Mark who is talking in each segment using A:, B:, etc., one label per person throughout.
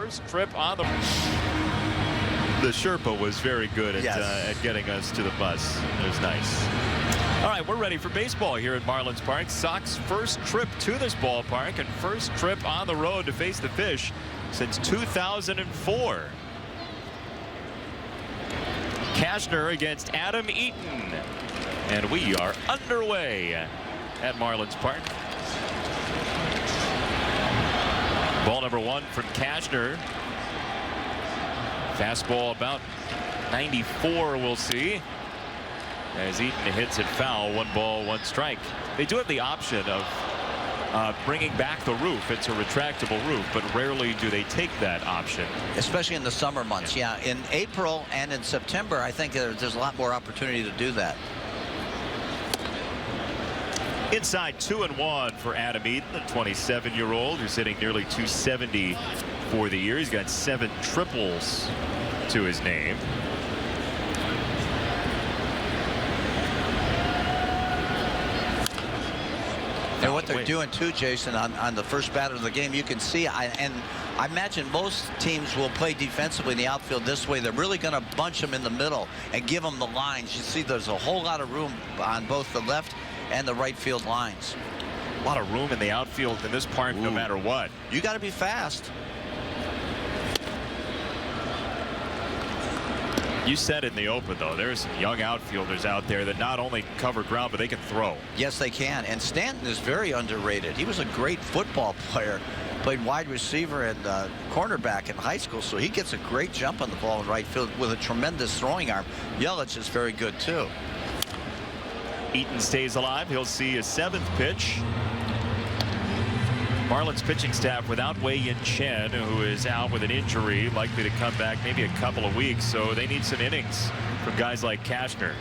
A: first trip on the Sherpa was very good at getting us to the bus. It was nice. All right, we're ready for baseball here at Marlins Park. Sox first trip to this ballpark and first trip on the road to face the Fish since 2004. Cashner against Adam Eaton. And we are underway at Marlins Park. Ball number 1 from Cashner. Fastball about 94, we'll see. As Eaton hits it foul, 1 ball, 1 strike. They do have the option of bringing back the roof. It's a retractable roof, but rarely do they take that option.
B: Especially in the summer months. Yeah, in April and in September, I think there's a lot more opportunity to do that.
A: Inside 2-1 for Adam Eaton, the 27-year-old who's hitting nearly 270 for the year. He's got 7 triples to his name.
B: And what they're doing too, Jason, on the first batter of the game, you can see, and I imagine most teams will play defensively in the outfield this way. They're really going to bunch them in the middle and give them the lines. You see there's a whole lot of room on both the left and the right field lines.
A: A lot of room in the outfield in this park. No matter what.
B: You got to be fast.
A: You said in the open, though, there's some young outfielders out there that not only cover ground, but they can throw.
B: Yes, they can. And Stanton is very underrated. He was a great football player. Played wide receiver and cornerback in high school, so he gets a great jump on the ball in right field with a tremendous throwing arm. Yelich is very good, too.
A: Eaton stays alive. He'll see a 7th pitch. Marlins pitching staff without Wei-Yin Chen, who is out with an injury, likely to come back maybe a couple of weeks, so they need some innings from guys like Cashner.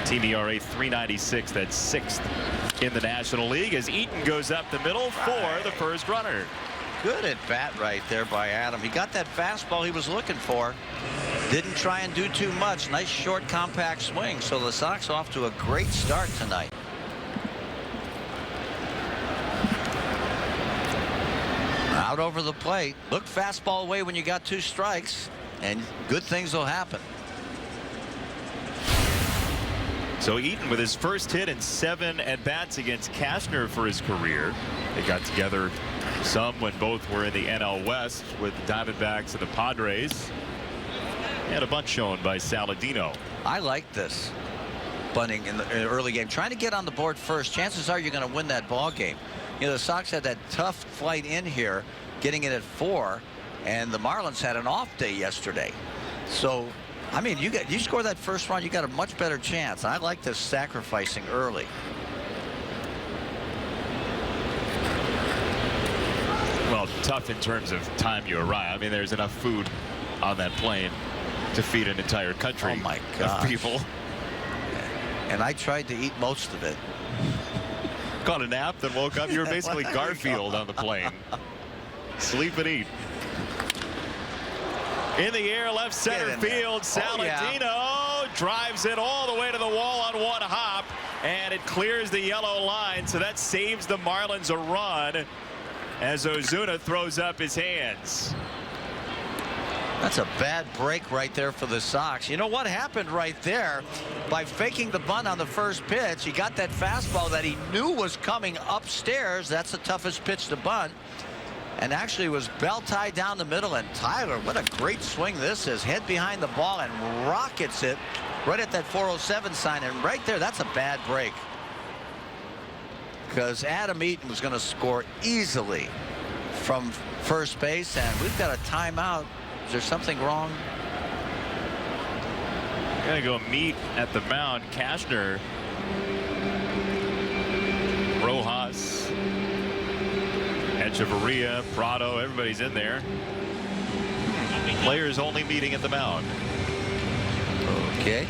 A: Team ERA 3.96, that's 6th in the National League as Eaton goes up the middle for the first runner.
B: Good at bat right there by Adam. He got that fastball he was looking for. Didn't try and do too much. Nice short compact swing. So the Sox off to a great start tonight. Out over the plate. Look fastball away when you got 2 strikes, and good things will happen.
A: So Eaton with his first hit and 7 at-bats against Cashner for his career. They got together some when both were in the NL West with the Diamondbacks and the Padres. And a bunch shown by Saladino.
B: I like this bunting in the early game. Trying to get on the board first. Chances are you're going to win that ball game. You know, the Sox had that tough flight in here, getting it at 4, and the Marlins had an off day yesterday. So, I mean, you score that first run, you got a much better chance. I like this sacrificing early.
A: Well, tough in terms of time you arrive. I mean, there's enough food on that plane to feed an entire country of people.
B: And I tried to eat most of it.
A: Caught a nap, then woke up. You were basically Garfield on the plane. Sleep and eat. In the air, left center field. Saladino drives it all the way to the wall on 1 hop, and it clears the yellow line. So that saves the Marlins a run as Ozuna throws up his hands.
B: That's a bad break right there for the Sox. You know what happened right there? By faking the bunt on the first pitch, he got that fastball that he knew was coming upstairs. That's the toughest pitch to bunt. And actually was bell tied down the middle. And Tyler, what a great swing this is. Head behind the ball and rockets it right at that 407 sign. And right there, that's a bad break. Because Adam Eaton was going to score easily from first base. And we've got a timeout. Is there something wrong?
A: Gonna go meet at the mound. Cashner, Rojas, Echeverria, Prado, everybody's in there. Players only meeting at the mound.
B: Okay.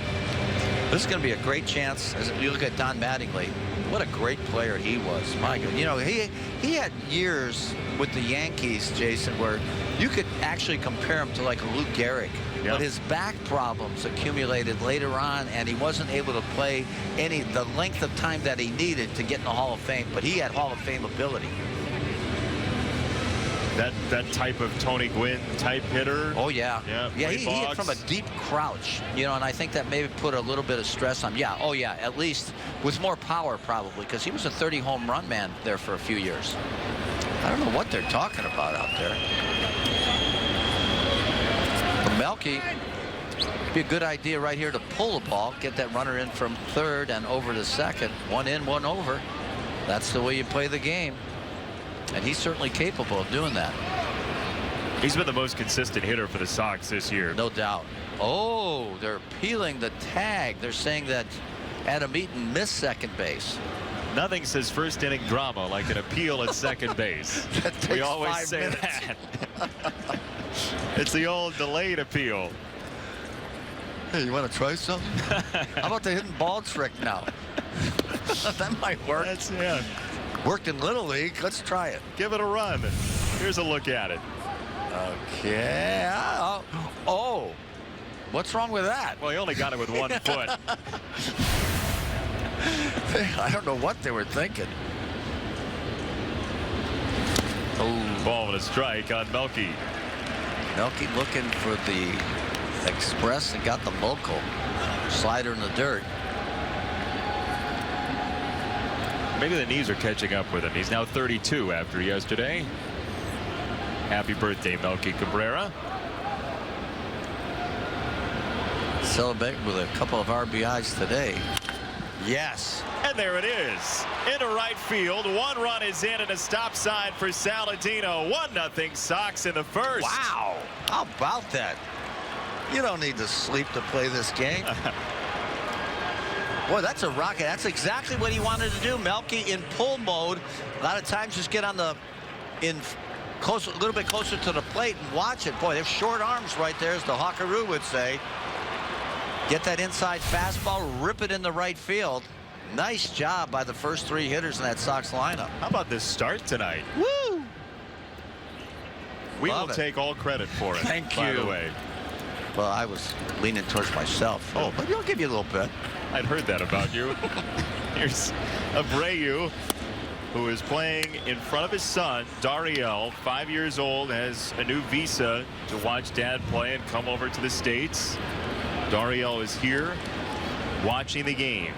B: This is going to be a great chance as you look at Don Mattingly. What a great player he was. My God. You know, he had years with the Yankees, Jason, where you could actually compare him to like a Lou Gehrig. Yep. But his back problems accumulated later on, and he wasn't able to play the length of time that he needed to get in the Hall of Fame. But he had Hall of Fame ability.
A: that type of Tony Gwynn type hitter.
B: Oh, yeah.
A: Yeah,
B: he hit from a deep crouch, you know, and I think that maybe put a little bit of stress on. Yeah, oh, yeah, at least with more power probably, because he was a 30 home run man there for a few years. I don't know what they're talking about out there. For Melky, it'd be a good idea right here to pull the ball, get that runner in from third and over to second. One in, one over. That's the way you play the game. And he's certainly capable of doing that.
A: He's been the most consistent hitter for the Sox this year.
B: No doubt. Oh, they're appealing the tag. They're saying that Adam Eaton missed second base.
A: Nothing says first inning drama like an appeal at second base. We always say that. It's the old delayed appeal.
B: Hey, you want to try something? How about the hidden ball trick now? That might work.
A: Yeah.
B: Worked in Little League. Let's try it.
A: Give it a run. Here's a look at it.
B: Okay. Oh. What's wrong with that?
A: Well, he only got it with 1 foot.
B: I don't know what they were thinking.
A: Oh, ball with a strike on Melky.
B: Melky looking for the express and got the local. Slider in the dirt.
A: Maybe the knees are catching up with him. He's now 32 after yesterday. Happy birthday, Melky Cabrera.
B: Celebrate with a couple of RBIs today. Yes.
A: And there it is. Into right field. 1 run is in and a stop sign for Saladino. 1-0 Sox in the first.
B: Wow. How about that? You don't need to sleep to play this game. Boy, that's a rocket. That's exactly what he wanted to do. Melky in pull mode. A lot of times just get on the a little bit closer to the plate and watch it. Boy, they have short arms right there, as the Hawkaroo would say. Get that inside fastball, rip it in the right field. Nice job by the first 3 hitters in that Sox lineup.
A: How about this start tonight?
B: Woo!
A: We will take all credit for it.
B: Thank
A: by
B: you.
A: the way.
B: Well, I was leaning towards myself.
A: Oh,
B: but I'll give you a little bit.
A: I'd heard that about you. Here's Abreu, who is playing in front of his son, Dariel, 5 years old, has a new visa to watch dad play and come over to the States. Dariel is here watching the game.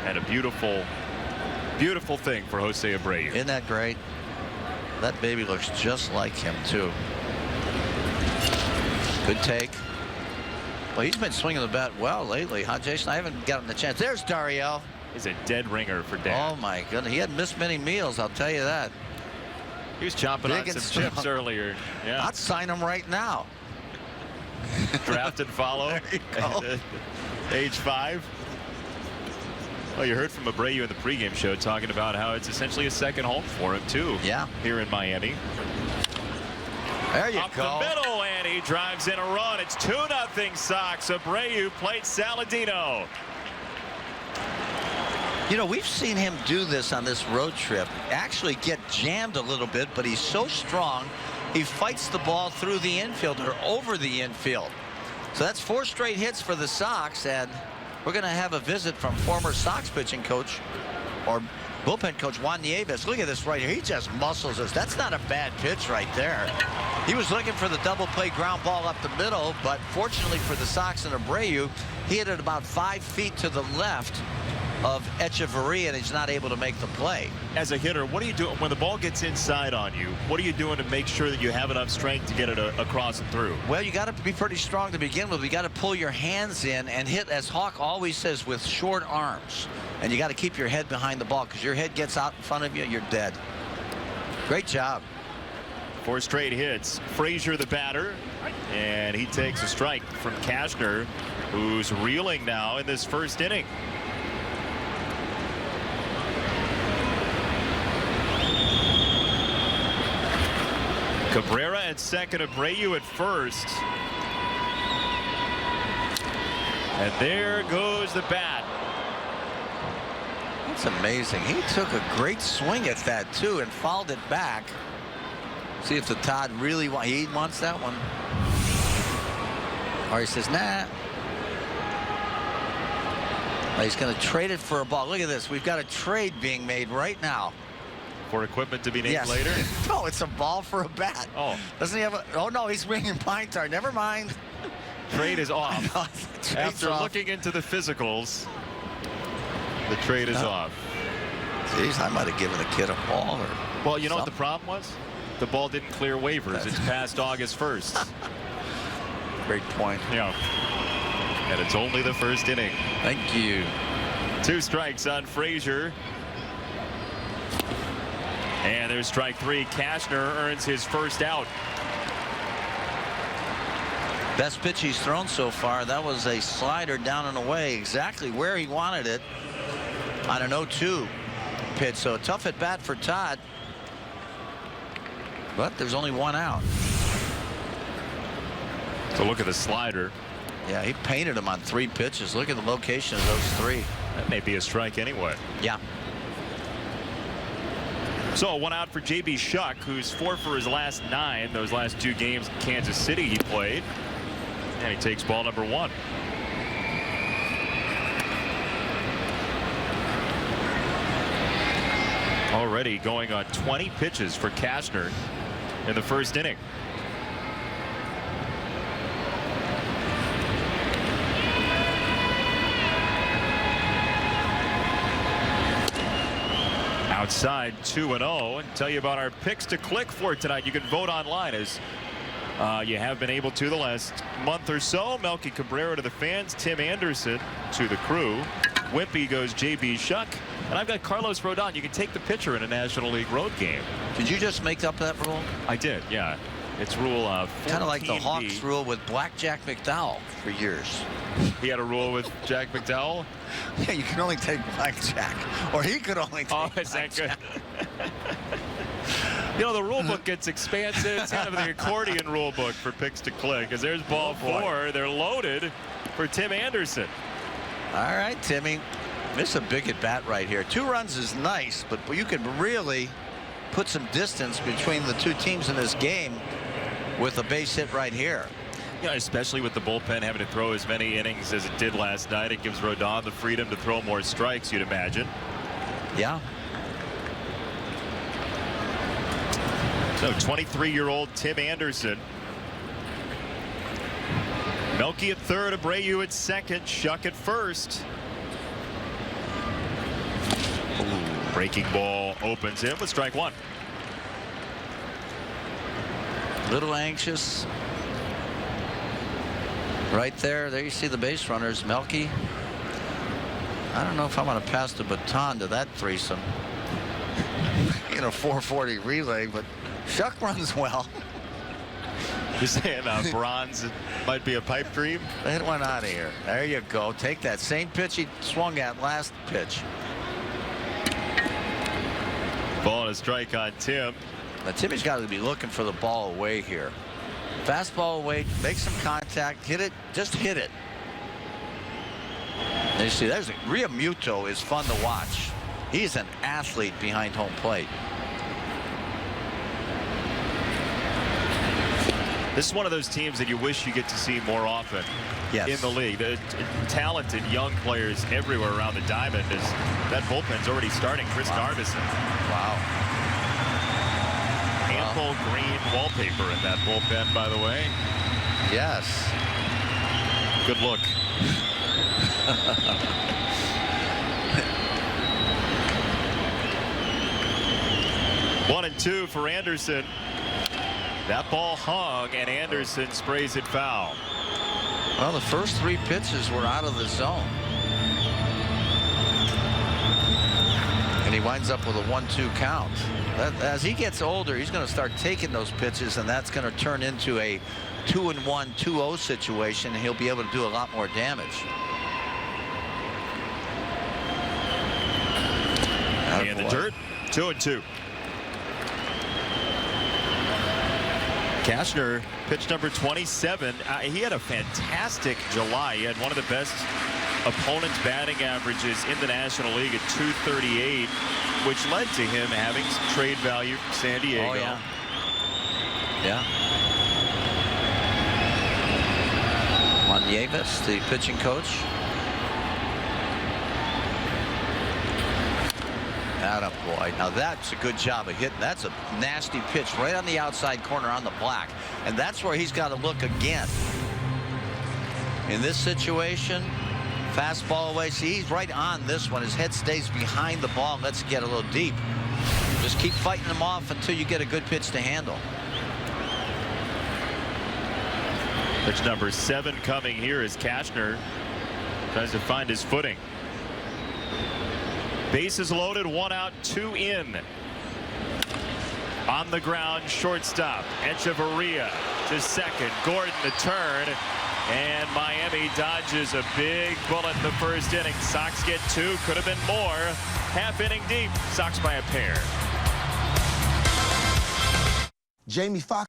A: And a beautiful, beautiful thing for Jose Abreu.
B: Isn't that great? That baby looks just like him, too. Good take. Well, he's been swinging the bat well lately, huh, Jason? I haven't gotten the chance. There's Dariel.
A: He's a dead ringer for dad.
B: Oh, my goodness. He hadn't missed many meals, I'll tell you that.
A: He was chomping on some chips earlier. Yeah.
B: I'd sign him right now.
A: Draft and follow.
B: There you go.
A: Age 5. Well, you heard from Abreu in the pregame show talking about how it's essentially a second home for him, too.
B: Yeah.
A: Here in Miami.
B: There you
A: Up
B: go.
A: the middle, and he drives in a run. It's 2-0 Sox. Abreu played Saladino.
B: You know, we've seen him do this on this road trip. Actually get jammed a little bit, but he's so strong. He fights the ball through the infield or over the infield. So that's 4 straight hits for the Sox, and we're going to have a visit from former Sox pitching coach or bullpen coach Juan Nieves. Look at this right here. He just muscles us. That's not a bad pitch right there. He was looking for the double play ground ball up the middle, but fortunately for the Sox and Abreu, he hit it about 5 feet to the left of Echeverria, and he's not able to make the play.
A: As a hitter, what are you doing when the ball gets inside on you? What are you doing to make sure that you have enough strength to get it across and through?
B: Well, you got to be pretty strong to begin with. You got to pull your hands in and hit, as Hawk always says, with short arms. And you got to keep your head behind the ball, because your head gets out in front of you, you're dead. Great job.
A: 4 straight hits. Frazier the batter, and he takes a strike from Cashner, who's reeling now in this first inning. Cabrera at second, Abreu at first. And there goes the bat.
B: That's amazing. He took a great swing at that, too, and fouled it back. See if the Todd really he wants that one. Or he says, nah. Well, he's going to trade it for a ball. Look at this. We've got a trade being made right now.
A: for equipment to be named
B: Yes.
A: later?
B: No, it's a ball for a bat.
A: Oh.
B: Doesn't he have a... Oh, no, he's swinging pine tar. Never mind.
A: Trade is off.
B: Trade's
A: After
B: off.
A: looking into the physicals, the trade is off.
B: Jeez, I might have given the kid a ball. Or
A: Well, you know what
B: something.
A: the problem was? The ball didn't clear waivers. It's past August 1st.
B: Great point.
A: Yeah. And it's only the first inning.
B: Thank you.
A: 2 strikes on Frazier. And there's strike 3. Cashner earns his first out.
B: Best pitch he's thrown so far. That was a slider down and away, exactly where he wanted it on an 0-2 pitch. So a tough at bat for Todd. But there's only 1 out.
A: So look at the slider.
B: Yeah, he painted him on 3 pitches. Look at the location of those 3.
A: That may be a strike anyway.
B: Yeah.
A: So 1 out for J.B. Shuck, who's 4 for his last 9. Those last 2 games in Kansas City he played. And he takes ball number 1. Already going on 20 pitches for Cashner in the first inning. Outside 2-0, and tell you about our picks to click for tonight. You can vote online as you have been able to the last month or so. Melky Cabrera to the fans, Tim Anderson to the crew. Wimpy goes J.B. Shuck, and I've got Carlos Rodon. You can take the pitcher in a National League road game.
B: Did you just make up that rule?
A: I did, yeah. It's rule 14B.
B: Kind of like the Hawks rule with Blackjack McDowell for years.
A: He had a rule with Jack McDowell.
B: Yeah, you can only take blackjack, or he could only take
A: Oh, is that good? You know, the rule book gets expansive. It's kind of the accordion rule book for picks to click. Because there's ball 4. They're loaded for Tim Anderson.
B: All right, Timmy. This is a big at bat right here. 2 runs is nice, but you could really put some distance between the 2 teams in this game with a base hit right here.
A: Yeah, especially with the bullpen having to throw as many innings as it did last night. It gives Rodon the freedom to throw more strikes, you'd imagine.
B: Yeah.
A: So 23-year-old Tim Anderson. Melky at third, Abreu at second, Shuck at first. Ooh, breaking ball opens him with strike 1.
B: Little anxious. Right there you see the base runners. Melky. I don't know if I'm going to pass the baton to that threesome in a 440 relay, but Shuck runs well.
A: You're saying bronze might be a pipe dream?
B: Hit one out of here. There you go. Take that same pitch he swung at last pitch.
A: Ball and a strike on Tim.
B: Now Timmy's got to be looking for the ball away here. Fastball away, make some contact, hit it, just hit it. And you see, there's Realmuto is fun to watch. He's an athlete behind home plate.
A: This is one of those teams that you wish you get to see more often in the league. The talented young players everywhere around the diamond. That bullpen's already starting. Chris Garbison.
B: Wow.
A: Ample green wallpaper in that bullpen, by the way.
B: Yes.
A: Good look. One and 2 for Anderson. That ball hung, and Anderson sprays it foul.
B: Well, the first 3 pitches were out of the zone. And he winds up with a 1-2 count. As he gets older, he's going to start taking those pitches, and that's going to turn into a 2-1, 2-0 situation, and he'll be able to do a lot more damage.
A: In the dirt, 2-2. Cashner, pitch number 27. He had a fantastic July. He had one of the best opponent's batting averages in the National League at 238, which led to him having some trade value from San Diego.
B: Oh, yeah. Yeah. Juan Nieves, the pitching coach. Attaboy. Now that's a good job of hitting. That's a nasty pitch right on the outside corner on the black. And that's where he's got to look again. In this situation, fastball away. See, he's right on this one. His head stays behind the ball. Let's get a little deep. Just keep fighting him off until you get a good pitch to handle.
A: Pitch number 7 coming here as Cashner tries to find his footing. Bases loaded, 1 out, 2 in. On the ground, shortstop Echeverria to second. Gordon the turn, and Miami dodges a big bullet in the first inning. Sox get 2, could have been more. Half inning deep, Sox by a pair.
C: Jamie Foxx.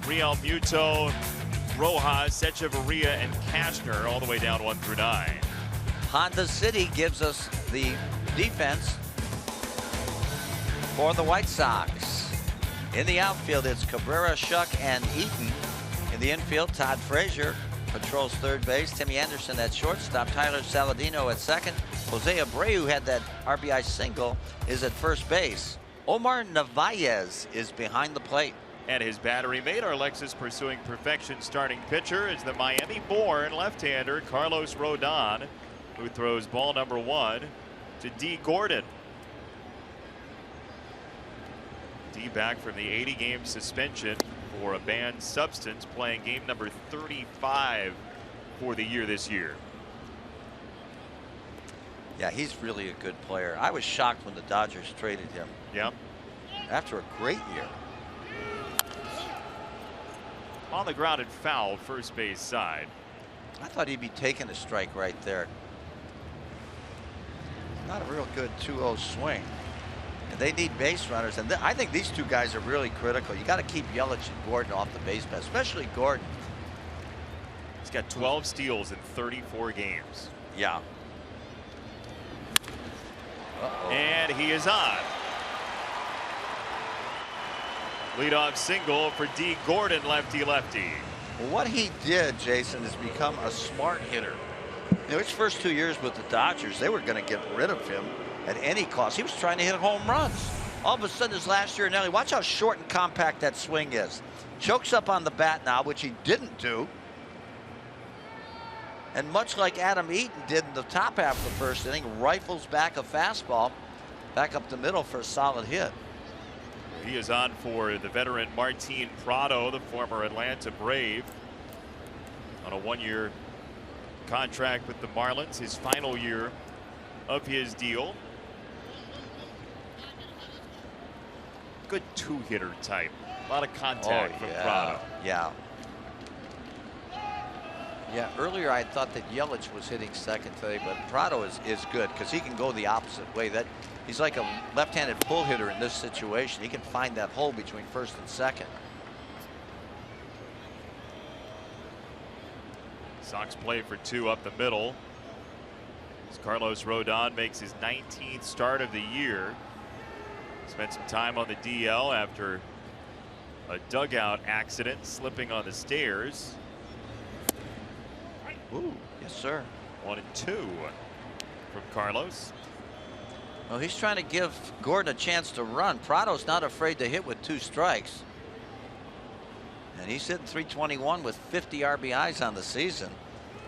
A: Real Muto, Rojas, Echeverria, and Cashner all the way down 1 through 9.
B: Honda City gives us the defense for the White Sox. In the outfield, it's Cabrera, Shuck, and Eaton. In the infield, Todd Frazier patrols third base. Timmy Anderson at shortstop. Tyler Saladino at second. Jose Abreu had that RBI single, is at first base. Omar Narvaez is behind the plate.
A: And his battery mate, our Lexus pursuing perfection starting pitcher, is the Miami-born left-hander Carlos Rodon, who throws ball number 1 to D. Gordon. D back from the 80-game suspension for a banned substance, playing game number 35 for the year this year.
B: Yeah, he's really a good player. I was shocked when the Dodgers traded him.
A: Yeah.
B: After a great year.
A: On the ground and foul, first base side.
B: I thought he'd be taking a strike right there. Not a real good 2-0 swing. And they need base runners, and I think these two guys are really critical. You got to keep Yelich and Gordon off the base path, especially Gordon.
A: He's got 12 steals in 34 games.
B: Yeah.
A: And he is on. Leadoff single for D. Gordon, lefty-lefty.
B: Well, what he did, Jason, is become a smart hitter. You know, his first 2 years with the Dodgers, they were going to get rid of him at any cost. He was trying to hit home runs. All of a sudden, this last year in LA, watch how short and compact that swing is. Chokes up on the bat now, which he didn't do. And much like Adam Eaton did in the top half of the first inning, rifles back a fastball back up the middle for a solid hit.
A: He is on for the veteran Martin Prado, the former Atlanta Brave, on a 1-year contract with the Marlins, his final year of his deal. Good 2-hitter type. A lot of contact from Prado.
B: Yeah. Yeah, earlier I thought that Yelich was hitting second today, but Prado is good because he can go the opposite way. That he's like a left-handed pull hitter in this situation. He can find that hole between first and second.
A: Sox play for 2 up the middle. As Carlos Rodon makes his 19th start of the year. Spent some time on the DL after a dugout accident, slipping on the stairs.
B: Ooh, yes, sir.
A: 1-2 from Carlos.
B: Well, he's trying to give Gordon a chance to run. Prado's not afraid to hit with 2 strikes. And he's hitting .321 with 50 RBIs on the season.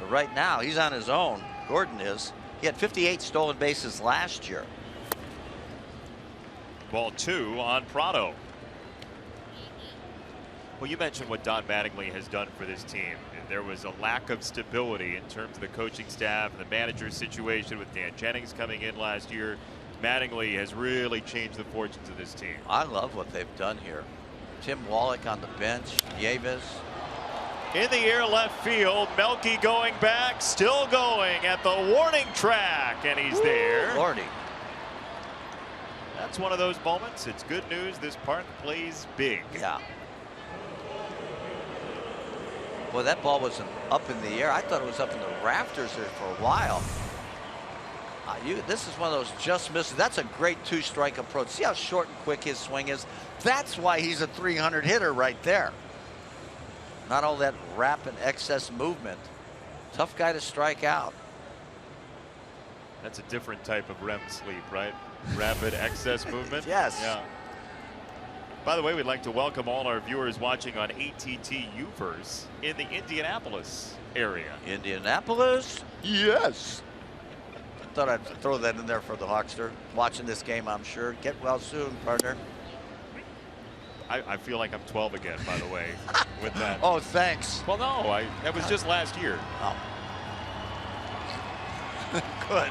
B: But right now, he's on his own. Gordon is. He had 58 stolen bases last year.
A: Ball 2 on Prado. Well, you mentioned what Don Mattingly has done for this team. There was a lack of stability in terms of the coaching staff and the manager situation with Dan Jennings coming in last year. Mattingly has really changed the fortunes of this team.
B: I love what they've done here. Tim Wallach on the bench. Nieves.
A: In the air left field, Melky going back, still going at the warning track, and he's there.
B: Lordy.
A: That's one of those moments. It's good news. This park plays big.
B: Yeah. Boy, that ball wasn't up in the air. I thought it was up in the rafters there for a while. This is one of those just misses. That's a great 2-strike approach. See how short and quick his swing is? That's why he's a .300 hitter right there. Not all that rapid excess movement. Tough guy to strike out.
A: That's a different type of REM sleep, right? Rapid excess movement.
B: Yes.
A: Yeah. By the way, we'd like to welcome all our viewers watching on ATT Uverse in the Indianapolis area.
B: Indianapolis? Yes. I thought I'd throw that in there for the Hawkster. Watching this game, I'm sure. Get well soon, partner.
A: I feel like I'm 12 again, by the way, with that.
B: Oh, thanks.
A: Well, no, that was just last year.
B: Oh. Good.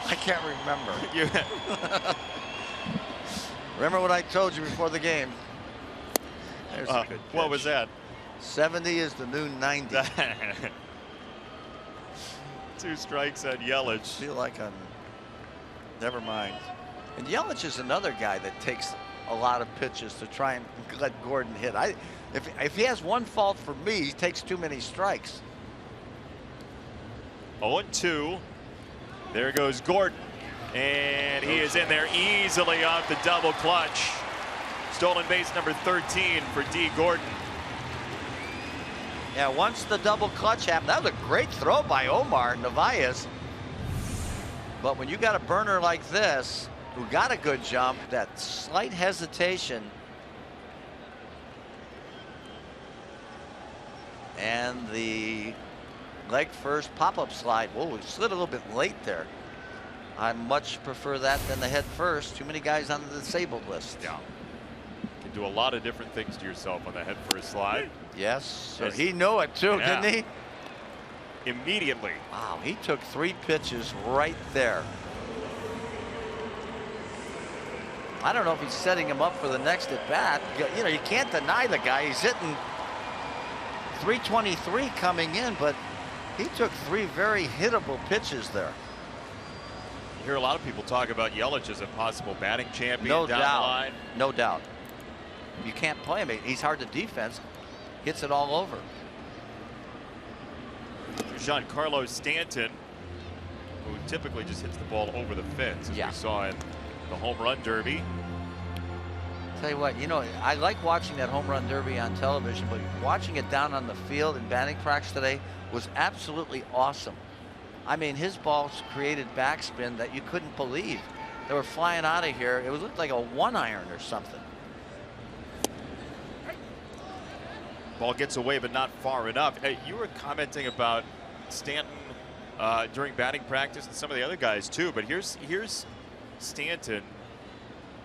B: I can't remember. Remember what I told you before the game? There's a good
A: what
B: pitch.
A: was that?
B: 70 is the new 90.
A: 2 strikes on Yelich.
B: Feel like I'm. Never mind. And Yelich is another guy that takes a lot of pitches to try and let Gordon hit. If he has one fault for me, he takes too many strikes.
A: 0-2. There goes Gordon. And he is in there easily off the double clutch. Stolen base number 13 for D. Gordon.
B: Yeah, once the double clutch happened, that was a great throw by Omar Narvaez. But when you got a burner like this, who got a good jump, that slight hesitation. And the leg first pop-up slide. Whoa, it slid a little bit late there. I much prefer that than the head first. Too many guys on the disabled list.
A: Yeah. You can do a lot of different things to yourself on the head first slide.
B: Yes, so he knew it too,
A: Yeah.
B: didn't he?
A: Immediately.
B: Wow, he took 3 pitches right there. I don't know if he's setting him up for the next at bat. You know, you can't deny the guy. He's hitting .323 coming in, but he took 3 very hittable pitches there.
A: You hear a lot of people talk about Yelich as a possible batting champion
B: No
A: down the
B: doubt.
A: line.
B: No doubt. You can't play him. He's hard to defense. Hits it all over.
A: Giancarlo Stanton, who typically just hits the ball over the fence, as
B: Yeah.
A: we saw in the home run derby.
B: Tell you what, you know, I like watching that home run derby on television, but watching it down on the field in batting practice today was absolutely awesome. I mean, his balls created backspin that you couldn't believe. They were flying out of here. It looked like a 1-iron or something.
A: Ball gets away, but not far enough. Hey, you were commenting about Stanton during batting practice and some of the other guys too, but here's Stanton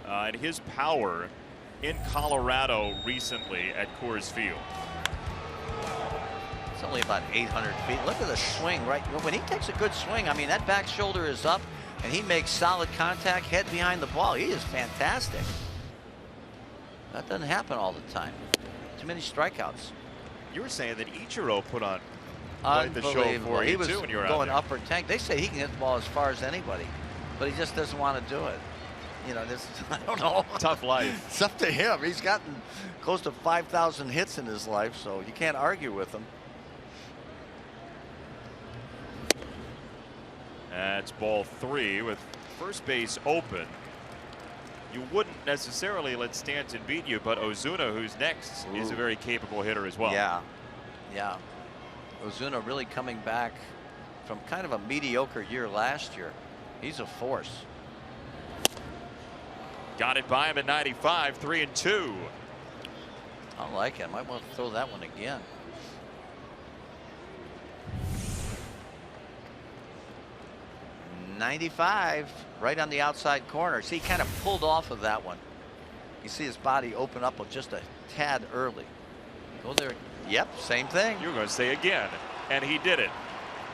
A: and his power in Colorado recently at Coors Field.
B: It's only about 800 feet. Look at the swing, right? When he takes a good swing, I mean, that back shoulder is up and he makes solid contact, head behind the ball. He is fantastic. That doesn't happen all the time. Too many strikeouts.
A: You were saying that Ichiro put on quite the show
B: Unbelievable.
A: for
B: He
A: you
B: was
A: too when you were out
B: going
A: there.
B: upper tank. They say he can hit the ball as far as anybody, but he just doesn't want to do it. You know, this, I don't know.
A: Tough life.
B: It's up to him. He's gotten close to 5,000 hits in his life, so you can't argue with him.
A: That's ball 3 with first base open. You wouldn't necessarily let Stanton beat you, but Ozuna, who's next, is a very capable hitter as well.
B: Yeah. Yeah. Ozuna really coming back from kind of a mediocre year last year. He's a force.
A: Got it by him at 95, 3-2.
B: I like it. Might want to throw that one again. .95 right on the outside corner. See, he kind of pulled off of that one. You see his body open up just a tad early. Go there. Yep, same thing.
A: You were going to say again, and he did it.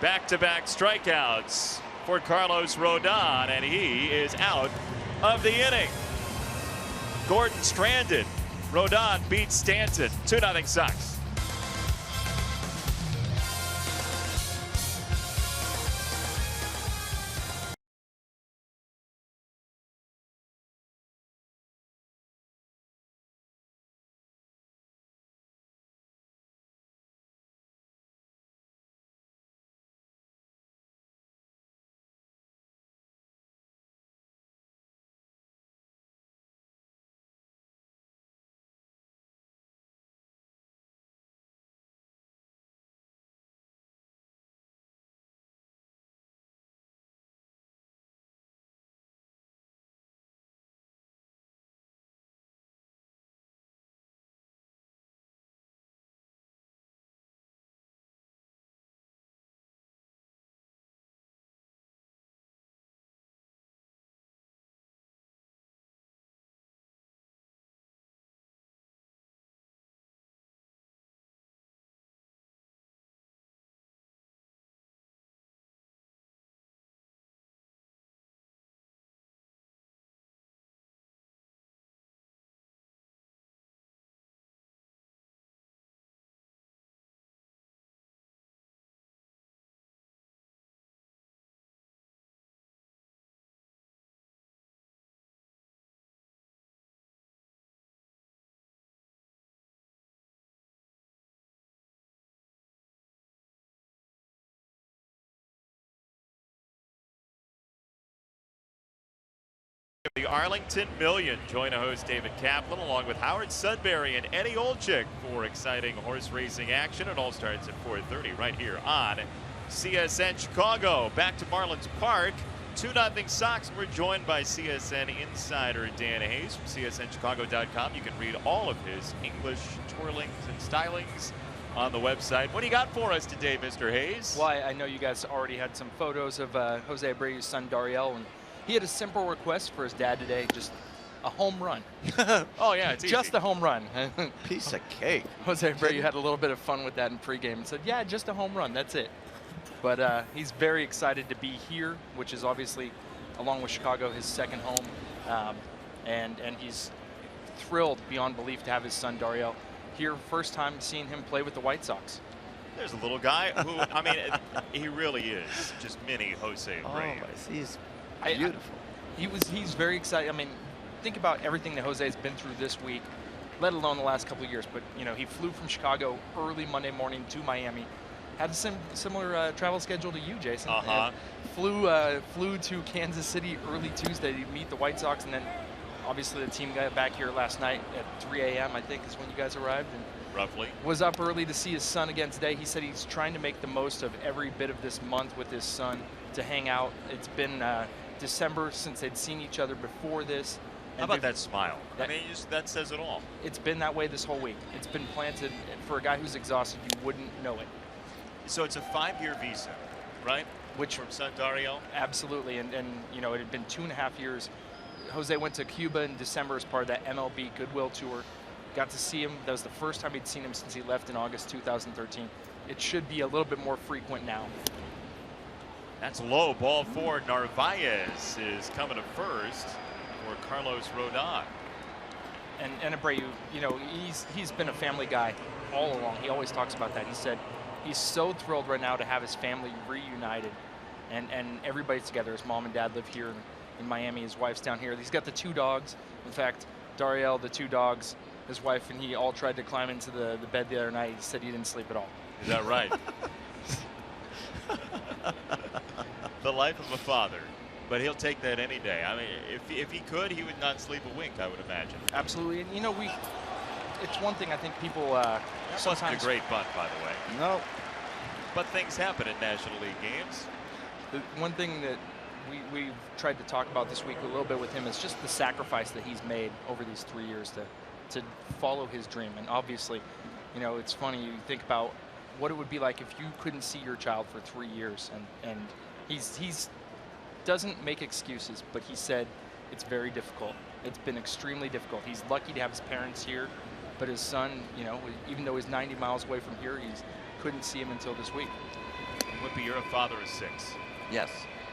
A: Back-to-back strikeouts for Carlos Rodon, and he is out of the inning. Gordon stranded. Rodon beats Stanton. 2-0 Sox. The Arlington Million join host David Kaplan along with Howard Sudbury and Eddie Olczyk for exciting horse racing action. It all starts at 4:30 right here on CSN Chicago. Back to Marlins Park. 2-0 Sox. We're joined by CSN insider Dan Hayes from CSNChicago.com. You can read all of his English twirlings and stylings on the website. What do you got for us today, Mr. Hayes?
D: Well, I know you guys already had some photos of Jose Abreu's son, Dariel, and he had a simple request for his dad today, just a home run.
A: Oh, yeah, it's easy.
D: Just a home run.
B: Piece of cake.
D: Jose Abreu had a little bit of fun with that in pregame and said, yeah, just a home run, that's it. But he's very excited to be here, which is obviously, along with Chicago, his second home. And he's thrilled beyond belief to have his son, Dariel, here. First time seeing him play with the White Sox.
A: There's a little guy who, I mean, he really is just mini Jose Abreu.
B: Oh, he's beautiful.
D: He's very excited. I mean, think about everything that Jose has been through this week, let alone the last couple of years. But, you know, he flew from Chicago early Monday morning to Miami. Had a similar travel schedule to you, Jason. Flew to Kansas City early Tuesday to meet the White Sox, and then obviously the team got back here last night at 3 a.m. I think is when you guys arrived. And
A: roughly.
D: Was up early to see his son again today. He said he's trying to make the most of every bit of this month with his son to hang out. It's been December since they'd seen each other before this.
A: How about that smile? I mean, that says it all.
D: It's been that way this whole week. It's been planted. For a guy who's exhausted, you wouldn't know it.
A: So it's a 5-year visa, right?
D: Which
A: from son Dariel?
D: Absolutely, and you know, it had been 2.5 years. Jose went to Cuba in December as part of that MLB Goodwill Tour. Got to see him. That was the first time he'd seen him since he left in August 2013. It should be a little bit more frequent now.
A: That's low. Ball 4. Narvaez is coming to first for Carlos Rodon.
D: And Abreu, you know, he's been a family guy all along. He always talks about that. He said he's so thrilled right now to have his family reunited and everybody's together. His mom and dad live here in Miami. His wife's down here. He's got the 2 dogs. In fact, Dariel, the 2 dogs, his wife and he all tried to climb into the bed the other night. He said he didn't sleep at all.
A: Is that right? The life of a father. But he'll take that any day. I mean, if he could, he would not sleep a wink, I would imagine.
D: Absolutely. And, you know, it's one thing I think people
A: That wasn't
D: sometimes.
A: a great bunt, by the way.
D: No.
A: But things happen in National League games.
D: The one thing that we've tried to talk about this week a little bit with him is just the sacrifice that he's made over these 3 years to follow his dream. And obviously, you know, it's funny, you think about what it would be like if you couldn't see your child for 3 years. And he's doesn't make excuses, but he said it's very difficult. It's been extremely difficult. He's lucky to have his parents here, but his son, you know, even though he's 90 miles away from here, he couldn't see him until this week.
A: Whippy, you're a father of 6.
B: Yes.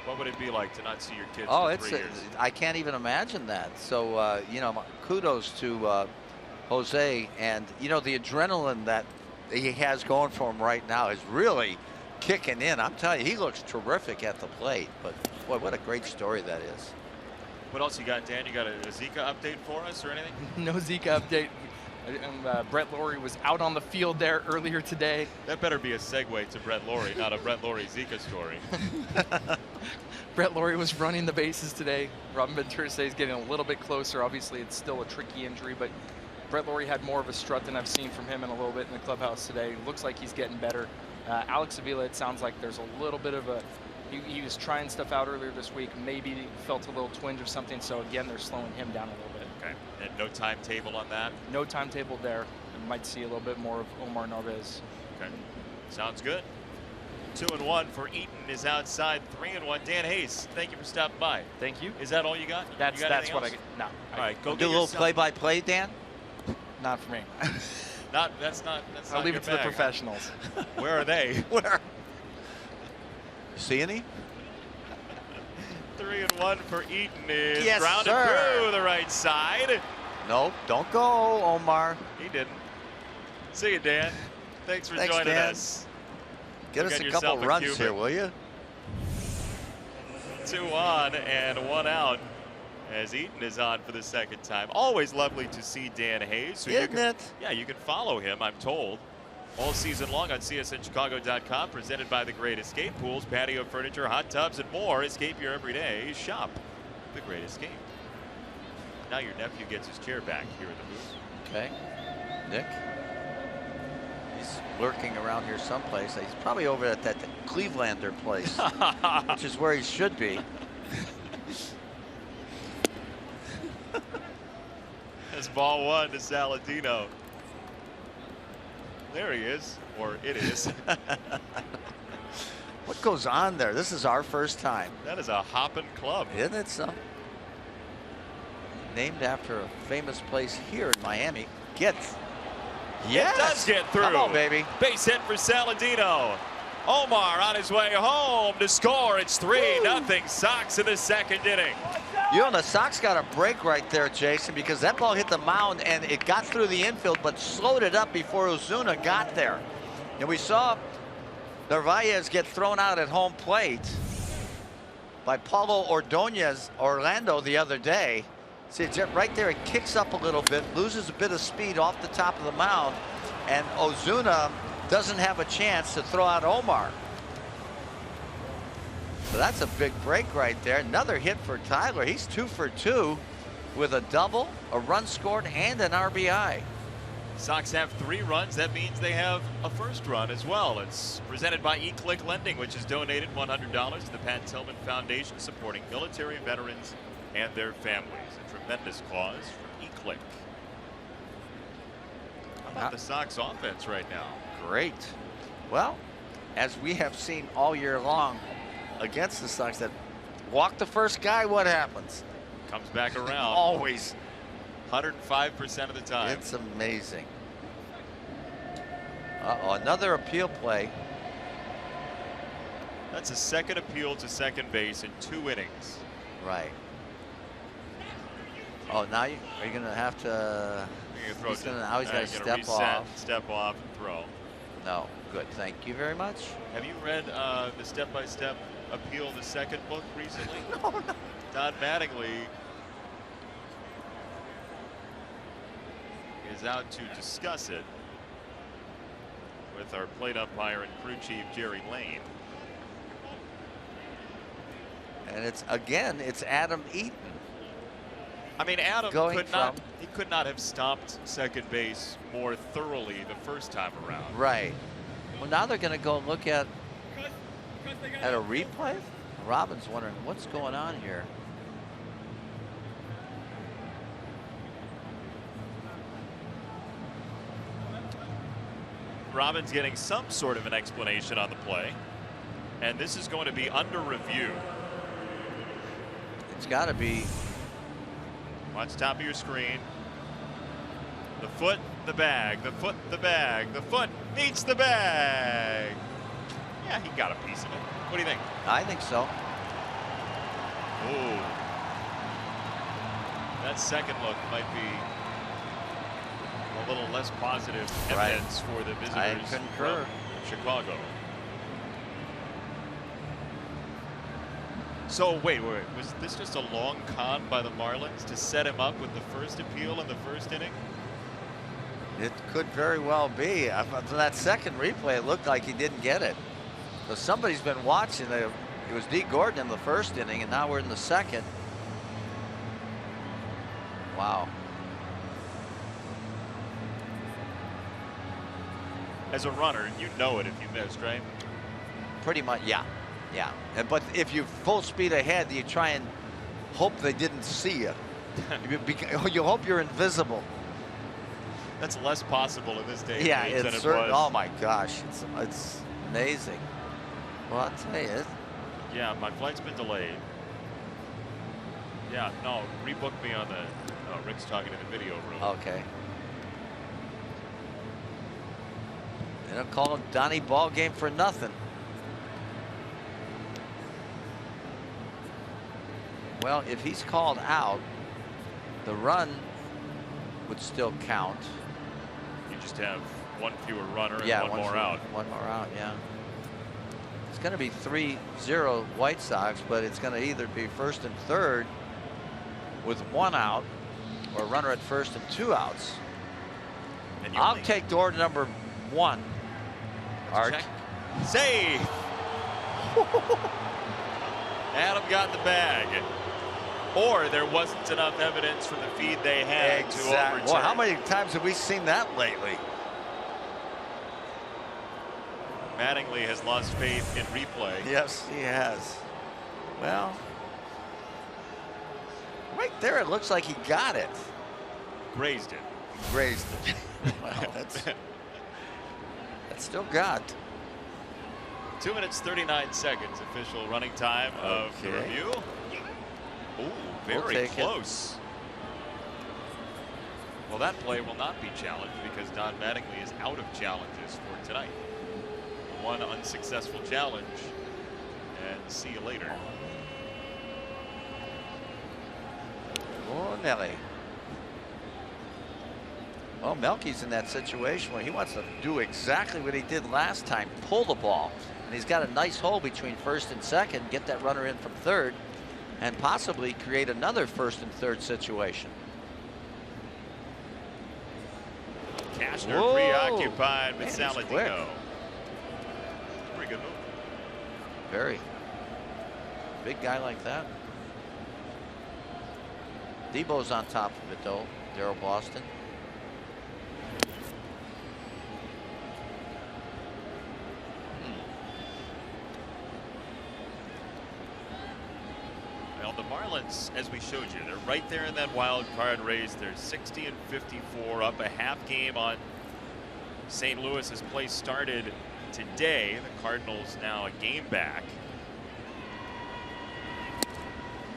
A: What would it be like to not see your kids
B: Oh,
A: for
B: it's
A: 3 years?
B: I can't even imagine that. So you know, kudos to Jose, and you know, the adrenaline that he has going for him right now is really kicking in. I'm telling you, he looks terrific at the plate. But boy, what a great story that is.
A: What else you got, Dan? You got a Zika update for us or anything?
D: No Zika update. Brett Lawrie was out on the field there earlier today.
A: That better be a segue to Brett Lawrie, not a Brett Lawrie Zika story.
D: Brett Lawrie was running the bases today. Robin Ventura says he's getting a little bit closer. Obviously, it's still a tricky injury, but Brett Lawrie had more of a strut than I've seen from him in a little bit in the clubhouse today. Looks like he's getting better. Alex Avila, it sounds like there's a little bit of a, he was trying stuff out earlier this week. Maybe he felt a little twinge or something. So again, they're slowing him down a little bit.
A: Okay. And no timetable on that?
D: No timetable there. We might see a little bit more of Omar Narvaez.
A: Okay. Sounds good. 2-1 for Eaton is outside. 3-1. Dan Hayes, thank you for stopping by.
D: Thank you.
A: Is that all you got?
D: That's
A: you got
D: that's
A: anything
D: what
A: else?
D: I get. No.
A: All right, go
B: Do
A: get
B: a little
A: yourself-
B: play-by-play, Dan.
D: Not for me.
A: That's not
D: I'll leave
A: your
D: it to the
A: bag.
D: professionals.
A: Where are they?
B: Where? See any?
A: 3-1 for Eaton is
B: Yes,
A: grounded
B: sir.
A: through the right side.
B: Nope, don't go, Omar.
A: He didn't. See you, Dan. Thanks for
B: Thanks,
A: joining
B: Dan.
A: us.
B: Get
A: Go
B: us
A: get
B: a couple
A: yourself a
B: runs
A: Cuban.
B: here, will you?
A: 2 on and 1 out as Eaton is on for the second time. Always lovely to see Dan Hayes. So
B: Isn't it?
A: Yeah, you can follow him, I'm told, all season long on CSNChicago.com, presented by The Great Escape. Pools, patio furniture, hot tubs, and more. Escape your everyday. Shop The Great Escape. Now your nephew gets his chair back here at the booth.
B: Okay. Nick? He's lurking around here someplace. He's probably over at that Clevelander place, which is where he should be.
A: As ball 1 to Saladino. There he is, or it is.
B: What goes on there? This is our first time.
A: That is a hopping club.
B: Isn't it so? Named after a famous place here in Miami. Gets. Yes!
A: It does get through.
B: Come on, baby.
A: Base hit for Saladino. Omar on his way home to score. It's 3-0 Sox in the second inning.
B: You know, the Sox got a break right there, Jason, because that ball hit the mound and it got through the infield, but slowed it up before Ozuna got there. And we saw Narvaez get thrown out at home plate by Paulo Ordonez Orlando the other day. See, it's right there, it kicks up a little bit, loses a bit of speed off the top of the mound, and Ozuna doesn't have a chance to throw out Omar. So that's a big break right there. Another hit for Tyler. He's 2 for 2 with a double, a run scored, and an RBI.
A: Sox have 3 runs. That means they have a first run as well. It's presented by eClick Lending, which has donated $100 to the Pat Tillman Foundation, supporting military veterans and their families. A tremendous cause from eClick. How about the Sox offense right now?
B: Great. Well, as we have seen all year long against the Sox, that walk the first guy, what happens?
A: Comes back around.
B: Always.
A: 105% of the time.
B: It's amazing. Uh-oh, another appeal play.
A: That's a second appeal to second base in 2 innings.
B: Right. Oh, now are you going to have to? He's gonna, now he's got to step
A: reset,
B: off.
A: Step off and throw.
B: No, good. Thank you very much.
A: Have you read the step-by-step appeal to second book recently?
B: No, no.
A: Don Mattingly is out to discuss it with our plate umpire and crew chief Jerry Lane.
B: And it's Adam Eaton.
A: I mean, Adam
B: Going
A: could not have stomped second base more thoroughly the first time around.
B: Right. Well, now they're going to go look at a replay. Robin's wondering what's going on here.
A: Robin's getting some sort of an explanation on the play, and this is going to be under review.
B: It's got to be.
A: Watch top of your screen. The foot, the bag, the foot, the bag, the foot meets the bag. Yeah, he got a piece of it. What do you think?
B: I think so.
A: Oh, that second look might be a little less positive evidence for the
B: I
A: visitors
B: concur.
A: from Chicago. So wait, was this just a long con by the Marlins to set him up with the first appeal in the first inning?
B: It could very well be. From that second replay, it looked like he didn't get it. So somebody's been watching. It was Dee Gordon in the first inning, and now we're in the second. Wow.
A: As a runner, you know it if you missed, right?
B: Pretty much, yeah. Yeah. But if you're full speed ahead, you try and hope they didn't see you. You hope you're invisible.
A: That's less possible in this day and
B: Yeah,
A: age than
B: it's
A: it
B: certain.
A: was.
B: Oh my gosh, it's amazing. Well, I'll tell you.
A: Yeah, my flight's been delayed. Yeah, no, rebook me on the. Oh, Rick's talking in the video room.
B: Okay. They don't call him Donnie Ball Game for nothing. Well, if he's called out, the run would still count.
A: You just have one fewer runner and
B: Yeah,
A: one more out.
B: One more out, yeah. It's going to be 3-0 White Sox, but it's going to either be first and third with one out or a runner at first and 2 outs.
A: And you
B: I'll
A: only
B: take door number 1. Art.
A: check. Save. Adam got the bag. Or there wasn't enough evidence from the feed they had to overturn.
B: Well, how many times have we seen that lately?
A: Mattingly has lost faith in replay.
B: Yes, he has. Well, right there, it looks like he got it.
A: Grazed it.
B: Grazed it. Wow, that's still got.
A: 2 minutes 39 seconds official running time of the
B: Okay.
A: review. Ooh,
B: We'll
A: very
B: take it.
A: close. Well, that play will not be challenged because Don Mattingly is out of challenges for tonight. One unsuccessful challenge, and see you later.
B: Oh, Nelly. Well, Melky's in that situation where he wants to do exactly what he did last time, pull the ball. And he's got a nice hole between first and second, get that runner in from third, and possibly create another first and third situation.
A: Cashner
B: Whoa.
A: preoccupied with
B: Man, he's quick.
A: Saladino. Pretty good move.
B: Very. Big guy like that. Debo's on top of it, though. Daryl Boston.
A: Well, the Marlins, as we showed you, they're right there in that wild card race. They're 60 and 54, up a half game on St. Louis as play started today. The Cardinals now a game back.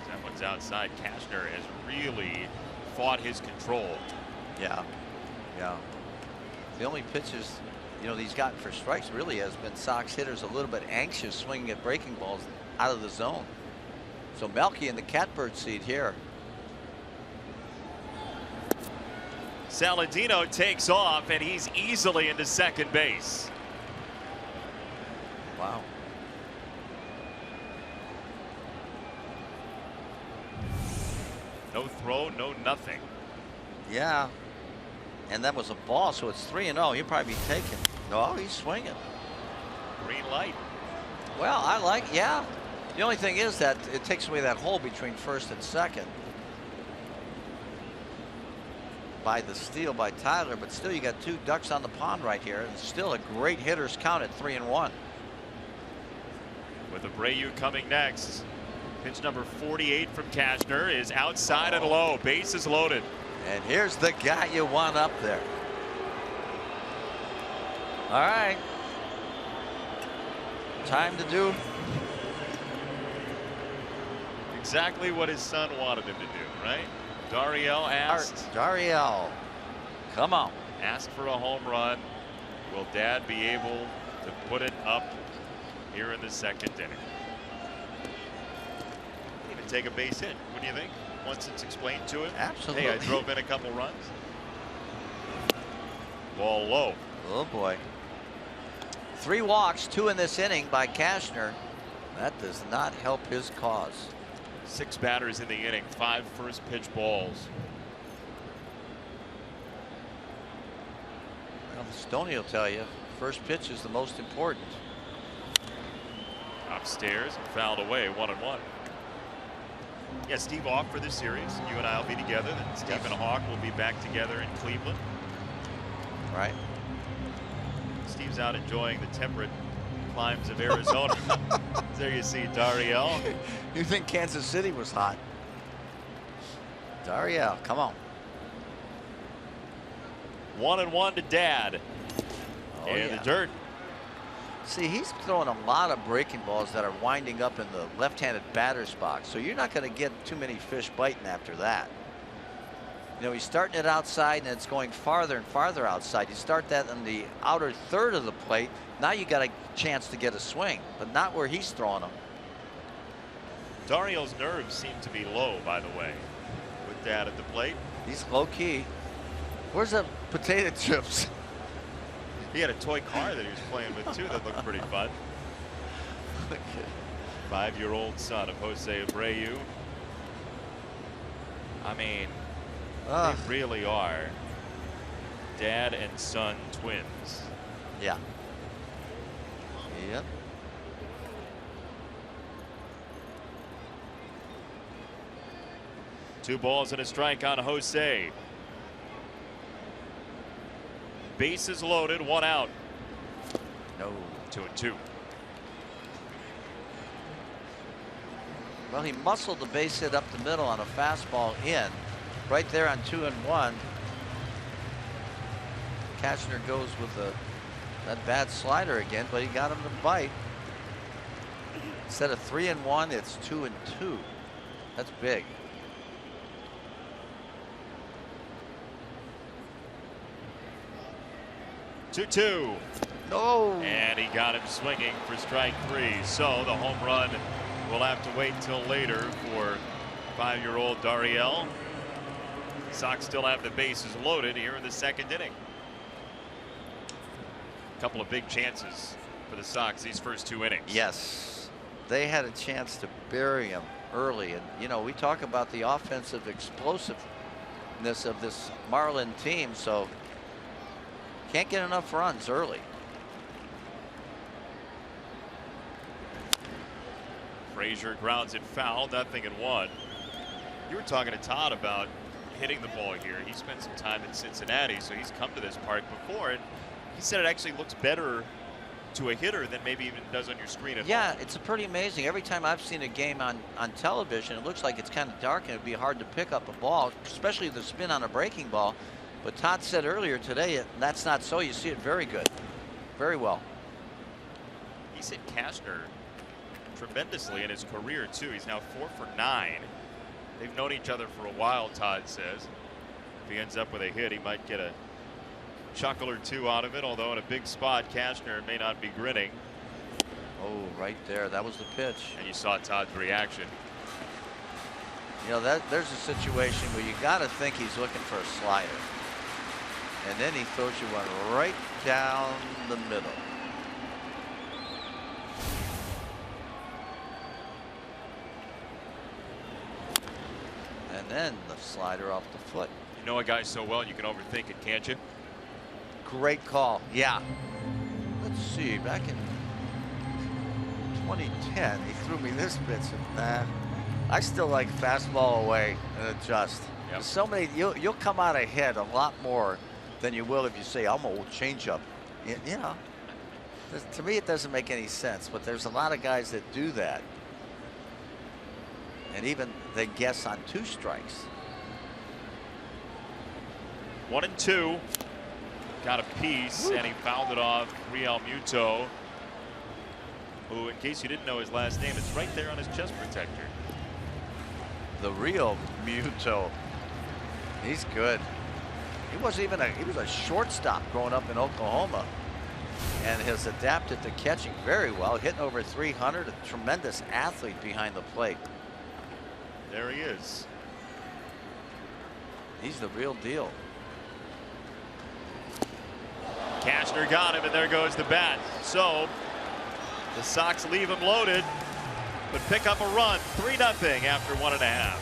A: That one's outside. Cashner has really fought his control.
B: Yeah. Yeah. The only pitches, he's gotten for strikes really has been Sox hitters a little bit anxious swinging at breaking balls out of the zone. So Melky in the catbird seat here.
A: Saladino takes off, and he's easily into second base.
B: Wow.
A: No throw, no nothing.
B: Yeah. And that was a ball, so it's 3-0. He'll probably be taken. No, he's swinging.
A: Green light.
B: Well, yeah. The only thing is that it takes away that hole between first and second by the steal by Tyler, but still you got 2 ducks on the pond right here, and still a great hitter's count at 3-1.
A: With Abreu coming next. Pitch number 48 from Cashner is outside and low. Base is loaded.
B: And here's the guy you want up there. All right. Time to do
A: Exactly what his son wanted him to do, right? Dariel asked.
B: Dariel. Come on.
A: Asked for a home run. Will Dad be able to put it up here in the second inning? Even take a base hit. What do you think? Once it's explained to him.
B: Absolutely.
A: Hey, I drove in a couple runs. Ball low.
B: Oh boy. 3 walks, 2 in this inning by Cashner. That does not help his cause.
A: 6 batters in the inning, 5 first pitch balls.
B: Well, Stoney will tell you, first pitch is the most important.
A: Upstairs and fouled away, 1-1. Yeah, Steve off for this series. You and I will be together. Then Steve and Hawk will be back together in Cleveland.
B: Right.
A: Steve's out enjoying the temperate climes of Arizona. There you see Dariel.
B: You think Kansas City was hot? Dariel, come on.
A: 1-1 to Dad.
B: Oh,
A: in
B: yeah.
A: the dirt.
B: See, he's throwing a lot of breaking balls that are winding up in the left-handed batter's box, so you're not going to get too many fish biting after that. You know, he's starting it outside and it's going farther and farther outside. You start that in the outer third of the plate. Now you got a chance to get a swing, but not where he's throwing them.
A: Dariel's nerves seem to be low, by the way, with Dad at the plate.
B: He's low key. Where's the potato chips?
A: He had a toy car that he was playing with too that looked pretty fun. 5-year-old son of Jose Abreu. I mean, they really are dad and son twins.
B: Yeah. Yep.
A: Two balls and a strike on Jose. Bases loaded, 1 out.
B: No.
A: 2-2.
B: Well, he muscled the base hit up the middle on a fastball in. Right there on 2-1. Cashner goes with that bad slider again, but he got him to bite. Instead of 3-1, it's 2-2. That's big.
A: Two.
B: No.
A: And he got him swinging for strike 3. So the home run will have to wait till later for 5-year-old Dariel. Sox still have the bases loaded here in the second inning. A couple of big chances for the Sox these first 2 innings.
B: Yes, they had a chance to bury him early, and you know, we talk about the offensive explosiveness of this Marlin team, so can't get enough runs early.
A: Frazier grounds it foul, 0-1. You were talking to Todd about hitting the ball here. He spent some time in Cincinnati, so he's come to this park before, and he said it actually looks better to a hitter than maybe even does on your screen at home.
B: It's pretty amazing. Every time I've seen a game on television, it looks like it's kind of dark and it'd be hard to pick up a ball, especially the spin on a breaking ball. But Todd said earlier today that's not so. You see it very good, very well.
A: He's hit Cashner tremendously in his career too. He's now 4 for 9. They've known each other for a while, Todd says. If he ends up with a hit, he might get a chuckle or two out of it, although in a big spot, Cashner may not be grinning.
B: Oh, right there. That was the pitch.
A: And you saw Todd's reaction.
B: You know, there's a situation where you got to think he's looking for a slider. And then he throws you one right down the middle. And then the slider off the foot.
A: You know a guy so well you can overthink it, can't you?
B: Great call. Yeah. Let's see. Back in 2010, he threw me this pitch. And, I still like fastball away and adjust.
A: Yep.
B: So many, you'll come out ahead a lot more than you will if you say, I'm a change up. You know, to me, it doesn't make any sense, but there's a lot of guys that do that. And even they guess on 2 strikes.
A: 1-2. Got a piece, and he fouled it off Real Muto, who, in case you didn't know his last name, it's right there on his chest protector.
B: The Real Muto. He's good. He wasn't even he was a shortstop growing up in Oklahoma and has adapted to catching very well, hitting over 300, a tremendous athlete behind the plate.
A: There he is.
B: He's the real deal.
A: Cashner got him, and there goes the bat. So the Sox leave him loaded, but pick up a run, 3-0 after 1.5.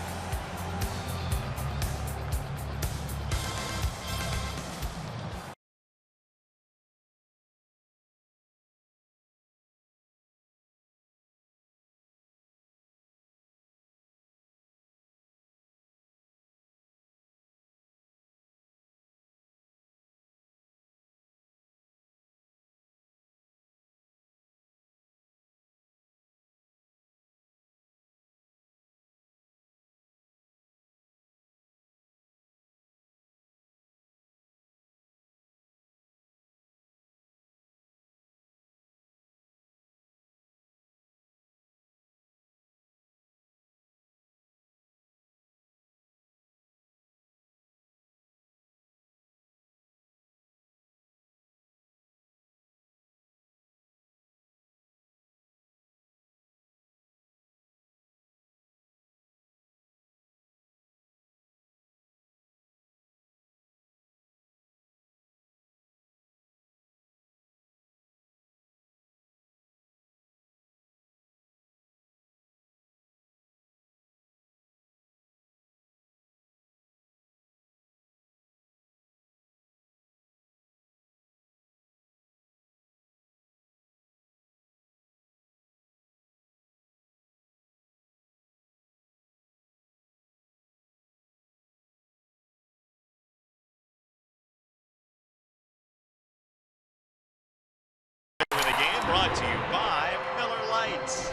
A: The game brought to you by Miller Lite.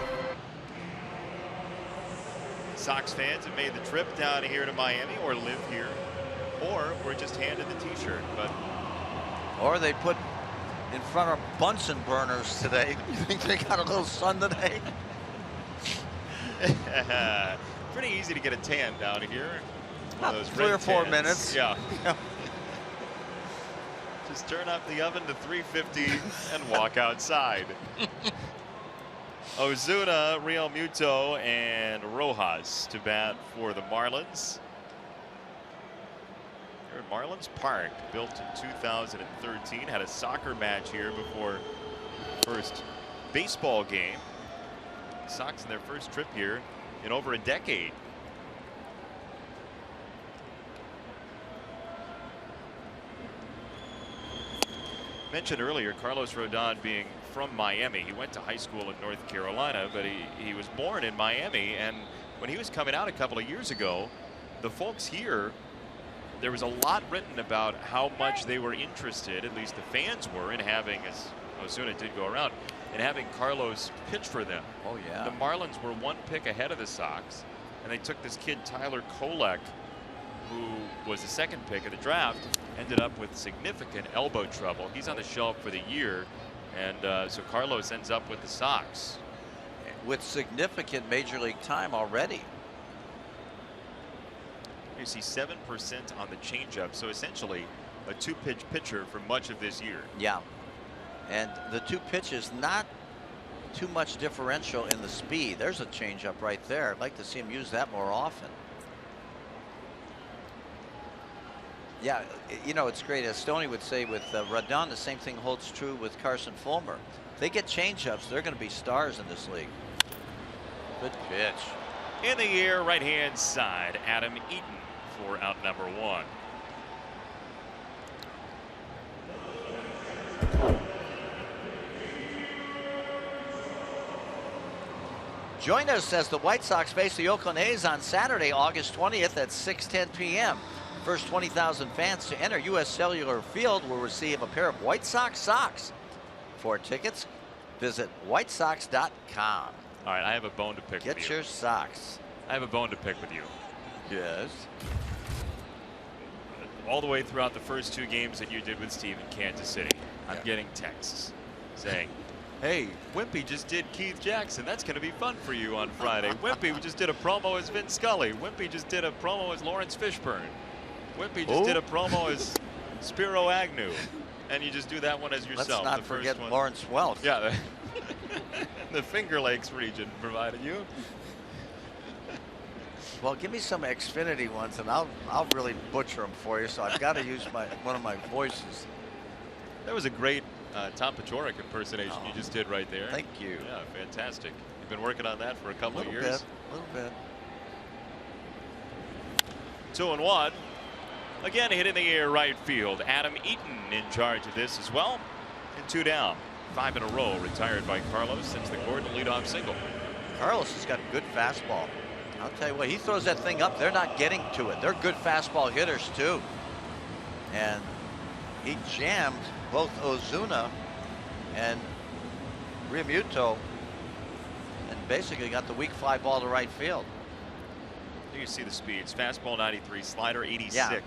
A: Sox fans have made the trip down here to Miami or live here, or were just handed the t-shirt, but
B: Or they put in front of Bunsen burners today. You think they got a little sun today?
A: pretty easy to get a tan down here. One of those
B: 3 or
A: red
B: 4
A: tans.
B: minutes.
A: Yeah. Just turn up the oven to 350 and walk outside. Ozuna, Real Muto, and Rojas to bat for the Marlins. Here at Marlins Park, built in 2013, had a soccer match here before the first baseball game. Sox in their first trip here in over a decade. Mentioned earlier Carlos Rodon being from Miami. He went to high school in North Carolina, but he was born in Miami, and when he was coming out a couple of years ago, the folks here, there was a lot written about how much they were interested, at least the fans were, in having, as Ozuna did go around, in having Carlos pitch for them.
B: Oh yeah.
A: The Marlins were 1 pick ahead of the Sox, and they took this kid Tyler Kolek, who was the 2nd pick of the draft, ended up with significant elbow trouble. He's on the shelf for the year, and so Carlos ends up with the Sox.
B: With significant major league time already.
A: You see 7% on the changeup, so essentially a 2-pitch pitcher for much of this year.
B: Yeah. And the 2 pitches, not too much differential in the speed. There's a changeup right there. I'd like to see him use that more often. Yeah, you know, it's great. As Stoney would say with Rodon, the same thing holds true with Carson Fulmer. If they get changeups, they're going to be stars in this league. Good pitch.
A: In the air, right-hand side, Adam Eaton for out number 1.
B: Join us as the White Sox face the Oakland A's on Saturday, August 20th at 6:10 p.m. First 20,000 fans to enter U.S. Cellular Field will receive a pair of White Sox socks. For tickets, visit whitesox.com.
A: All right, I have a bone to pick with
B: Get
A: you.
B: your socks.
A: I have a bone to pick with you.
B: Yes.
A: All the way throughout the first 2 games that you did with Steve in Kansas City, I'm getting texts saying, hey, Wimpy just did Keith Jackson. That's going to be fun for you on Friday. Wimpy just did a promo as Vin Scully. Wimpy just did a promo as Lawrence Fishburne. Wimpy just did a promo as Spiro Agnew. And you just do that one as yourself.
B: Let's not
A: the first
B: forget
A: one.
B: Lawrence Welk.
A: Yeah. The Finger Lakes region provided you.
B: Well, give me some Xfinity ones, and I'll really butcher them for you. So I've got to use one of my voices.
A: That was a great Tom Paciorek impersonation you just did right there.
B: Thank you.
A: Yeah, fantastic. You've been working on that for a couple of years.
B: A little bit.
A: 2-1. Again, hitting the air right field. Adam Eaton in charge of this as well. And 2 down. 5 in a row retired by Carlos since the Gordon leadoff single.
B: Carlos has got a good fastball. I'll tell you what, he throws that thing up. They're not getting to it. They're good fastball hitters too. And he jammed both Ozuna and Realmuto and basically got the weak fly ball to right field.
A: You see the speeds. Fastball 93, slider 86.
B: Yeah.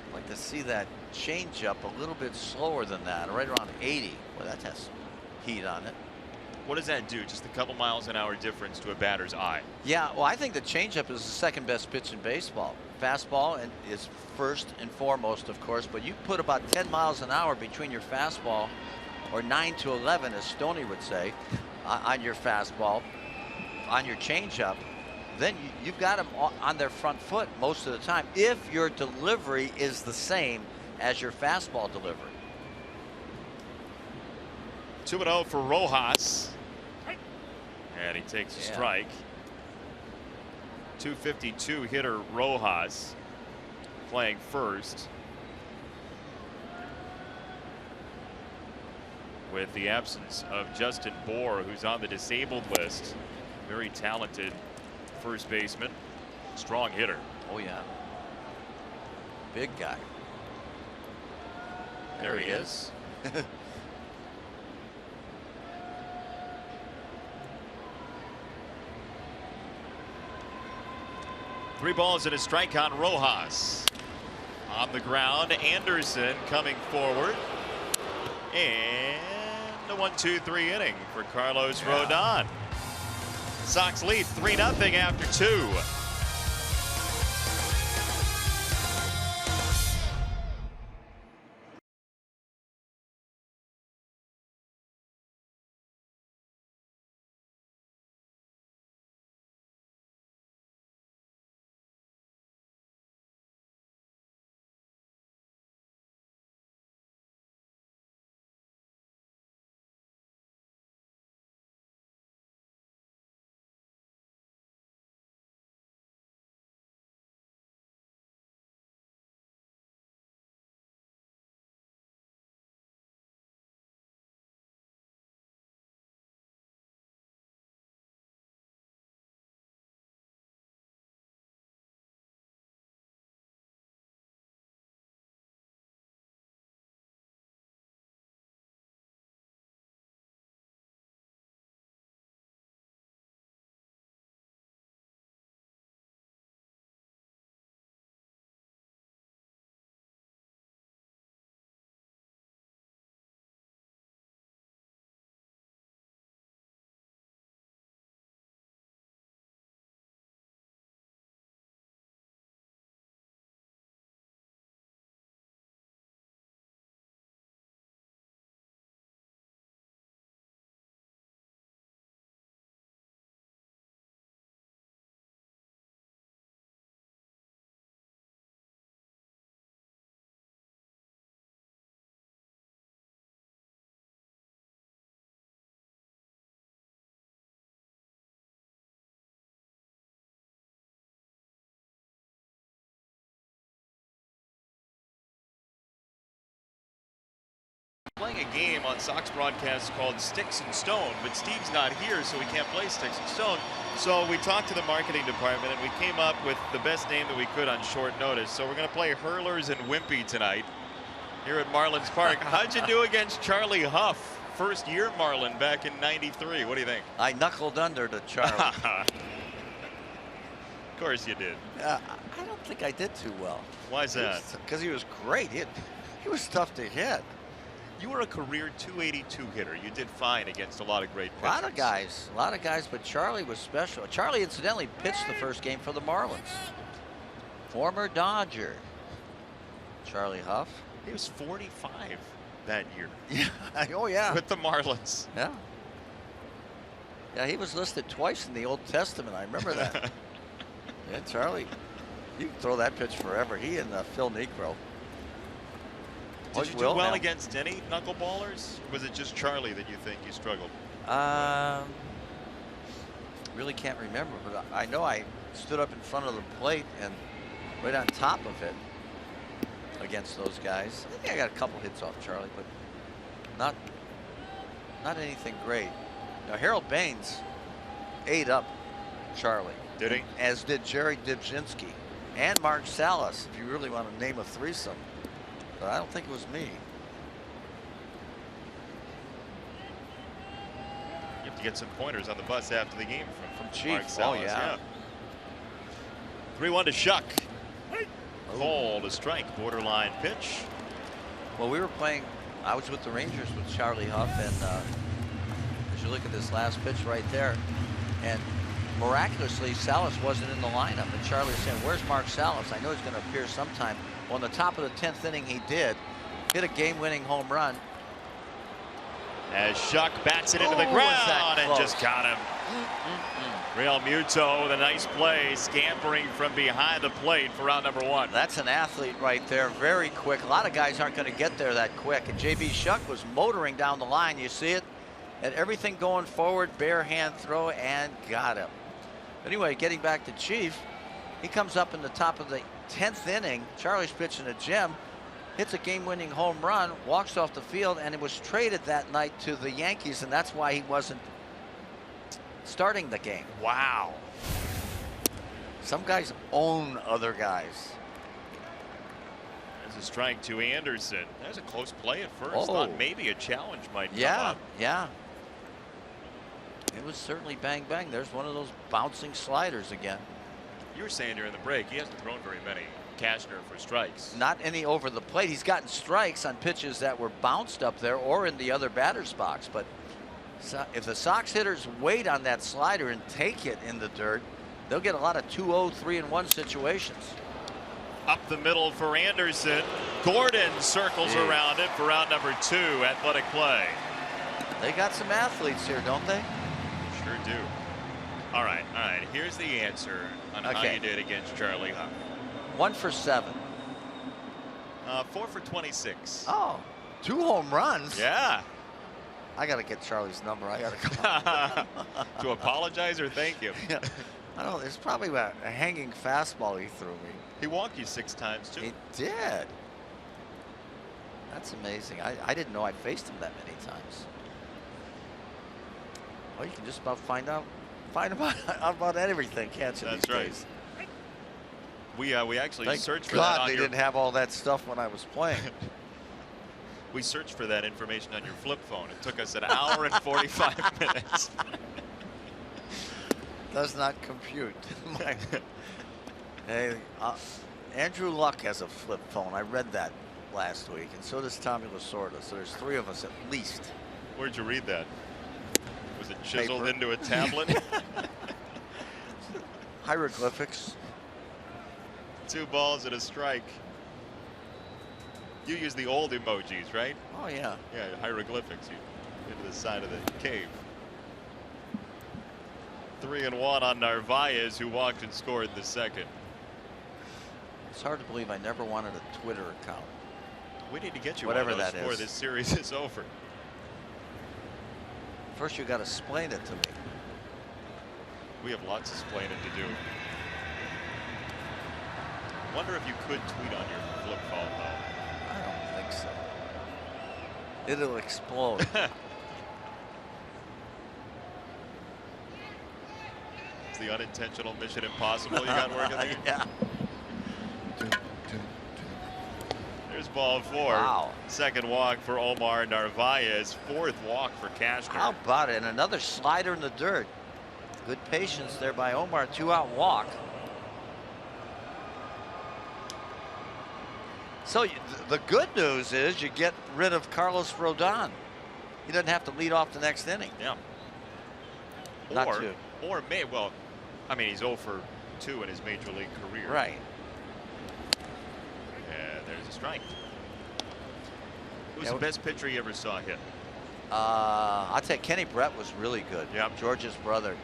B: I'd like to see that changeup a little bit slower than that, right around 80. Well, that has some heat on it.
A: What does that do? Just a couple miles an hour difference to a batter's eye.
B: Yeah, well, I think the changeup is the second best pitch in baseball. Fastball is first and foremost, of course, but you put about 10 miles an hour between your fastball, or 9 to 11, as Stoney would say, on your fastball, on your changeup, then you've got them on their front foot most of the time if your delivery is the same as your fastball delivery.
A: 2-0 for Rojas. And he takes a strike. 252 hitter Rojas playing first. With the absence of Justin Bour, who's on the disabled list. Very talented first baseman. Strong hitter.
B: Oh, yeah. Big guy.
A: There he is. 3 balls and a strike on Rojas. On the ground, Anderson coming forward. And a 1-2-3 inning for Carlos Rodon. Sox lead 3-0 after 2. playing a game on Sox broadcasts called Sticks and Stone, but Steve's not here, so we can't play Sticks and Stone. So we talked to the marketing department, and we came up with the best name that we could on short notice. So we're going to play Hurlers and Wimpy tonight here at Marlins Park. How'd you do against Charlie Huff? First year Marlin back in '93. What do you think?
B: I knuckled under to Charlie.
A: Of course you did.
B: I don't think I did too well.
A: Why is that?
B: Because he was great. He was tough to hit.
A: You were a career .282 hitter. You did fine against a lot of great pitchers.
B: A lot of guys, but Charlie was special. Charlie incidentally pitched the first game for the Marlins. Former Dodger. Charlie Huff.
A: He was 45 that year.
B: Yeah. Oh yeah.
A: With the Marlins.
B: Yeah. Yeah, he was listed twice in the Old Testament. I remember that. Yeah, Charlie. You can throw that pitch forever. He and Phil Niekro.
A: Did you do well against any knuckleballers? Or was it just Charlie that you think you struggled?
B: Really can't remember, but I know I stood up in front of the plate and right on top of it against those guys. I think I got a couple hits off Charlie, but not anything great. Now Harold Baines ate up Charlie.
A: Did he?
B: As did Jerry Dibzinski and Mark Salas, if you really want to name a threesome. But I don't think it was me.
A: You have to get some pointers on the bus after the game from
B: Chief.
A: Mark Salas.
B: Oh, yeah.
A: 3-1 to Shuck. Call to strike, borderline pitch.
B: Well, we were playing, I was with the Rangers with Charlie Huff, and as you look at this last pitch right there, and miraculously Salas wasn't in the lineup, and Charlie was saying, where's Mark Salas? I know he's going to appear sometime. Well, on the top of the 10th inning, he did. Hit a game-winning home run.
A: As Shuck bats it into the ground and just got him. Real Muto with a nice play, scampering from behind the plate for round number 1.
B: That's an athlete right there, very quick. A lot of guys aren't going to get there that quick, and J.B. Shuck was motoring down the line. You see it? Had everything going forward, bare hand throw, and got him. Anyway, getting back to Chief, he comes up in the top of the 10th inning. Charlie's pitching to Jim, hits a game-winning home run, walks off the field, and it was traded that night to the Yankees, and that's why he wasn't starting the game.
A: Wow.
B: Some guys own other guys.
A: There's a strike to Anderson. There's a close play at first.
B: Oh.
A: Thought maybe a challenge might come up.
B: Yeah. It was certainly bang bang. There's one of those bouncing sliders again.
A: You were saying during the break, he hasn't thrown very many, Cashner, for strikes.
B: Not any over the plate. He's gotten strikes on pitches that were bounced up there or in the other batter's box. But if the Sox hitters wait on that slider and take it in the dirt, they'll get a lot of 2-0, 3-1 situations.
A: Up the middle for Anderson. Gordon circles around it for round number 2. Athletic play.
B: They got some athletes here, don't they?
A: Sure do. All right. Here's the answer on how you did against Charlie Huff.
B: 1 for 7.
A: 4 for 26.
B: Oh, 2 home runs.
A: Yeah.
B: I got to get Charlie's number. I got to call.
A: To apologize or thank you?
B: Yeah. I don't know. There's probably a hanging fastball he threw me.
A: He walked you 6 times, too.
B: He did. That's amazing. I didn't know I faced him that many times. Well, you can just about find about everything, can't you?
A: That's right.
B: Days?
A: We actually
B: Thank
A: searched for
B: God
A: that on
B: they
A: your...
B: didn't have all that stuff when I was playing.
A: We searched for that information on your flip phone. It took us an hour and 45 minutes.
B: Does not compute. Hey, Andrew Luck has a flip phone. I read that last week, and so does Tommy Lasorda. So there's 3 of us at least.
A: Where'd you read that? Was it chiseled
B: Paper.
A: into a tablet?
B: Hieroglyphics.
A: 2 balls and a strike. You use the old emojis, right?
B: Oh, yeah.
A: Yeah, hieroglyphics. You into the side of the cave. 3-1 on Narvaez, who walked and scored the second.
B: It's hard to believe I never wanted a Twitter account.
A: We need to get you
B: Whatever
A: one of those
B: that
A: before
B: is.
A: this series is over.
B: First, you got to explain it to me.
A: We have lots of explaining to do. Wonder if you could tweet on your flip phone, though.
B: I don't think so. It'll explode.
A: It's the unintentional mission impossible you got working there.
B: Yeah.
A: There's ball 4.
B: Wow.
A: Second walk for Omar Narvaez. 4th walk for Cashner.
B: How about it? And another slider in the dirt. Good patience there by Omar. 2-out walk. So the good news is you get rid of Carlos Rodon. He doesn't have to lead off the next inning.
A: Yeah.
B: Not to.
A: Well, I mean, he's 0 for 2 in his major league career.
B: Right.
A: And there's a strike. Who's the best pitcher you ever saw hit?
B: I'll tell you, Kenny Brett was really good.
A: Yeah.
B: George's brother.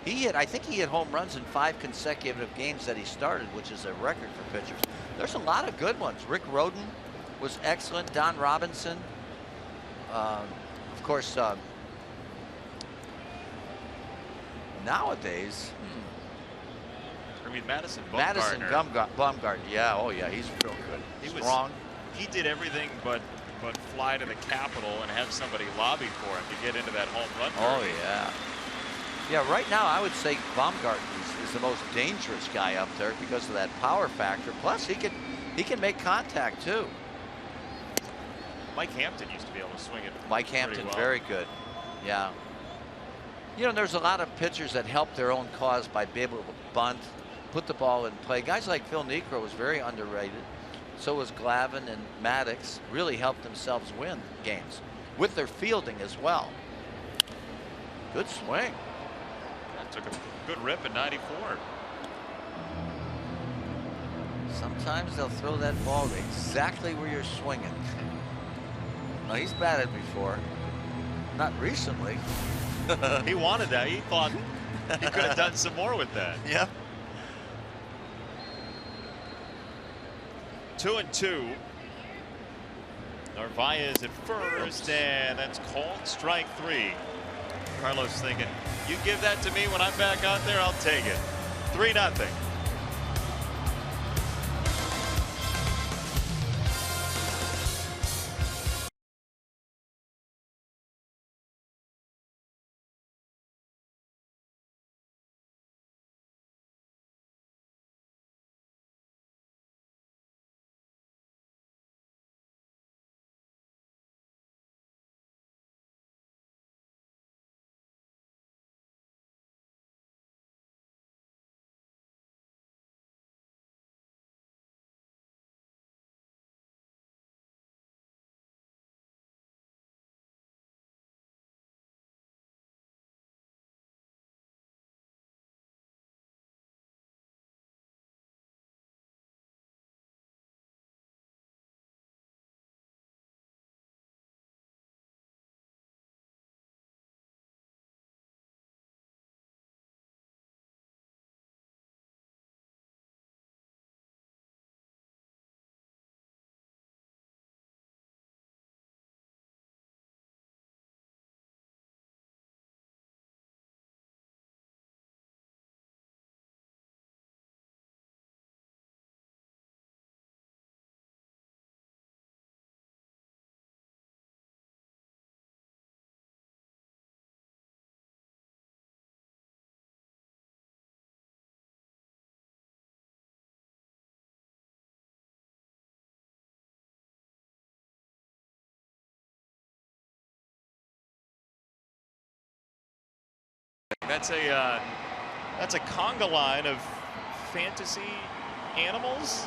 B: I think he hit home runs in 5 consecutive games that he started, which is a record for pitchers. There's a lot of good ones. Rick Rhoden was excellent. Don Robinson. Of course, nowadays,
A: I mean, Madison
B: Bumgarner. Yeah, oh yeah, he's real good.
A: He
B: Strong.
A: He did everything but fly to the Capitol and have somebody lobby for him to get into that home run derby.
B: Oh yeah. Yeah, right now I would say Baumgartner is the most dangerous guy up there because of that power factor. Plus he can make contact too.
A: Mike Hampton used to be able to swing it.
B: Mike Hampton,
A: well.
B: very good. Yeah. You know, there's a lot of pitchers that help their own cause by being able to bunt, put the ball in play. Guys like Phil Niekro was very underrated. So was Glavine and Maddox. Really helped themselves win games with their fielding as well. Good swing.
A: That took a good rip at 94.
B: Sometimes they'll throw that ball exactly where you're swinging. Now, he's batted before. Not recently.
A: He wanted that. He thought he could have done some more with that.
B: Yep.
A: 2-2. Narvaez at first, and that's called strike 3. Carlos thinking, you give that to me when I'm back out there, I'll take it. 3-0. That's a conga line of fantasy animals.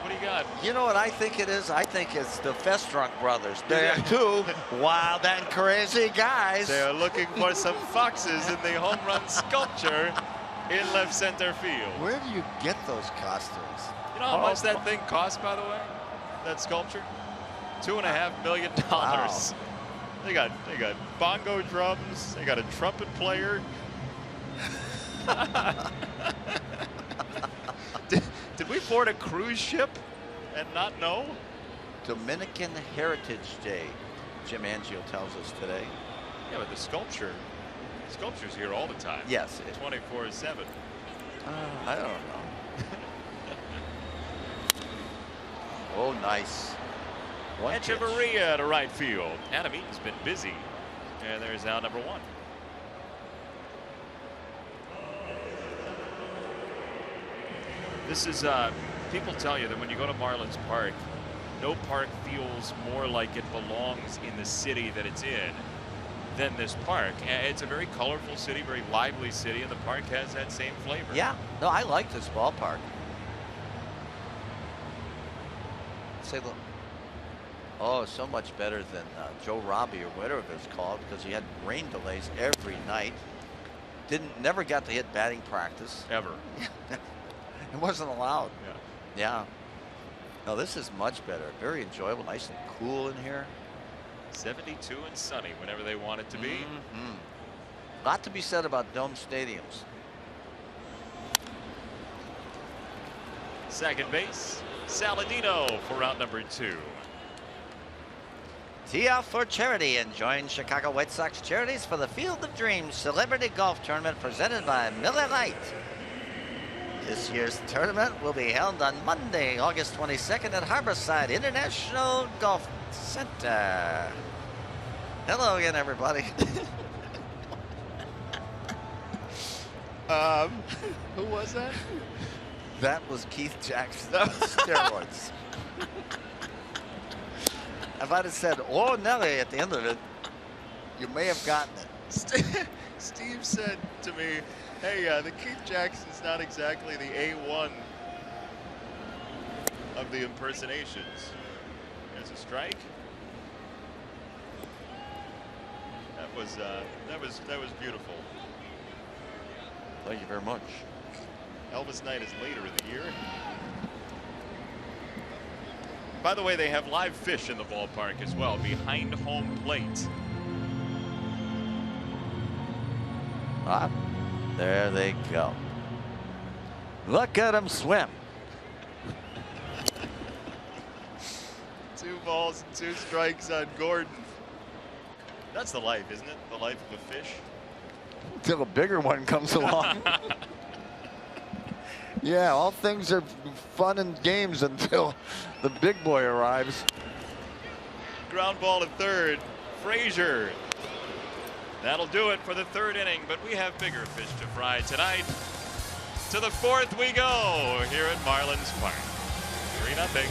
A: What do you got?
B: You know what I think it is? I think it's the Festrunk brothers. They're two wild and crazy guys.
A: They're looking for some foxes in the home run sculpture in left center field.
B: Where do you get those costumes?
A: You know how much that thing costs, by the way? That sculpture? $2.5 million.
B: Wow.
A: They got bongo drums. They got a trumpet player. Did we board a cruise ship and not know?
B: Dominican Heritage Day, Jim Angio tells us today.
A: Yeah, but the sculpture's here all the time.
B: Yes.
A: 24/7.
B: I don't know. Oh, nice. One pitch.
A: Echeverria to right field. Adam Eaton's been busy. And there's out number 1. This is, people tell you that when you go to Marlins Park, no park feels more like it belongs in the city that it's in than this park. And it's a very colorful city, very lively city, and the park has that same flavor.
B: Yeah, no, I like this ballpark. Say, look. Oh, so much better than Joe Robbie or whatever it's called, because he had rain delays every night. Never got to hit batting practice.
A: Ever.
B: It wasn't allowed. Yeah. No, this is much better. Very enjoyable, nice and cool in here.
A: 72 and sunny whenever they want it to be.
B: Lot to be said about dome stadiums.
A: Second base, Saladino for out number 2.
B: Tee off for charity and join Chicago White Sox Charities for the Field of Dreams Celebrity Golf Tournament presented by Miller Lite. This year's tournament will be held on Monday, August 22nd at Harborside International Golf Center. Hello again, everybody.
A: Who was that?
B: That was Keith Jackson on steroids. If I'd have said, "Oh, Nelly," at the end of it, you may have gotten it.
A: Steve said to me, hey, the Keith Jackson's not exactly the A1 of the impersonations. There's a strike. That was beautiful.
B: Thank you very much.
A: Elvis Night is later in the year. By the way, they have live fish in the ballpark as well, behind home plate.
B: Ah, there they go. Look at them swim.
A: 2 balls and 2 strikes on Gordon. That's the life, isn't it? The life of a fish.
B: Until a bigger one comes along. Yeah, all things are fun and games until the big boy arrives.
A: Ground ball to third. Frazier. That'll do it for the 3rd inning, but we have bigger fish to fry tonight. To the 4th we go here at Marlins Park. 3-0.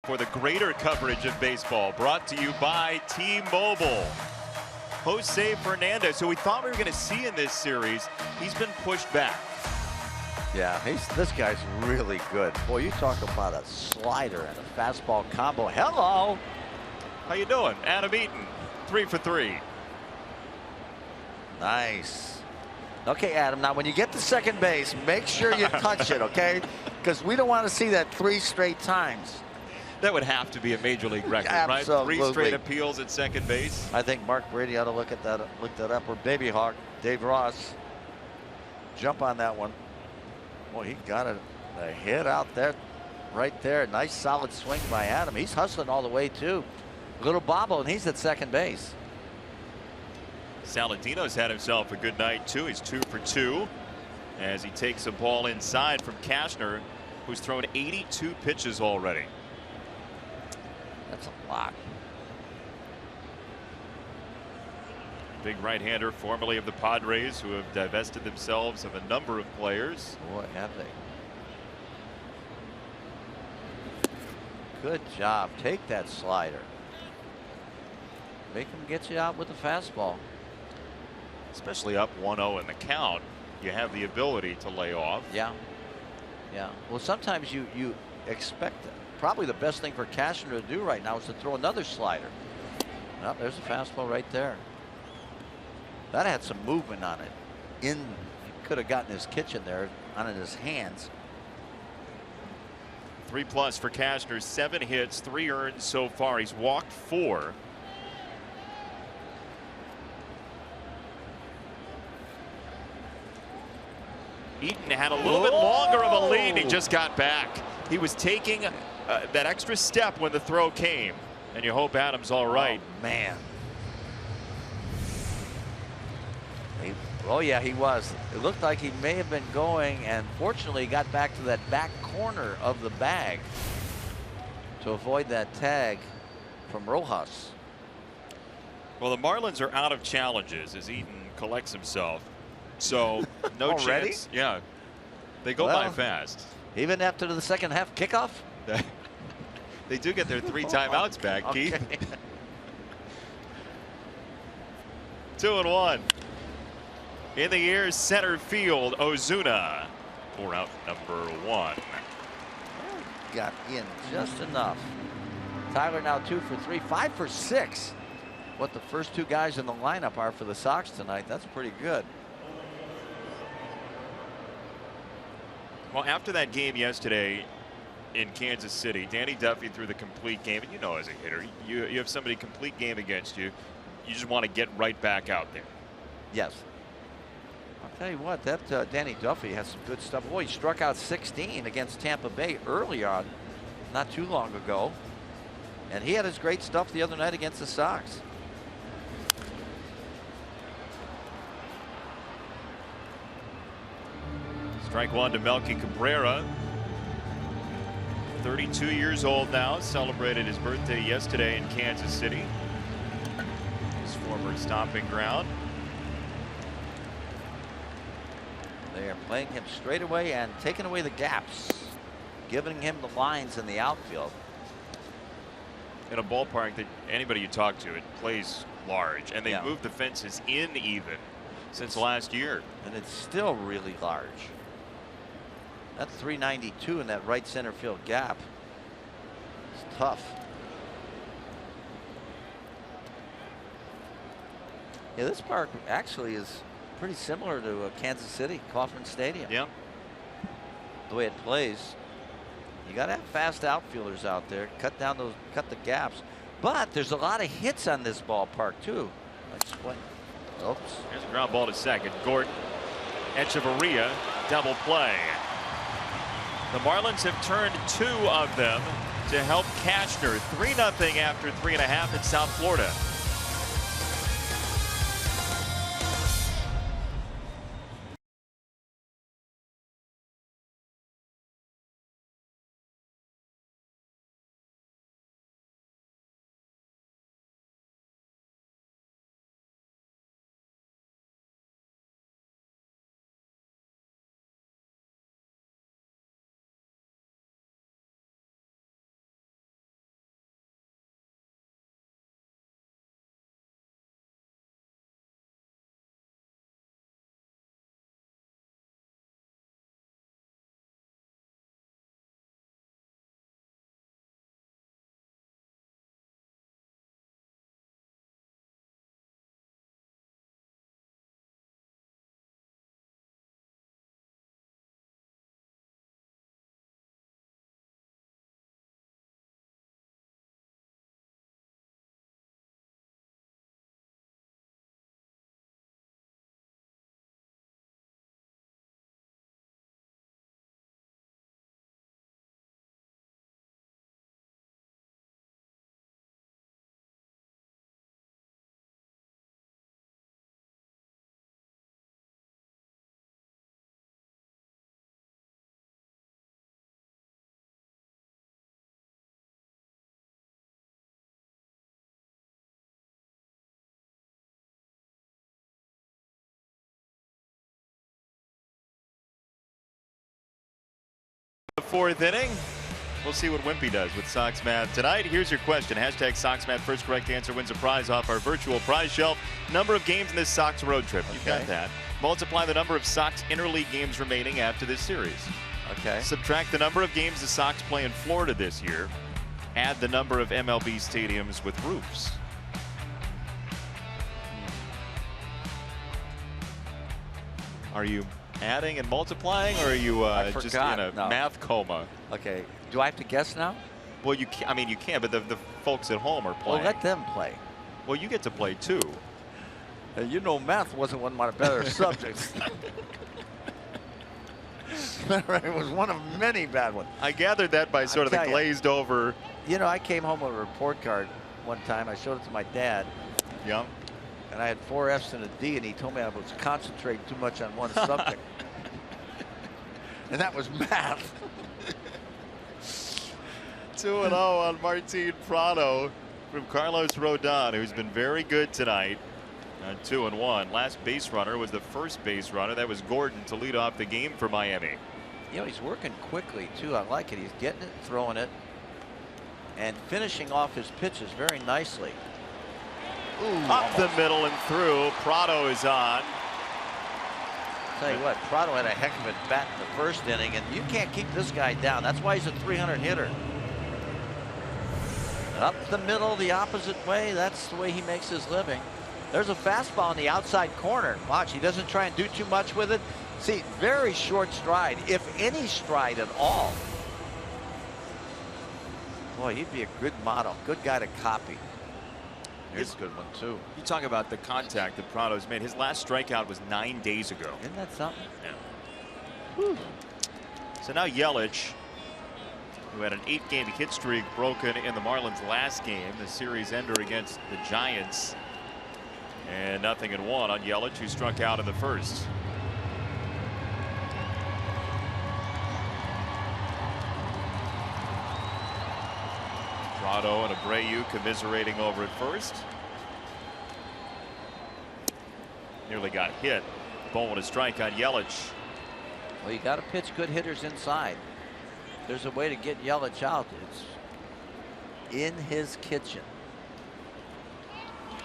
A: For the greater coverage of baseball, brought to you by T-Mobile. Jose Fernandez, who we thought we were going to see in this series, he's been pushed back.
B: Yeah, this guy's really good. Boy, you talk about a slider and a fastball combo. Hello.
A: How you doing? Adam Eaton, 3 for 3.
B: Nice. Okay, Adam, now when you get to second base, make sure you touch it, okay? Because we don't want to see that 3 straight times.
A: That would have to be a major league record, right?
B: Absolutely.
A: 3 straight appeals at second base.
B: I think Mark Brady ought to look that up. Or Baby Hawk, Dave Ross, jump on that one. Boy, he got a hit out there, right there. Nice solid swing by Adam. He's hustling all the way too. Little bobble, and he's at second base.
A: Saladino's had himself a good night too. He's 2 for 2 as he takes a ball inside from Cashner, who's thrown 82 pitches already.
B: That's a lot.
A: Big right-hander, formerly of the Padres, who have divested themselves of a number of players.
B: Boy, have they. Good job. Take that slider. Make him get you out with the fastball.
A: Especially up 1-0 in the count, you have the ability to lay off.
B: Yeah. Yeah. Well, sometimes you expect it. Probably the best thing for Cashner to do right now is to throw another slider. Well, there's a fastball right there. That had some movement on it. He could have gotten his kitchen there on his hands.
A: 3+ for Cashner, 7 hits, 3 earned so far. He's walked 4. Eaton had a little bit longer of a lead. He just got back. He was taking that extra step when the throw came, and you hope Adams all right.
B: Oh, man. Oh yeah, he was. It looked like he may have been going, and fortunately he got back to that back corner of the bag to avoid that tag from Rojas.
A: Well, the Marlins are out of challenges as Eaton collects himself. So no
B: Already?
A: chance. Yeah, they go by fast.
B: Even after the second half kickoff.
A: They do get their 3 timeouts back,
B: Okay.
A: Keith. 2-1. In the air, center field, Ozuna for out number 1.
B: Got in just enough. Tyler now 2 for 3, 5 for 6. What the first 2 guys in the lineup are for the Sox tonight, that's pretty good.
A: Well, after that game yesterday in Kansas City, Danny Duffy threw the complete game, and you know, as a hitter, you have somebody complete game against you, you just want to get right back out there.
B: Yes. I'll tell you what, that Danny Duffy has some good stuff. Boy, he struck out 16 against Tampa Bay early on, not too long ago. And he had his great stuff the other night against the Sox.
A: Strike 1 to Melky Cabrera. 32 years old now. Celebrated his birthday yesterday in Kansas City, his former stomping ground.
B: They are playing him straight away and taking away the gaps, giving him the lines in the outfield.
A: In a ballpark that anybody you talk to, it plays large, and they moved the fences in even since last year.
B: And it's still really large. That's 392 in that right center field gap. It's tough. Yeah, this park actually is pretty similar to Kansas City, Kauffman Stadium.
A: Yeah.
B: The way it plays. You got to have fast outfielders out there, cut the gaps. But there's a lot of hits on this ballpark too. Explain. Oops.
A: There's a ground ball to second. Gordon, Echeverria, double play. The Marlins have turned 2 of them to help Cashner. 3-0 after 3.5 in South Florida. fourth inning. We'll see what Wimpy does with Sox Math tonight. Here's your question. Hashtag Sox Math. First correct answer wins a prize off our virtual prize shelf. Number of games in this Sox road trip. You got that. Multiply the number of Sox interleague games remaining after this series.
B: Okay.
A: Subtract the number of games the Sox play in Florida this year. Add the number of MLB stadiums with roofs. Are you adding and multiplying, or are you just in a math coma?
B: Okay. Do I have to guess now?
A: Well, you can, I mean, you can, but the folks at home are playing.
B: Well, let them play.
A: Well, you get to play too.
B: You know, math wasn't one of my better subjects. It was one of many bad ones.
A: I gathered that by sort of the glazed over.
B: You know, I came home with a report card one time. I showed it to my dad.
A: Yeah.
B: And I had 4 F's and a D, and he told me I was concentrating too much on one subject. And that was math.
A: 2-0 on Martin Prado from Carlos Rodon, who's been very good tonight. 2-1. Last base runner was the first base runner. That was Gordon to lead off the game for Miami.
B: You know, he's working quickly, too. I like it. He's getting it, throwing it, and finishing off his pitches very nicely. Ooh,
A: up the middle and through. Prado is on.
B: Tell you what, Prado had a heck of a bat in the first inning, and you can't keep this guy down. That's why he's a 300 hitter. Up the middle, the opposite way. That's the way he makes his living. There's a fastball in the outside corner. Watch, he doesn't try and do too much with it. See, very short stride, if any stride at all. Boy, he'd be a good model, good guy to copy. Here's a good one, too.
A: You talk about the contact that Prado's made. His last strikeout was 9 days ago.
B: Isn't that something?
A: Yeah. So now Yelich, who had an 8-game hit streak broken in the Marlins last game, the series ender against the Giants. And 0-1 on Yelich, who struck out in the first. Prado and Abreu commiserating over at first. Nearly got hit. Bowman a strike on Yelich.
B: Well, you got to pitch good hitters inside. There's a way to get Yelich out. It's in his kitchen.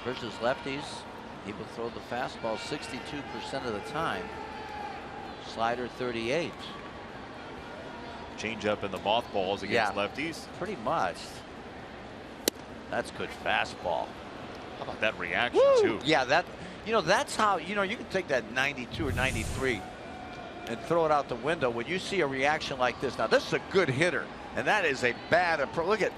B: Versus lefties, he will throw the fastball 62% of the time. Slider 38.
A: Change up in the mothballs against lefties.
B: Pretty much. That's good fastball.
A: How about that reaction too?
B: Yeah, that, you know, that's how, you know, you can take that 92 or 93 and throw it out the window when you see a reaction like this. Now, this is a good hitter, and that is a bad approach. Look at,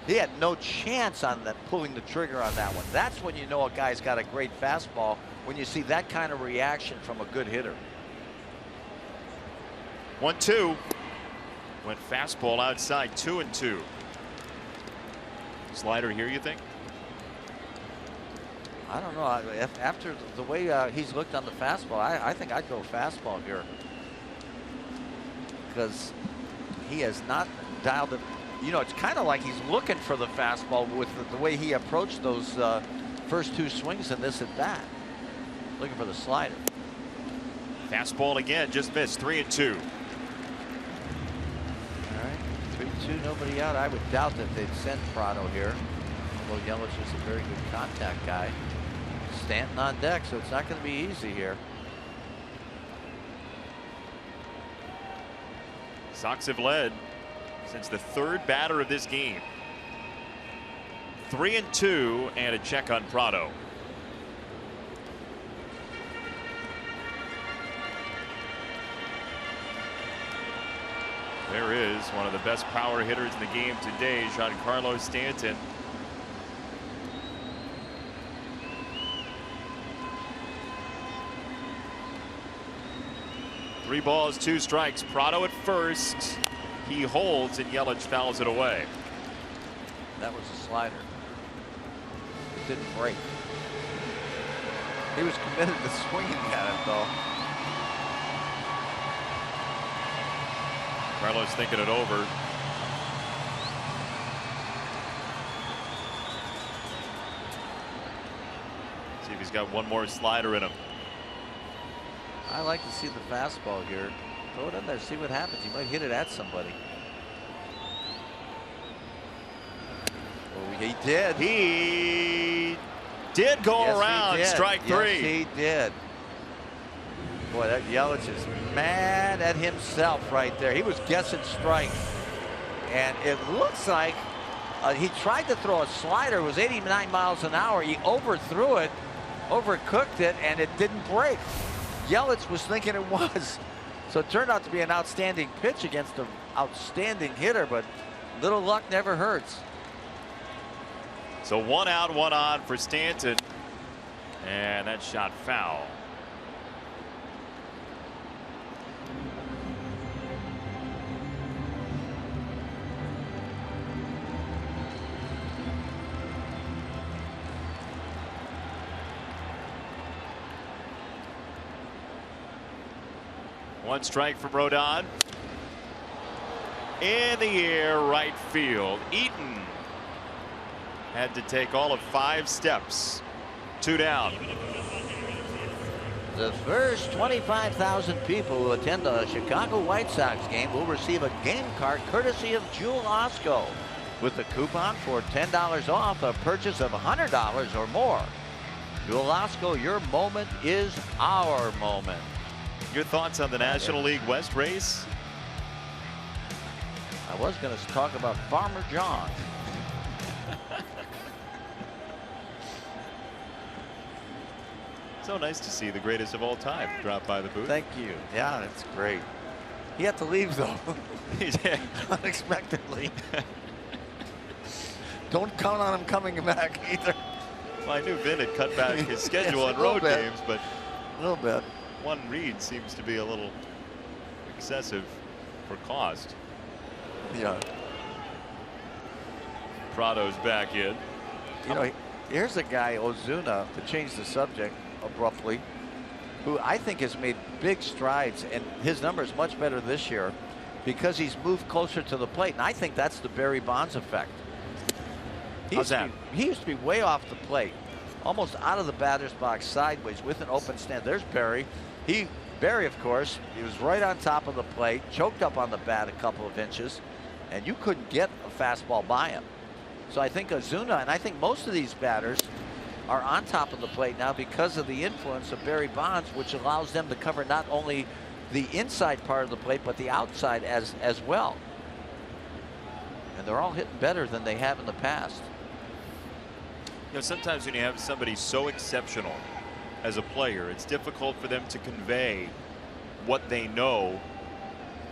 B: he had no chance on that, pulling the trigger on that one. That's when you know a guy's got a great fastball, when you see that kind of reaction from a good hitter.
A: 1-2. Went fastball outside, 2-2. Slider here, you think?
B: I don't know. After the way he's looked on the fastball, I think I'd go fastball here. Because he has not dialed it. You know, it's kind of like he's looking for the fastball with the way he approached those first 2 swings in this at bat. Looking for the slider.
A: Fastball again, just missed, 3-2.
B: All right, 3-2, nobody out. I would doubt that they'd send Prado here. Although Yelich is a very good contact guy. Stanton on deck, so it's not going to be easy here.
A: Sox have led since the 3rd batter of this game. 3-2 and a check on Prado. There is one of the best power hitters in the game today, Giancarlo Stanton. Three balls, 2 strikes. Prado at first. He holds and Yelich fouls it away.
B: That was a slider. It didn't break. He was committed to swinging at it, though.
A: Carlos thinking it over. See if he's got one more slider in him.
B: I like to see the fastball here. Throw it in there, see what happens. He might hit it at somebody. he did.
A: He did go
B: Yes, he
A: around.
B: did.
A: Strike
B: Yes,
A: three.
B: he did. Boy, that Yelich is mad at himself right there. He was guessing strike. And it looks like he tried to throw a slider. It was 89 miles an hour. He overthrew it, overcooked it, and it didn't break. Yelich was thinking it was. So it turned out to be an outstanding pitch against an outstanding hitter, but little luck never hurts.
A: So 1 out, 1 on for Stanton. And that shot foul. One strike from Rodon. In the air, right field. Eaton had to take all of 5 steps. 2 down.
B: The first 25,000 people who attend a Chicago White Sox game will receive a game card courtesy of Jewel Osco with a coupon for $10 off a purchase of $100 or more. Jewel Osco, your moment is our moment.
A: Your thoughts on the National League West race?
B: I was going to talk about Farmer John.
A: So nice to see the greatest of all time drop by the booth.
B: Thank you. Yeah, that's great. He had to leave though.
A: He did.
B: Unexpectedly. Don't count on him coming back either.
A: Well, I knew Vin had cut back his schedule
B: Yes,
A: on
B: a little
A: road
B: bit.
A: games, but
B: A little bit.
A: one read seems to be a little excessive for cost.
B: Yeah.
A: Prado's back in.
B: You know, here's a guy, Ozuna, to change the subject abruptly, who I think has made big strides, and his number is much better this year because he's moved closer to the plate. And I think that's the Barry Bonds effect.
A: How's that?
B: He used to be way off the plate, almost out of the batter's box sideways with an open stand. There's Barry. Barry, of course, he was right on top of the plate, choked up on the bat a couple of inches, and you couldn't get a fastball by him. So I think Ozuna, and I think most of these batters are on top of the plate now because of the influence of Barry Bonds, which allows them to cover not only the inside part of the plate, but the outside as well. And they're all hitting better than they have in the past.
A: You know, sometimes when you have somebody so exceptional as a player, it's difficult for them to convey what they know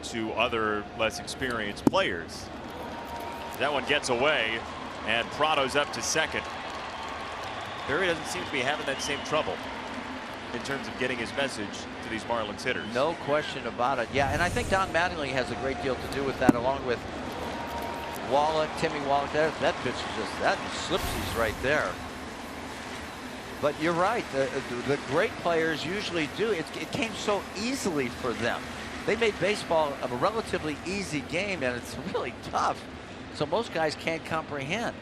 A: to other less experienced players. That one gets away, and Prado's up to second. Barry doesn't seem to be having that same trouble in terms of getting his message to these Marlins hitters.
B: No question about it. Yeah, and I think Don Mattingly has a great deal to do with that, along with Wallach, Timmy Wallach. That pitch is just, that slipsies right there. But you're right. The great players usually do. It came so easily for them. They made baseball a relatively easy game, and it's really tough. So most guys can't comprehend.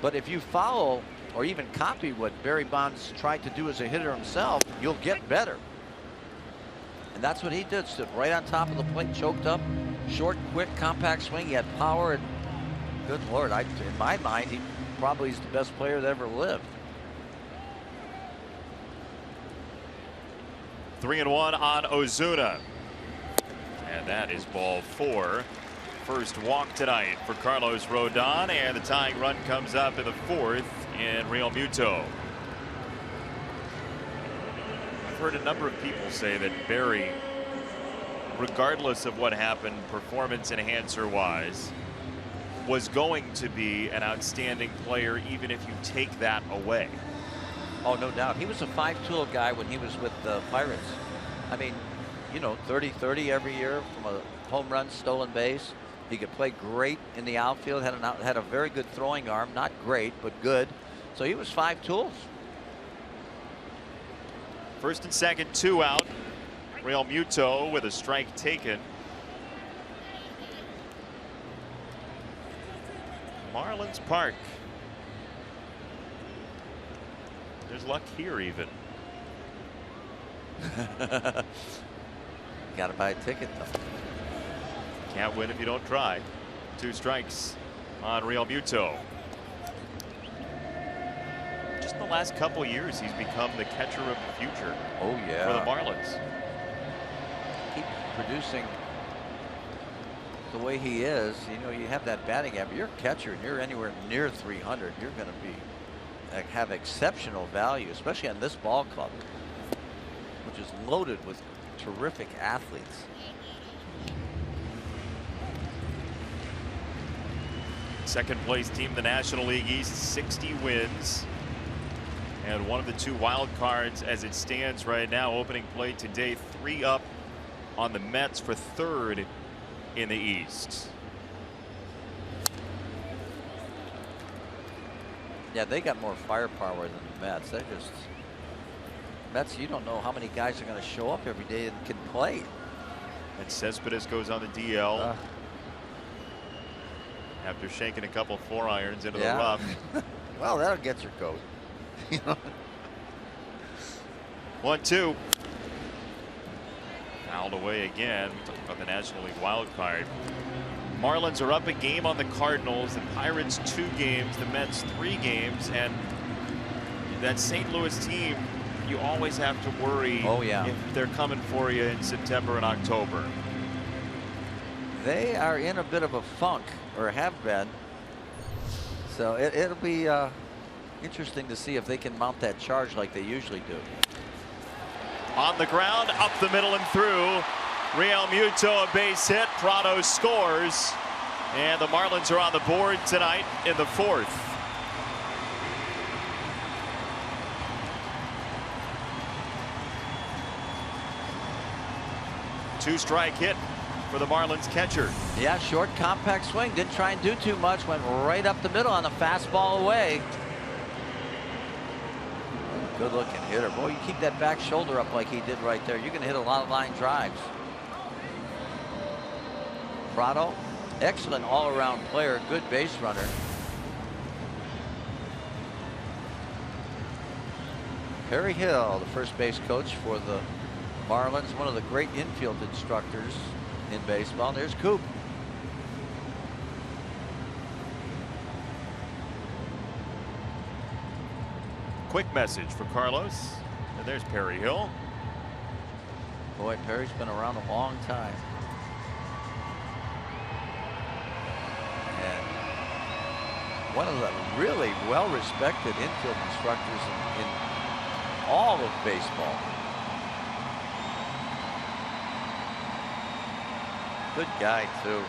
B: But if you follow or even copy what Barry Bonds tried to do as a hitter himself, you'll get better. And that's what he did. Stood right on top of the plate, choked up, short, quick, compact swing. He had power, and good Lord, in my mind, he probably is the best player that ever lived.
A: 3-1 on Ozuna. And that is ball 4. First walk tonight for Carlos Rodon, and the tying run comes up in the 4th in Real Muto. I've heard a number of people say that Barry, regardless of what happened performance enhancer wise, was going to be an outstanding player even if you take that away.
B: Oh, no doubt. He was a 5-tool guy when he was with the Pirates. I mean, you know, 30-30 every year from a home run, stolen base. He could play great in the outfield, had a very good throwing arm. Not great, but good. So he was 5 tools.
A: First and second, 2 out. Real Muto with a strike taken. Marlins Park. There's luck here even.
B: Got to buy a ticket though.
A: Can't win if you don't try. 2 strikes on Real Muto. in the last couple of years, he's become the catcher of the future
B: Oh yeah.
A: for the Marlins.
B: Keep producing the way he is. You know, you have that batting average. You're a catcher and you're anywhere near 300. You're going to be have exceptional value, especially on this ball club, which is loaded with terrific athletes.
A: Second place team in the National League East, 60 wins. And one of the 2 wild cards as it stands right now. Opening play today, 3 up on the Mets for 3rd in the East.
B: Yeah, they got more firepower than the Mets. They're just Mets. You don't know how many guys are going to show up every day and can play.
A: And Cespedes goes on the DL. After shanking a couple 4-irons into the rough.
B: Well, that'll get your coat.
A: 1-2. Fouled away again. We talked about the National League wild card. Marlins are up a game on the Cardinals. The Pirates 2 games. The Mets 3 games. And that St. Louis team, you always have to worry if they're coming for you in September and October.
B: They are in a bit of a funk, or have been. So it'll be interesting to see if they can mount that charge like they usually do.
A: On the ground, up the middle and through. Real Muto, a base hit. Prado scores. And the Marlins are on the board tonight in the 4th. Two-strike hit for the Marlins catcher.
B: Yeah, short, compact swing. Didn't try and do too much. Went right up the middle on the fastball away. Good looking hitter. Boy, you keep that back shoulder up like he did right there, you're going to hit a lot of line drives. Prado, excellent all-around player, good base runner. Perry Hill, the first base coach for the Marlins, one of the great infield instructors in baseball. There's Coop.
A: Quick message for Carlos. And there's Perry Hill.
B: Boy, Perry's been around a long time. And one of the really well-respected infield instructors in all of baseball. Good guy too.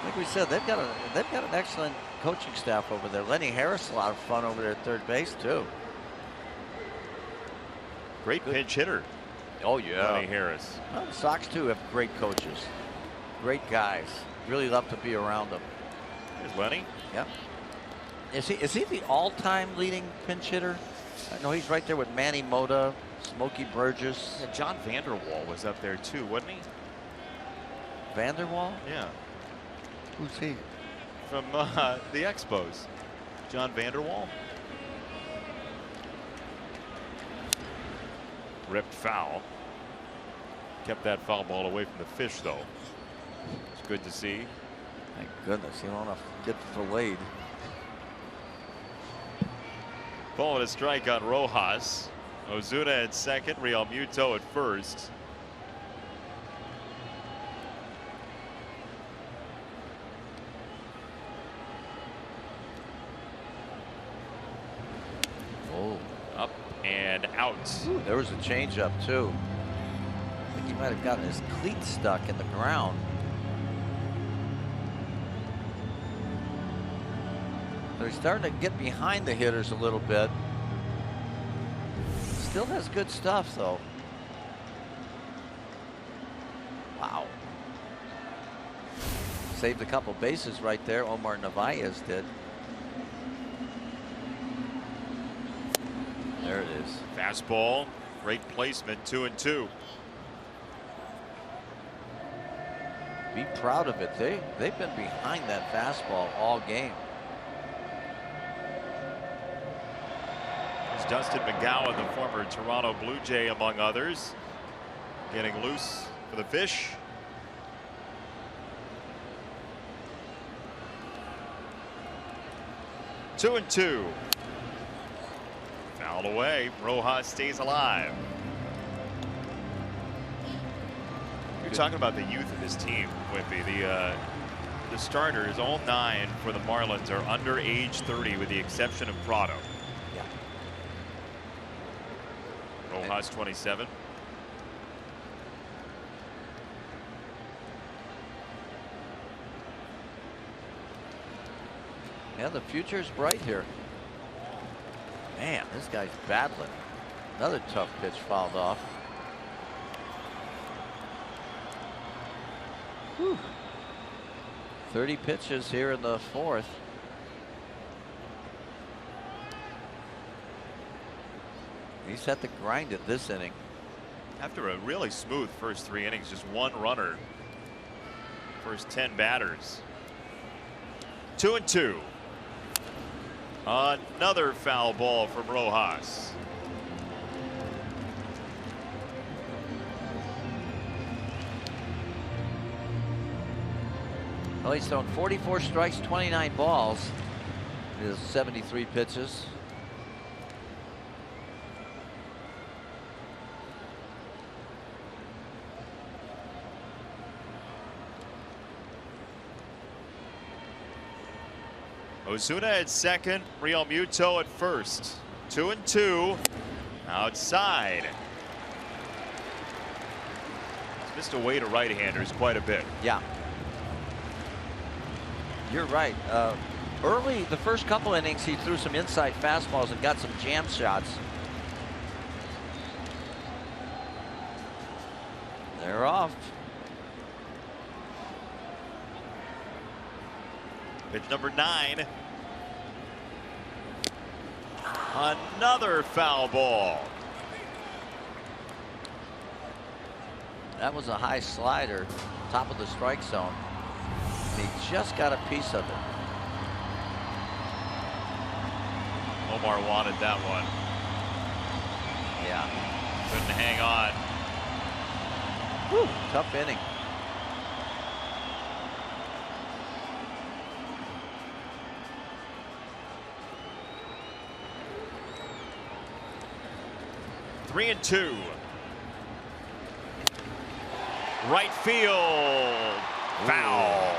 B: Like we said, they've got an excellent coaching staff over there. Lenny Harris, a lot of fun over there at third base too.
A: Great pinch hitter.
B: Oh yeah,
A: Lenny Harris.
B: Well, the Sox too have great coaches, great guys. Really love to be around them.
A: There's Lenny.
B: Yep. Is he the all-time leading pinch hitter? I know he's right there with Manny Mota, Smokey Burgess.
A: Yeah, John Vanderwall was up there too, wasn't he?
B: Vanderwall?
A: Yeah.
B: Who's he?
A: From the Expos. John Vanderwall. Ripped foul. Kept that foul ball away from the fish, though. It's good to see.
B: Thank goodness, you don't want to get filleted.
A: Ball and a strike on Rojas. Ozuna at second, Real Muto at first.
B: Oh,
A: up and out.
B: Ooh, there was a changeup too. I think he might have gotten his cleat stuck in the ground. So he's starting to get behind the hitters a little bit. Still has good stuff though. Wow. Saved a couple bases right there. Omar Narvaez did. There it is.
A: Fastball, great placement, 2-2.
B: Be proud of it. They've been behind that fastball all game.
A: It's Dustin McGowan, the former Toronto Blue Jay, among others, getting loose for the fish. Two and two. Fouled away. Rojas stays alive. You're talking about the youth of this team, Wimpy. The starters, all 9 for the Marlins, are under age 30 with the exception of Prado.
B: Yeah.
A: Rojas 27.
B: Yeah, the future's bright here. Man, this guy's battling. Another tough pitch fouled off. Whew. 30 pitches here in the 4th. He's had to grind it this inning.
A: After a really smooth first 3 innings, just 1 runner. First 10 batters. 2-2. Another foul ball from Rojas.
B: Well, he's thrown 44 strikes, 29 balls. His 73 pitches.
A: Ozuna at second, Real Muto at first. 2-2. Outside. He's missed away to right-handers quite a bit.
B: Yeah. You're right. Early, the first couple innings, he threw some inside fastballs and got some jam shots. They're off.
A: Pitch number 9. Another foul ball.
B: That was a high slider, top of the strike zone. He just got a piece of it.
A: Omar wanted that one.
B: Yeah.
A: Couldn't hang on.
B: Whew, tough inning.
A: Three and 2. Right field. Foul.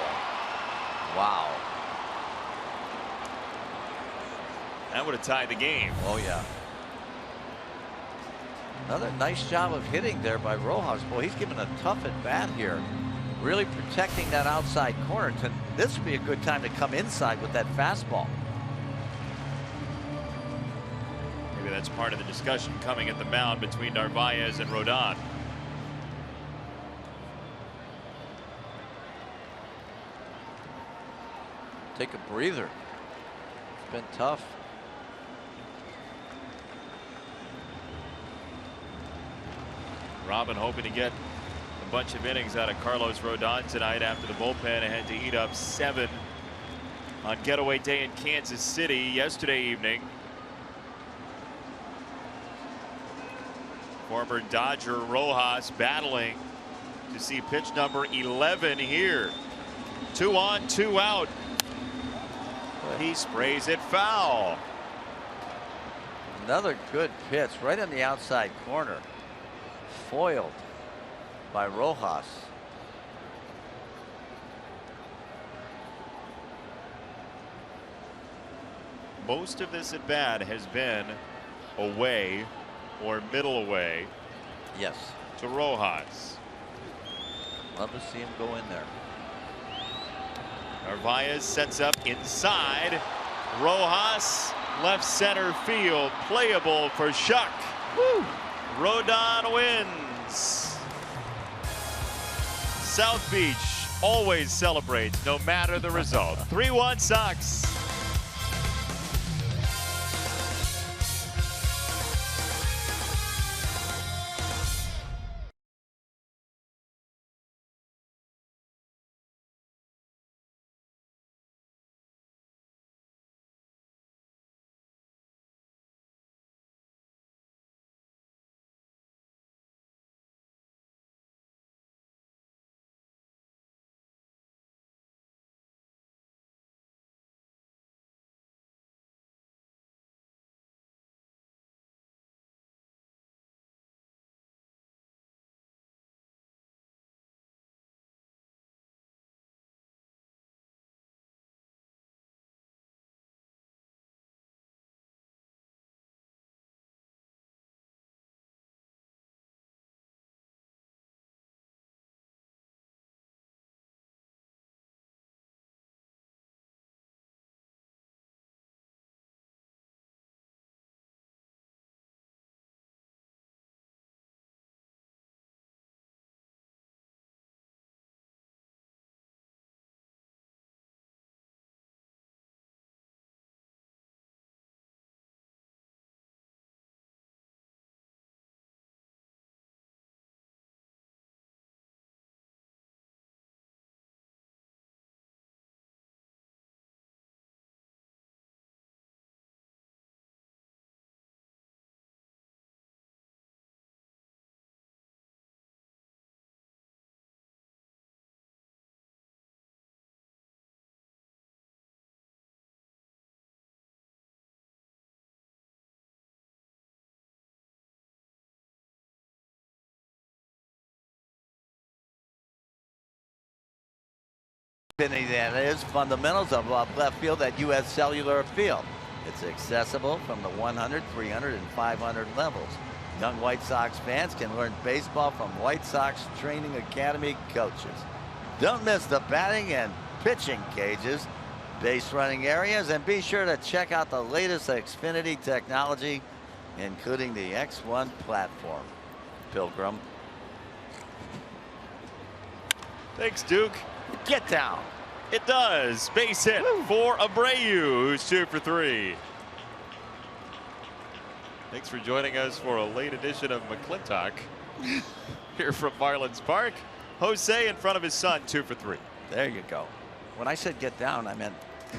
B: Wow.
A: That would have tied the game.
B: Oh, yeah. Another nice job of hitting there by Rojas. Boy, he's given a tough at bat here. Really protecting that outside corner. This would be a good time to come inside with that fastball.
A: Maybe that's part of the discussion coming at the mound between Narvaez and Rodon.
B: Take a breather. It's been tough.
A: Robin hoping to get a bunch of innings out of Carlos Rodon tonight after the bullpen had to eat up 7 on getaway day in Kansas City yesterday evening. Former Dodger Rojas battling to see pitch number 11 here. 2 on, 2 out. He sprays it foul.
B: Another good pitch right on the outside corner. Foiled by Rojas.
A: Most of this at bat has been away or middle away.
B: Yes.
A: To Rojas.
B: Love to see him go in there.
A: Narvaez sets up inside. Rojas left center field, playable for Shuck. Woo! Rodon wins. South Beach always celebrates no matter the result. 3-1 Sox.
B: That is fundamentals of left field at U.S. Cellular Field. It's accessible from the 100, 300, and 500 levels. Young White Sox fans can learn baseball from White Sox Training Academy coaches. Don't miss the batting and pitching cages, base running areas, and be sure to check out the latest Xfinity technology, including the X1 platform. Pilgrim.
A: Thanks, Duke.
B: Get down.
A: It does. Base hit for Abreu, who's 2 for 3. Thanks for joining us for a late edition of McClintock here from Marlins Park. Jose in front of his son, 2 for 3.
B: There you go. When I said get down, I meant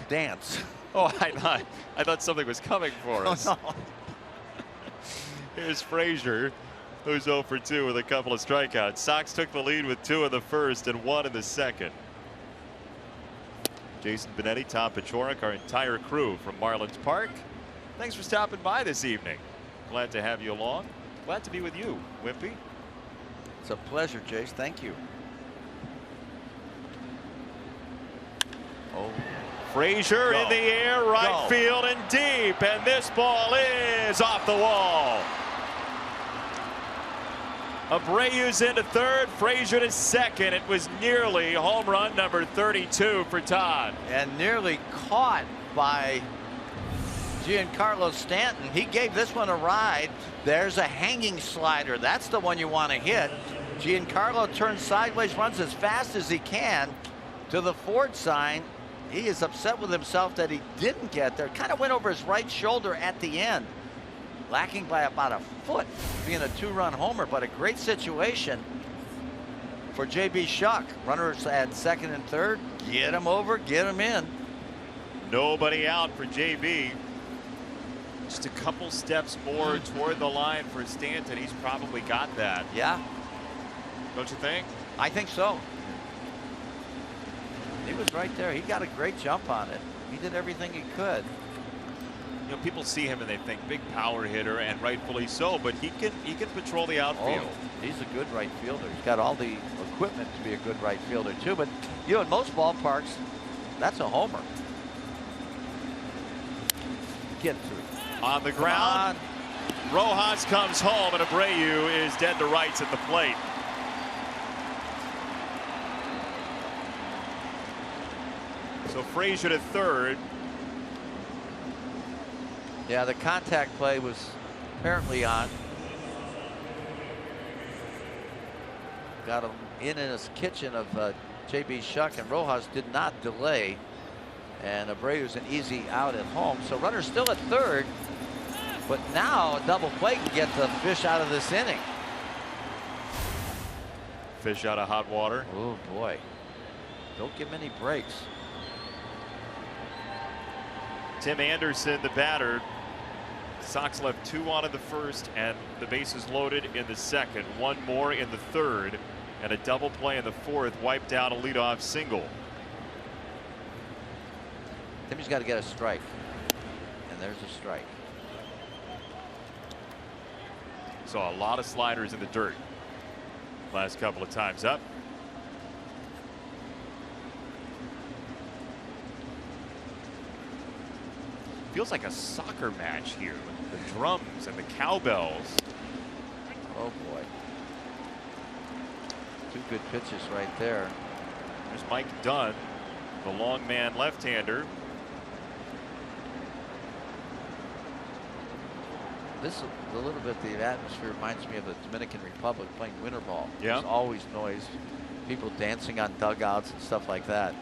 B: dance.
A: Oh, I thought something was coming for us.
B: Oh, no.
A: Here's Frazier, who's 0 for 2 with a couple of strikeouts. Sox took the lead with 2 in the first and 1 in the second. Jason Benetti, Tom Paciorek, our entire crew from Marlins Park. Thanks for stopping by this evening. Glad to have you along. Glad to be with you, Wimpy.
B: It's a pleasure, Jace. Thank you. Oh.
A: Frazier in the air, right field and deep, and this ball is off the wall. Abreu's into third, Frazier to second. It was nearly home run number 32 for Todd.
B: And nearly caught by Giancarlo Stanton. He gave this one a ride. There's a hanging slider. That's the one you want to hit. Giancarlo turns sideways, runs as fast as he can to the Ford sign. He is upset with himself that he didn't get there. Kind of went over his right shoulder at the end. Lacking by about a foot, being a 2-run homer, but a great situation for J.B. Shuck. Runners at second and third. Get him over, get him in.
A: Nobody out for JB. Just a couple steps more toward the line for Stanton. He's probably got that.
B: Yeah.
A: Don't you think?
B: I think so. He was right there. He got a great jump on it. He did everything he could.
A: You know, people see him and they think big power hitter, and rightfully so, but he can patrol the outfield.
B: Oh, he's a good right fielder. He's got all the equipment to be a good right fielder too, but you know, in most ballparks, that's a homer. Get through.
A: On the ground, Rojas comes home, and Abreu is dead to rights at the plate. So Frazier to third.
B: Yeah, the contact play was apparently on. Got him in his kitchen of J.B. Shuck, and Rojas did not delay. And Abreu's an easy out at home. So runner's still at third, but now a double play can get the fish out of this inning.
A: Fish out of hot water.
B: Oh boy, don't give him any breaks.
A: Tim Anderson, the batter. Sox left 2 on in the first, and the bases loaded in the second. 1 more in the third, and a double play in the fourth wiped out a leadoff single.
B: Timmy's got to get a strike, and there's a strike.
A: Saw a lot of sliders in the dirt last couple of times up. Feels like a soccer match here with the drums and the cowbells.
B: Oh boy. 2 good pitches right there.
A: There's Mike Dunn, the long man left-hander.
B: This is a little bit, the atmosphere reminds me of the Dominican Republic playing winter ball.
A: Yeah.
B: There's always noise, people dancing on dugouts and stuff like that.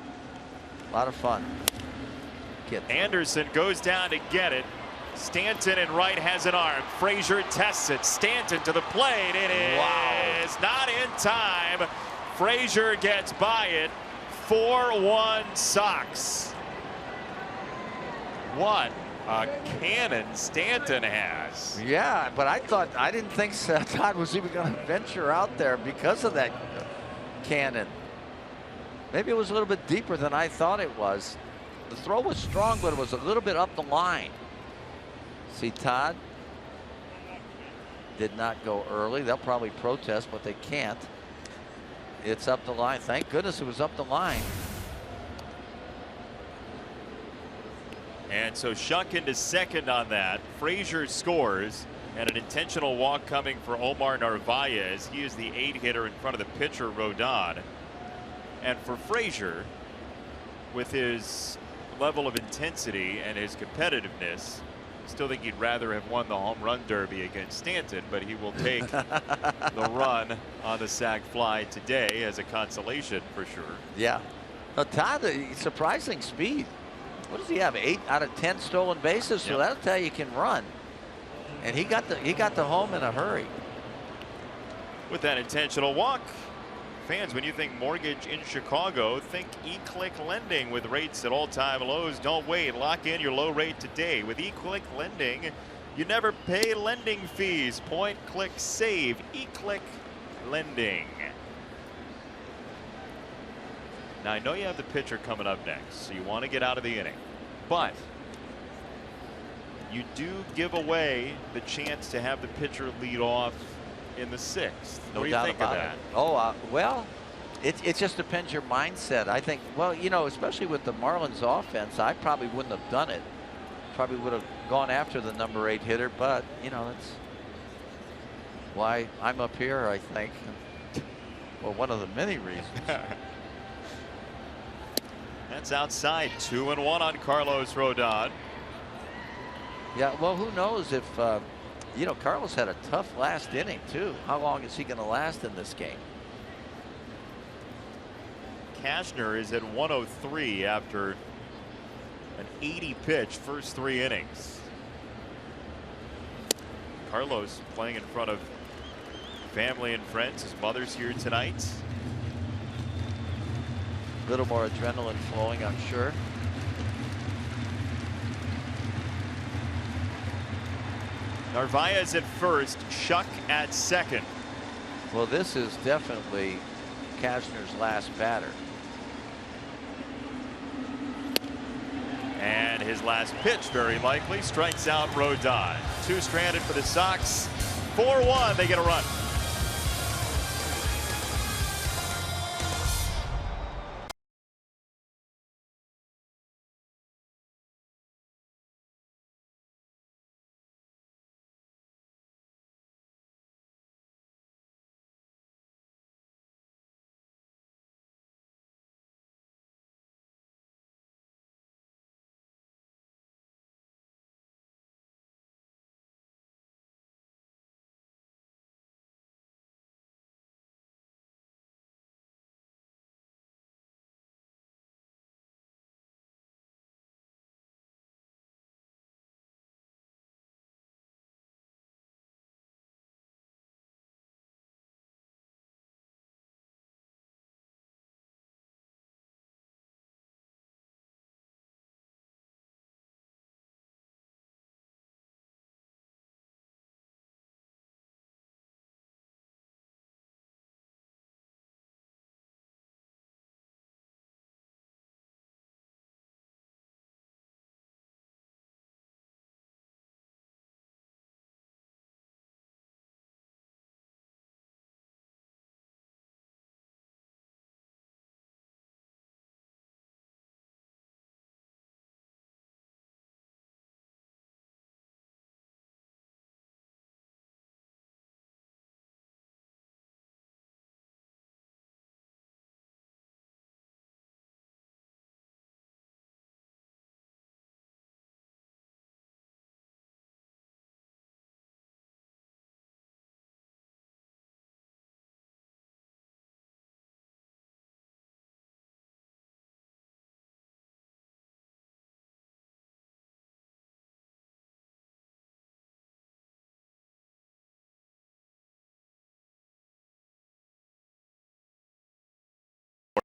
B: A lot of fun.
A: Anderson goes down to get it. Stanton in right has an arm. Frazier tests it. Stanton to the plate. It is not in time. Frazier gets by it. 4-1 Sox. What a cannon Stanton has.
B: Yeah, but I didn't think Todd was even going to venture out there because of that cannon. Maybe it was a little bit deeper than I thought it was. The throw was strong, but it was a little bit up the line. See, Todd did not go early. They'll probably protest, but they can't. It's up the line. Thank goodness it was up the line.
A: And so Shuck into second on that. Frazier scores, and an intentional walk coming for Omar Narvaez. He is the 8-hitter in front of the pitcher Rodon. And for Frazier, with his level of intensity and his competitiveness, still think he'd rather have won the home run derby against Stanton, but he will take the run on the sac fly today as a consolation for sure.
B: Yeah. No, Todd, surprising speed. What does he have? 8 out of 10 stolen bases, so
A: Yep.
B: that'll tell you he can run. And he got the home in a hurry.
A: With that intentional walk, fans, when you think mortgage in Chicago, think eClick Lending with rates at all-time lows. Don't wait. Lock in your low rate today. With eClick Lending, you never pay lending fees. Point, click, save. eClick Lending. Now, I know you have the pitcher coming up next, so you want to get out of the inning. But you do give away the chance to have the pitcher lead off in the 6th.
B: No
A: what do you
B: doubt
A: think
B: about
A: of that?
B: it. Oh, well, it just depends your mindset. I think, well, you know, especially with the Marlins offense, I probably wouldn't have done it. Probably would have gone after the number 8 hitter, but, you know, that's why I'm up here, I think. Well, one of the many reasons.
A: That's outside. 2-1 on Carlos Rodon.
B: Yeah, well, who knows if, you know, Carlos had a tough last inning, too. How long is he going to last in this game?
A: Cashner is at 103 after an 80 pitch first 3 innings. Carlos playing in front of family and friends. His mother's here tonight.
B: A little more adrenaline flowing, I'm sure.
A: Narvaez at first, Shuck at second.
B: Well, this is definitely Cashner's last batter.
A: And his last pitch, very likely, strikes out Rodon. 2 stranded for the Sox. 4-1, they get a run.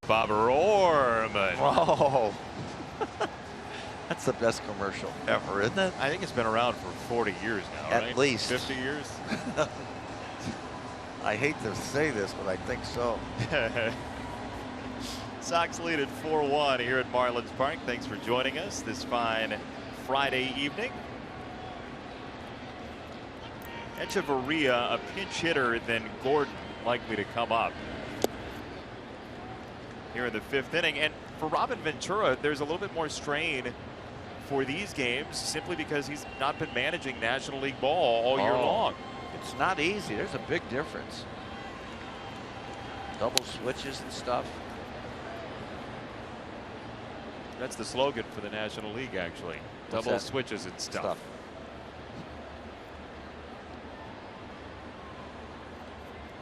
A: Bob Orman.
B: Oh, that's the best commercial ever, isn't it?
A: I think it's been around for 40 years now,
B: At
A: right?
B: least.
A: 50 years.
B: I hate to say this, but I think so.
A: Sox lead at 4-1 here at Marlins Park. Thanks for joining us this fine Friday evening. Echeverria, a pinch hitter, then Gordon likely to come up here in the 5th inning. And for Robin Ventura, there's a little bit more strain for these games simply because he's not been managing National League ball all year long.
B: It's not easy. There's a big difference. Double switches and stuff.
A: That's the slogan for the National League, actually.
B: What's
A: Double
B: that?
A: switches and stuff.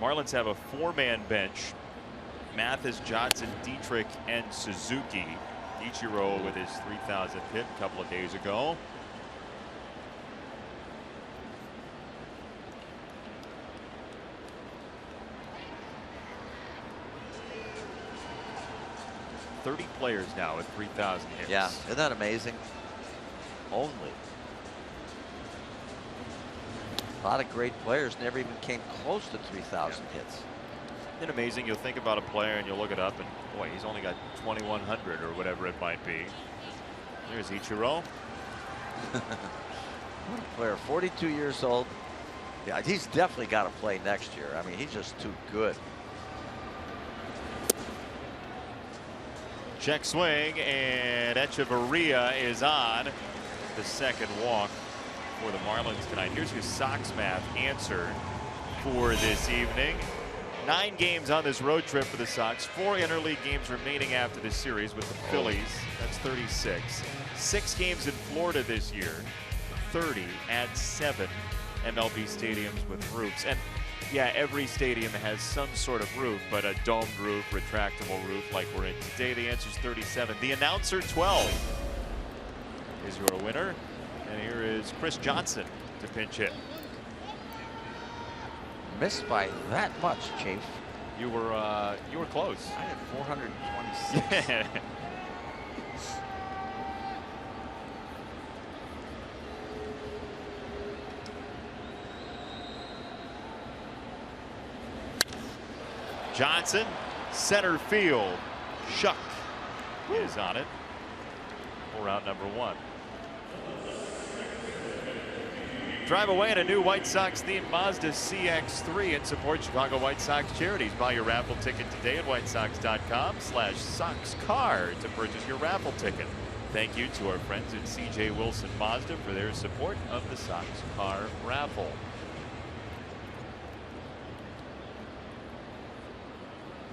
A: Marlins have a 4-man bench. Mathis, Johnson, Dietrich, and Suzuki. Ichiro with his 3,000th hit a couple of days ago. .30 players now with 3,000 hits.
B: Yeah, isn't that amazing? Only. A lot of great players never even came close to 3,000 hits.
A: Isn't it amazing? You'll think about a player and you'll look it up and boy, he's only got 2,100 or whatever it might be. There's Ichiro.
B: What a player, 42 years old. Yeah, he's definitely got to play next year. I mean, he's just too good.
A: Check swing, and Echeverria is on the second walk for the Marlins tonight. Here's your Sox math answer for this evening. 9 games on this road trip for the Sox. 4 interleague games remaining after this series with the Phillies. That's 36. 6 games in Florida this year. 30 at 7 MLB stadiums with roofs. And yeah, every stadium has some sort of roof, but a domed roof, retractable roof like we're in today. The answer is 37. The announcer 12 is your winner. And here is Chris Johnson to pinch hit.
B: Missed by that much, Chief.
A: You were close.
B: I had 426.
A: Johnson, center field. Shuck is on it for out number 1. Drive away in a new White Sox themed Mazda CX-3 and support Chicago White Sox charities. Buy your raffle ticket today at whitesox.com/SoxCar to purchase your raffle ticket. Thank you to our friends at CJ Wilson Mazda for their support of the Sox car raffle.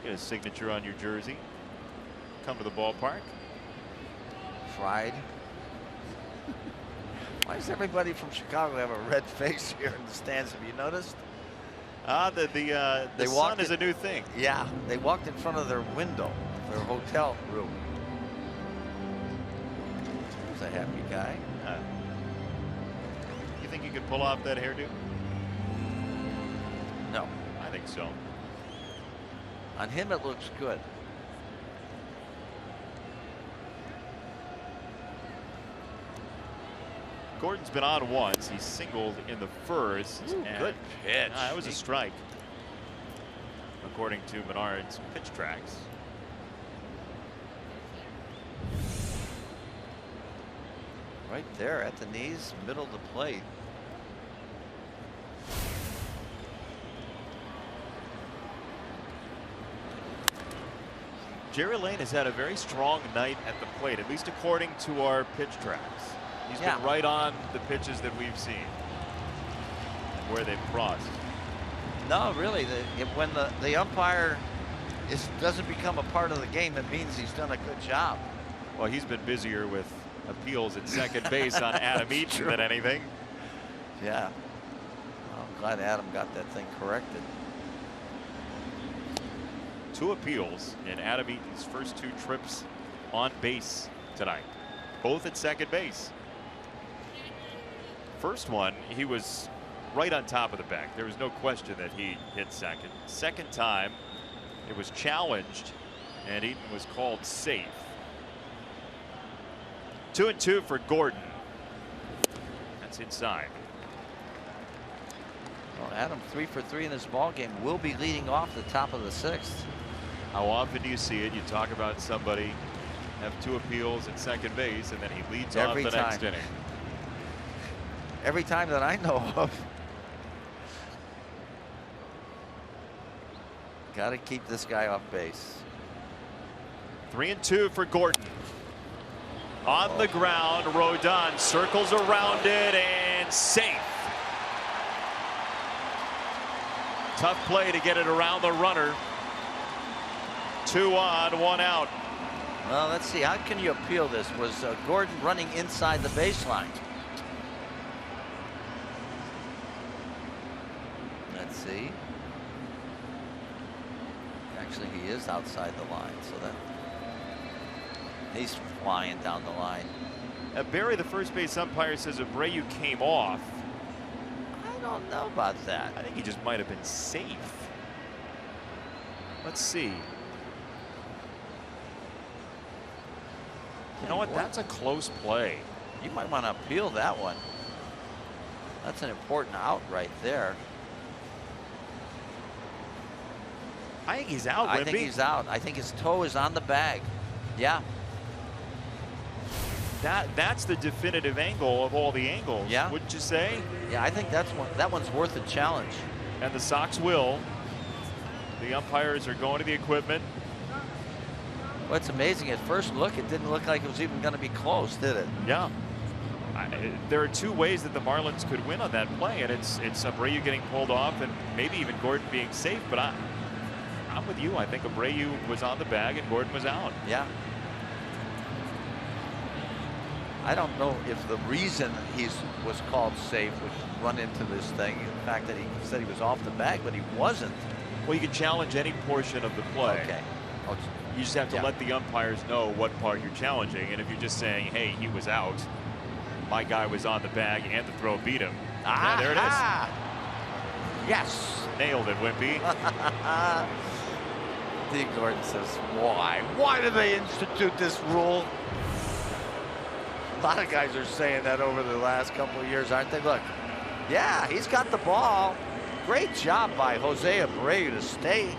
A: Get a signature on your jersey. Come to the ballpark.
B: Fried. Why does everybody from Chicago have a red face here in the stands? Have you noticed?
A: The sun is a new thing.
B: Yeah, they walked in front of their window, their hotel room. He's a happy guy.
A: You think you could pull off that hairdo?
B: No.
A: I think so.
B: On him, it looks good.
A: Gordon's been on once. He singled in the first.
B: Ooh, good pitch.
A: That was a strike, according to Menard's pitch tracks.
B: Right there at the knees, middle of the plate.
A: Jerry Lane has had a very strong night at the plate, at least according to our pitch tracks. He's been right on the pitches that we've seen and where they've crossed.
B: No, really, when the umpire doesn't become a part of the game, it means he's done a good job.
A: Well, he's been busier with appeals at second base on Adam Eaton than anything.
B: Yeah. Well, I'm glad Adam got that thing corrected.
A: 2 appeals in Adam Eaton's first 2 trips on base tonight, both at second base. First one, he was right on top of the bag. There was no question that he hit second. Second time, it was challenged, and Eaton was called safe. 2-2 for Gordon. That's inside.
B: Well, Adam 3 for 3 in this ball game, will be leading off the top of the 6th.
A: How often do you see it? You talk about somebody have 2 appeals at second base, and then he leads off the next inning.
B: Every time that I know of. Got to keep this guy off base.
A: 3-2 for Gordon. On the ground, Rodon circles around it and safe. Tough play to get it around the runner. 2 on, 1 out.
B: Well, let's see. How can you appeal this? Was Gordon running inside the baseline? Let's see. Actually, he is outside the line, so that he's flying down the line.
A: Barry, the first base umpire, says Abreu came off.
B: I don't know about that.
A: I think he just might have been safe. Let's see. You know what? That's a close play.
B: You might want to appeal that one. That's an important out right there.
A: I think he's out, Wimpy.
B: I think he's out. I think his toe is on the bag. Yeah.
A: That's the definitive angle of all the angles.
B: Yeah.
A: Wouldn't you say?
B: Yeah, I think that one's worth a challenge.
A: And the Sox will. The umpires are going to the equipment.
B: Well, it's amazing. At first look, it didn't look like it was even going to be close, did it?
A: Yeah. There are 2 ways that the Marlins could win on that play, and it's Abreu getting pulled off and maybe even Gordon being safe. But I'm with you. I think Abreu was on the bag and Gordon was out.
B: Yeah. I don't know if the reason he was called safe would run into this thing. The fact that he said he was off the bag, but he wasn't.
A: Well, you can challenge any portion of the play.
B: Okay. Oh,
A: You just have to let the umpires know what part you're challenging. And if you're just saying, hey, he was out, my guy was on the bag and the throw beat him. Yeah, there it is.
B: Yes.
A: Nailed it, Wimpy.
B: Dee Gordon says, why? Why did they institute this rule? A lot of guys are saying that over the last couple of years, aren't they? Look, yeah, he's got the ball. Great job by Jose Abreu to stay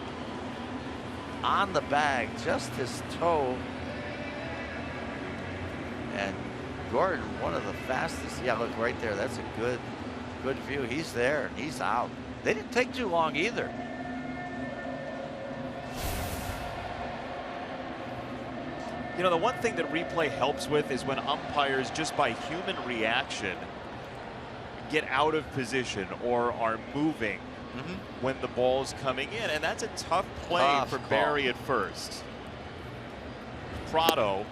B: on the bag, just his toe. And Gordon, one of the fastest. Yeah, look right there. That's a good view. He's there. He's out. They didn't take too long either.
A: You know, the one thing that replay helps with is when umpires, just by human reaction, get out of position or are moving when the ball's coming in. And that's a tough play for Barry at first. Prado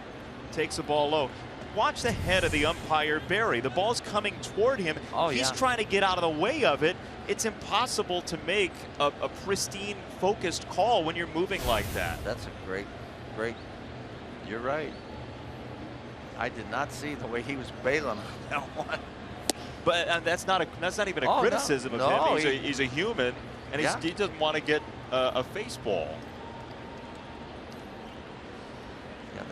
A: takes the ball low. Watch the head of the umpire, Barry. The ball's coming toward him. He's trying to get out of the way of it. It's impossible to make a pristine, focused call when you're moving like that.
B: That's a great. You're right. I did not see the way he was bailing on that one.
A: But that's not even a criticism of him. He's a human, and he doesn't want to get a face ball.
B: Yeah,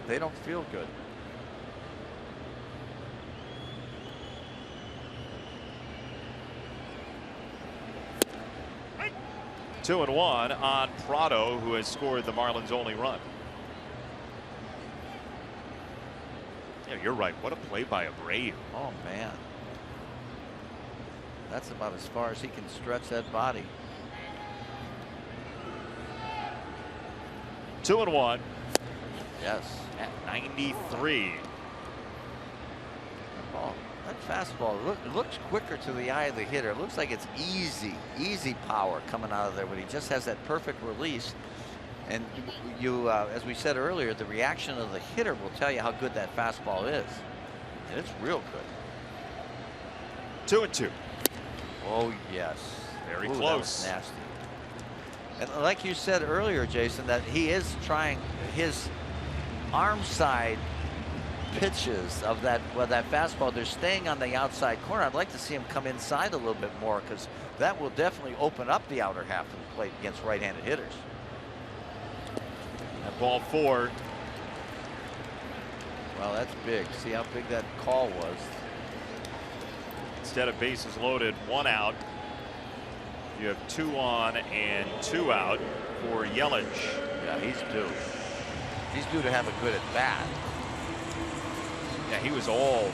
B: they don't feel good.
A: Two and one on Prado, who has scored the Marlins' only run. Yeah, you're right. What a play by Abreu.
B: Oh, man. That's about as far as he can stretch that body.
A: 2 and 1.
B: Yes.
A: At 93.
B: That fastball, it looks quicker to the eye of the hitter. It looks like it's easy power coming out of there, but he just has that perfect release. And as we said earlier, the reaction of the hitter will tell you how good that fastball is. And it's real good.
A: 2 and 2.
B: Oh, yes.
A: Very
B: Ooh,
A: close.
B: That was nasty. And like you said earlier, Jason, that he is trying his arm side pitches of that fastball. They're staying on the outside corner. I'd like to see him come inside a little bit more, because that will definitely open up the outer half of the plate against right-handed hitters.
A: At ball 4.
B: Well, that's big. See how big that call was.
A: Instead of bases loaded, 1 out. You have 2 on and 2 out for Yelich.
B: Yeah, he's due. He's due to have a good at bat.
A: Yeah, he was all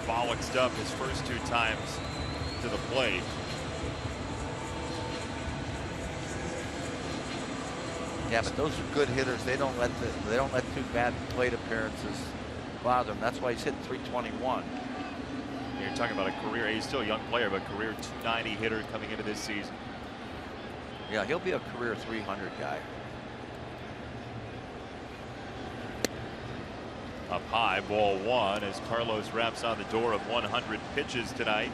A: bollocksed up his first 2 times to the plate.
B: Yeah, but those are good hitters. They don't let 2 bad plate appearances bother him. That's why he's hitting 321.
A: You're talking about a career, he's still a young player, but career 290 hitter coming into this season.
B: Yeah, he'll be a career 300 guy.
A: Up high, ball one, as Carlos raps on the door of 100 pitches tonight.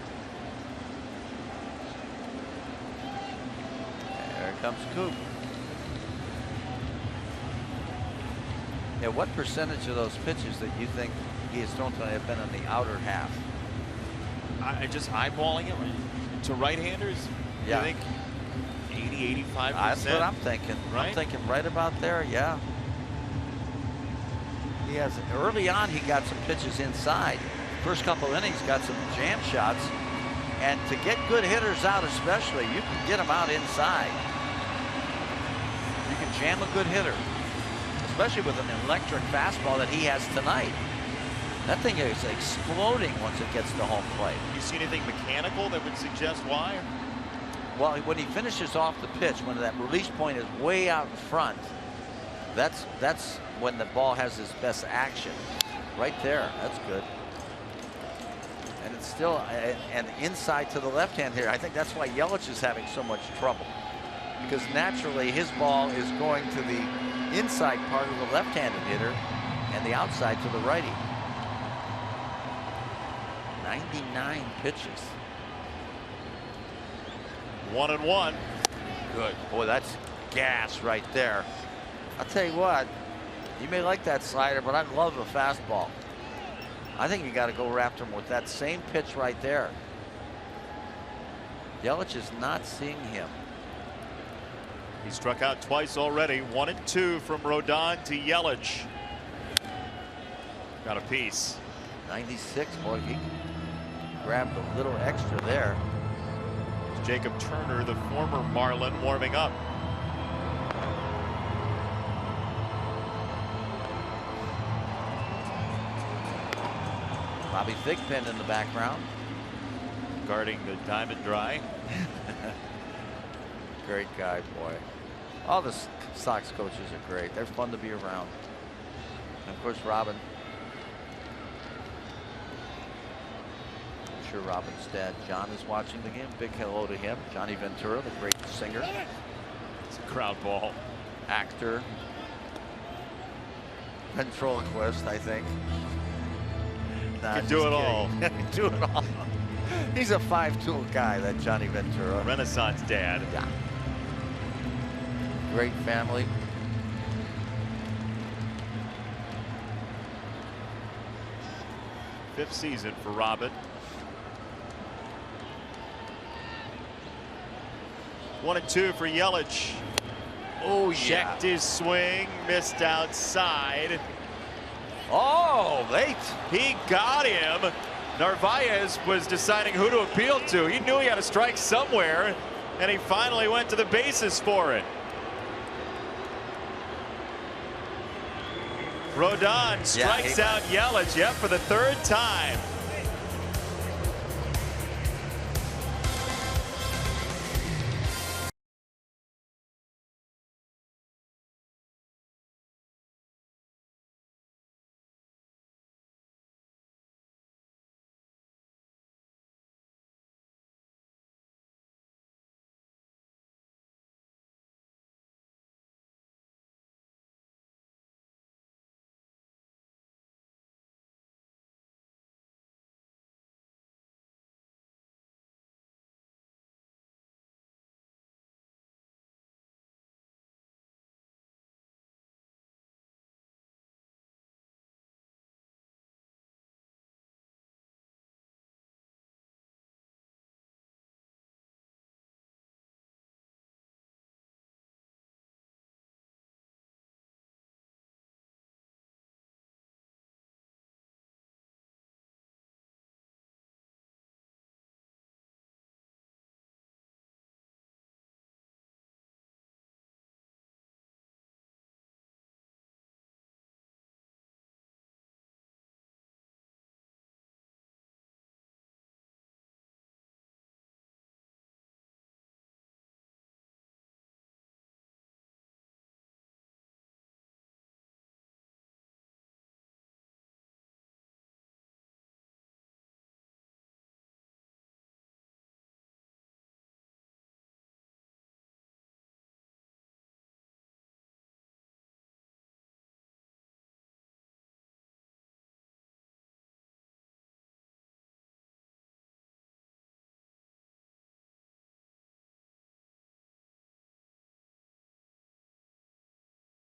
B: There comes Coop. Yeah, what percentage of those pitches that you think he has thrown tonight have been in the outer half?
A: I just eyeballing it to right-handers.
B: Yeah.
A: I think 80, 85%.
B: That's what I'm thinking.
A: Right?
B: I'm thinking right about there. Yeah. He has early on. He got some pitches inside. First couple innings, got some jam shots, and to get good hitters out, especially, you can get them out inside. You can jam a good hitter, especially with an electric fastball that he has tonight. That thing is exploding once it gets to home plate.
A: You see anything mechanical that would suggest why?
B: Well, when he finishes off the pitch, when that release point is way out in front, that's when the ball has its best action. Right there, that's good. And it's still an inside to the left hand here. I think that's why Yelich is having so much trouble, because naturally his ball is going to the inside part of the left-handed hitter and the outside to the righty. 99 pitches.
A: 1-1.
B: Good. Boy, that's gas right there. I'll tell you what, you may like that slider, but I love the fastball. I think you got to go after him with that same pitch right there. Yelich is not seeing him.
A: He struck out twice already. 1-2 from Rodon to Yelich. Got a piece.
B: 96, boy, he grabbed a little extra there.
A: It's Jacob Turner, the former Marlin, warming up.
B: Bobby Thigpen in the background.
A: Guarding the diamond dry.
B: Great guy, boy. All the Sox coaches are great. They're fun to be around. And of course, Robin. I'm sure Robin's dad, John, is watching the game. Big hello to him. Johnny Ventura, the great singer.
A: It's a crowd ball.
B: Actor. Ventriloquist, I think. Nah,
A: Can do it all.
B: Can do it all. He's a five-tool guy, that Johnny Ventura.
A: Renaissance dad.
B: Yeah. Great family.
A: Fifth season for Robin. 1-2 for Yelich.
B: Oh, yeah.
A: Checked his swing, missed outside.
B: Oh, late.
A: He got him. Narvaez was deciding who to appeal to. He knew he had a strike somewhere, and he finally went to the bases for it. Rodon strikes out Yelich, yep, for the third time.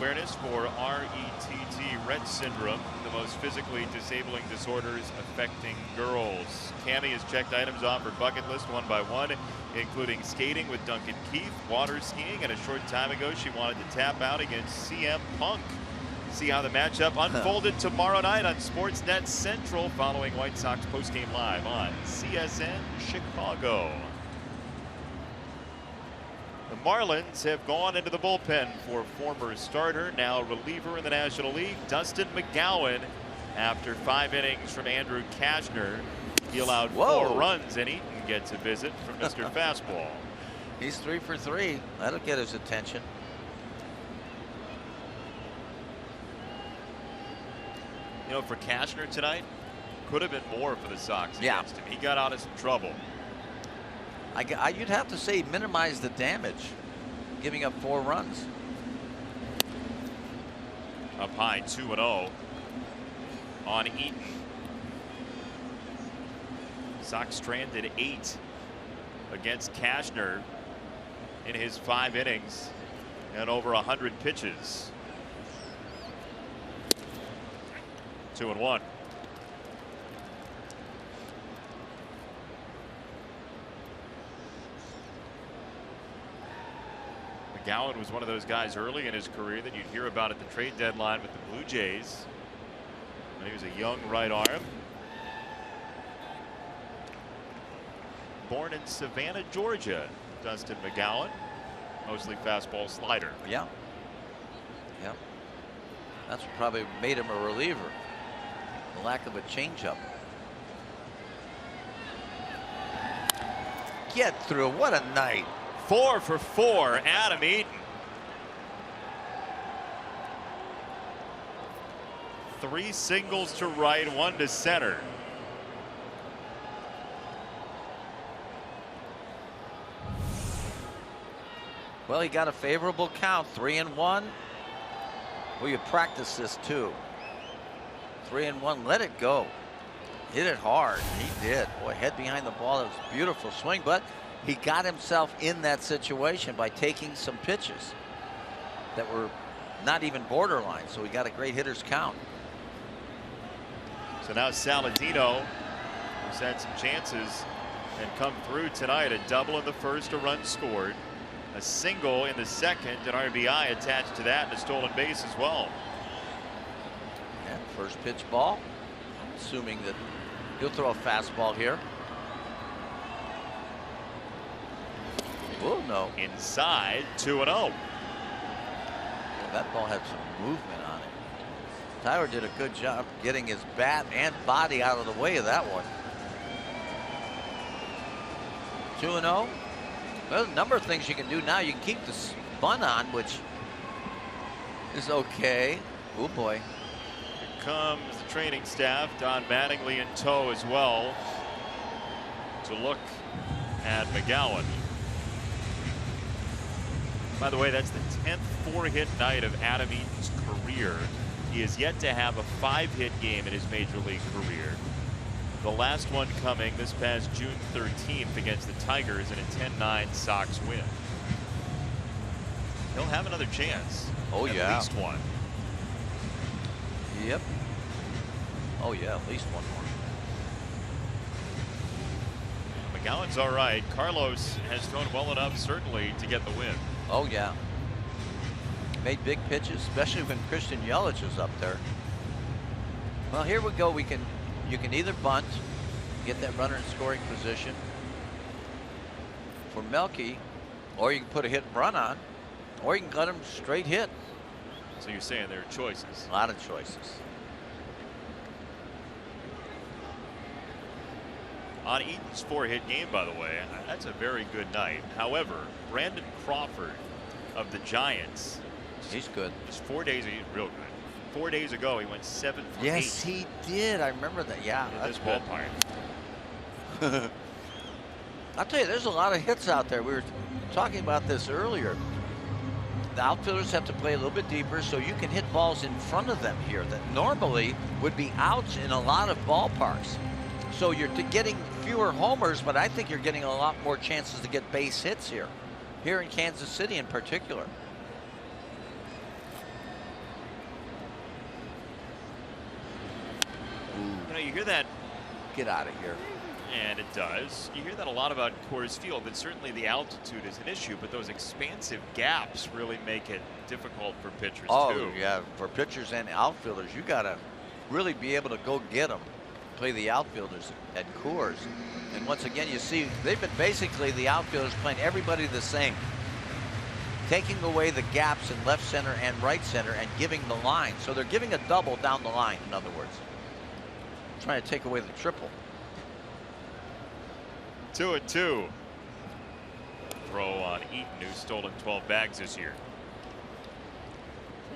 A: Awareness for RETT, Rett syndrome, the most physically disabling disorders affecting girls. Cammie has checked items off her bucket list one by one, including skating with Duncan Keith, water skiing, and a short time ago she wanted to tap out against CM Punk. See how the matchup unfolded tomorrow night on Sportsnet Central following White Sox postgame live on CSN Chicago. The Marlins have gone into the bullpen for former starter, now reliever in the National League, Dustin McGowan. After 5 innings from Andrew Cashner, he allowed 4 runs, and Eaton gets a visit from Mr. Fastball.
B: He's 3 for 3. That'll get his attention.
A: You know, for Cashner tonight, could have been more for the Sox against him. He got out of some trouble.
B: You'd have to say minimize the damage, giving up 4 runs.
A: Up high, 2-0 on Eaton. Sox stranded 8 against Cashner in his 5 innings and over 100 pitches. 2-1. McGowan was one of those guys early in his career that you'd hear about at the trade deadline with the Blue Jays. When he was a young right arm. Born in Savannah, Georgia, Dustin McGowan. Mostly fastball slider.
B: Yeah. Yeah. That's what probably made him a reliever. The lack of a changeup. Get through. What a night.
A: 4 for 4, Adam Eaton. 3 singles to right, 1 to center.
B: Well, he got a favorable count, 3-1. Well, you practice this too. 3-1, let it go. Hit it hard. He did. Boy, head behind the ball. That was a beautiful swing, but he got himself in that situation by taking some pitches that were not even borderline. So he got a great hitter's count.
A: So now Saladino, who's had some chances and come through tonight, a double in the first, a run scored, a single in the second, an RBI attached to that, and a stolen base as well.
B: And first pitch ball. Assuming that he'll throw a fastball here. Oh, no.
A: Inside, 2-0.
B: Well, that ball had some movement on it. Tyler did a good job getting his bat and body out of the way of that one. 2-0. Well, there's a number of things you can do now. You can keep the bunt on, which is okay. Oh, boy.
A: Here comes the training staff. Don Mattingly in tow as well to look at McGowan. By the way, that's the 10th 4-hit night of Adam Eaton's career. He has yet to have a 5-hit game in his major league career. The last one coming this past June 13th against the Tigers in a 10-9 Sox win. He'll have another chance.
B: Oh,
A: at
B: yeah.
A: least one.
B: Yep. Oh, yeah, at least one more.
A: McGowan's all right. Carlos has thrown well enough, certainly, to get the win.
B: Oh, yeah. Made big pitches, especially when Christian Yelich is up there. Well, here we go. You can either bunt, get that runner in scoring position for Melky, or you can put a hit and run on, or you can let him straight hit.
A: So you're saying there are choices.
B: A lot of choices.
A: On Eaton's 4-hit game, by the way, that's a very good night. However, Brandon Crawford of the Giants.
B: He's good.
A: Just 4 days, real good. 4 days ago, he went 7 for 8.
B: Yes, he did. I remember that. Yeah,
A: in
B: that's
A: this ballpark.
B: I'll tell you, there's a lot of hits out there. We were talking about this earlier. The outfielders have to play a little bit deeper so you can hit balls in front of them here that normally would be outs in a lot of ballparks. So you're getting fewer homers, but I think you're getting a lot more chances to get base hits here in Kansas City in particular.
A: you hear that,
B: Get out of here.
A: and it does. You hear that a lot about Coors Field, and certainly the altitude is an issue, but those expansive gaps really make it difficult for pitchers,
B: Oh,
A: too.
B: yeah. For pitchers and outfielders, you got to really be able to go get them. Play the outfielders at Coors. And once again, you see, they've been basically the outfielders playing everybody the same. Taking away the gaps in left center and right center and giving the line. So they're giving a double down the line, in other words. Trying to take away the triple.
A: 2-2. Throw on Eaton, who's stolen 12 bags this year.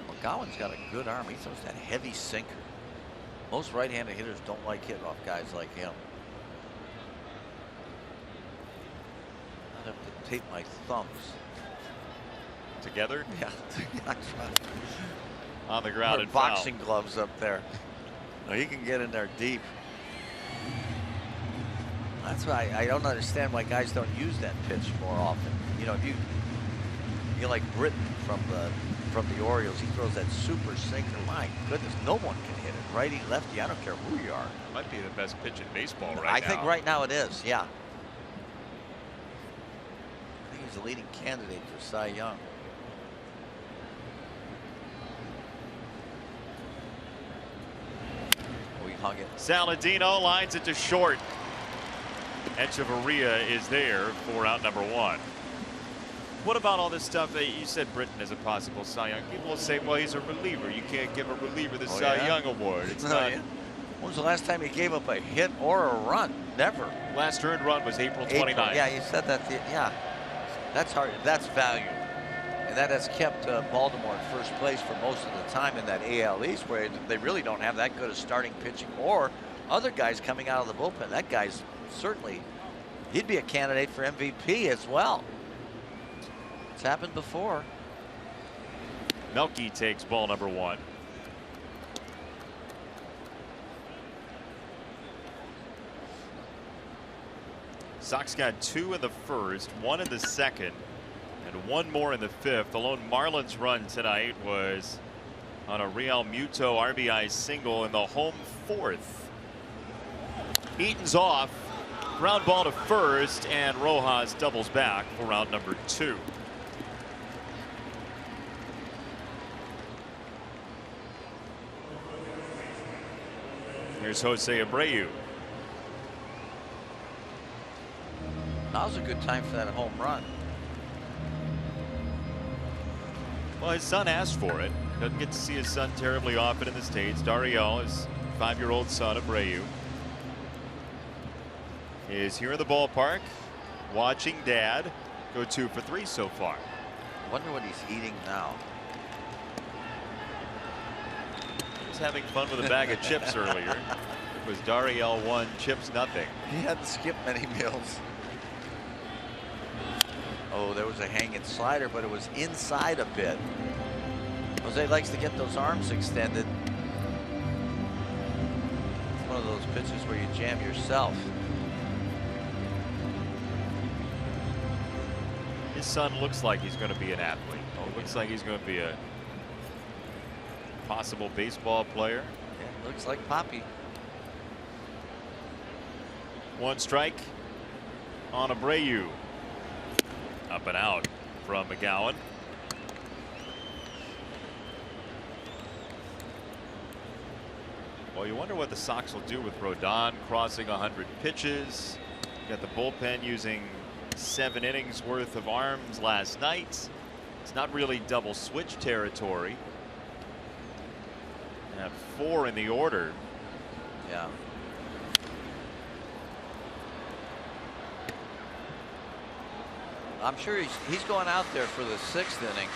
B: McGowan's got a good arm. He throws that heavy sinker. Most right-handed hitters don't like hitting off guys like him. I'd have to tape my thumbs.
A: Together
B: Yeah.
A: on the ground
B: Or
A: and foul.
B: boxing gloves up there. No, he can get in there deep. That's why I don't understand why guys don't use that pitch more often. You know, if you like Britton from the Orioles, he throws that super sinker. My goodness, no one can hit it. Righty, lefty, I don't care who you are.
A: Might be the best pitch in baseball right now.
B: I think right now it is, yeah. I think he's the leading candidate for Cy Young. Oh, he hung it.
A: Saladino lines it to short. Echeverria is there for out number 1. What about all this stuff that you said Britton is a possible Cy Young? People will say, well, he's a reliever. You can't give a reliever the Cy Young award. It's not.
B: Yeah. When was the last time he gave up a hit or a run? Never.
A: Last earned run was April 29th.
B: Yeah, you said that. Yeah, that's hard. That's value, and that has kept Baltimore in first place for most of the time in that AL East, where they really don't have that good of starting pitching or other guys coming out of the bullpen. That guy's certainly, he'd be a candidate for MVP as well. It's happened before.
A: Melky takes ball number 1. Sox got 2 in the first, 1 in the second, and 1 more in the 5th. The lone Marlins run tonight was on a Real Muto RBI single in the home 4th. Eaton's off, ground ball to first, and Rojas doubles back for round number 2. Here's Jose Abreu.
B: Now's a good time for that home run.
A: Well, his son asked for it. Doesn't get to see his son terribly often in the States. Dariel, his 5-year-old son, Abreu, is here in the ballpark watching Dad go 2 for 3 so far.
B: Wonder what he's eating now.
A: He was having fun with a bag of chips earlier. It was Dariel 1, chips nothing.
B: He hadn't skipped many meals. Oh, there was a hanging slider, but it was inside a bit. Jose likes to get those arms extended. It's one of those pitches where you jam yourself.
A: His son looks like he's going to be an athlete. Looks like he's going to be a possible baseball player.
B: Yeah, looks like Poppy.
A: 1 strike on Abreu. Up and out from McGowan. Well, you wonder what the Sox will do with Rodon crossing 100 pitches. You got the bullpen using 7 innings worth of arms last night. It's not really double switch territory. And 4 in the order.
B: Yeah. I'm sure he's going out there for the 6th inning.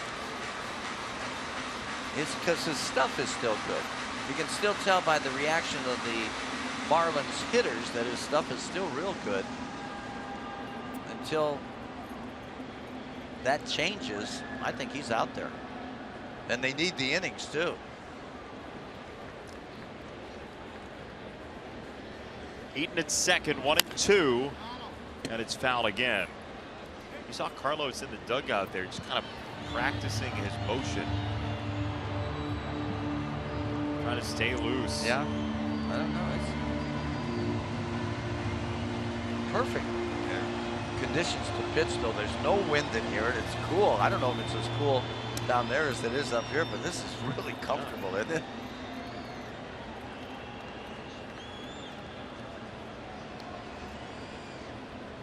B: It's because his stuff is still good. You can still tell by the reaction of the Marlins hitters that his stuff is still real good. Until that changes, I think he's out there. And they need the innings too.
A: Eaton at second, 1-2, and it's foul again. You saw Carlos in the dugout there, just kind of practicing his motion, trying to stay loose.
B: Yeah, I don't know. perfect conditions to pitch, though. There's no wind in here, and it's cool. I don't know if it's as cool down there as it is up here, but this is really comfortable, isn't it?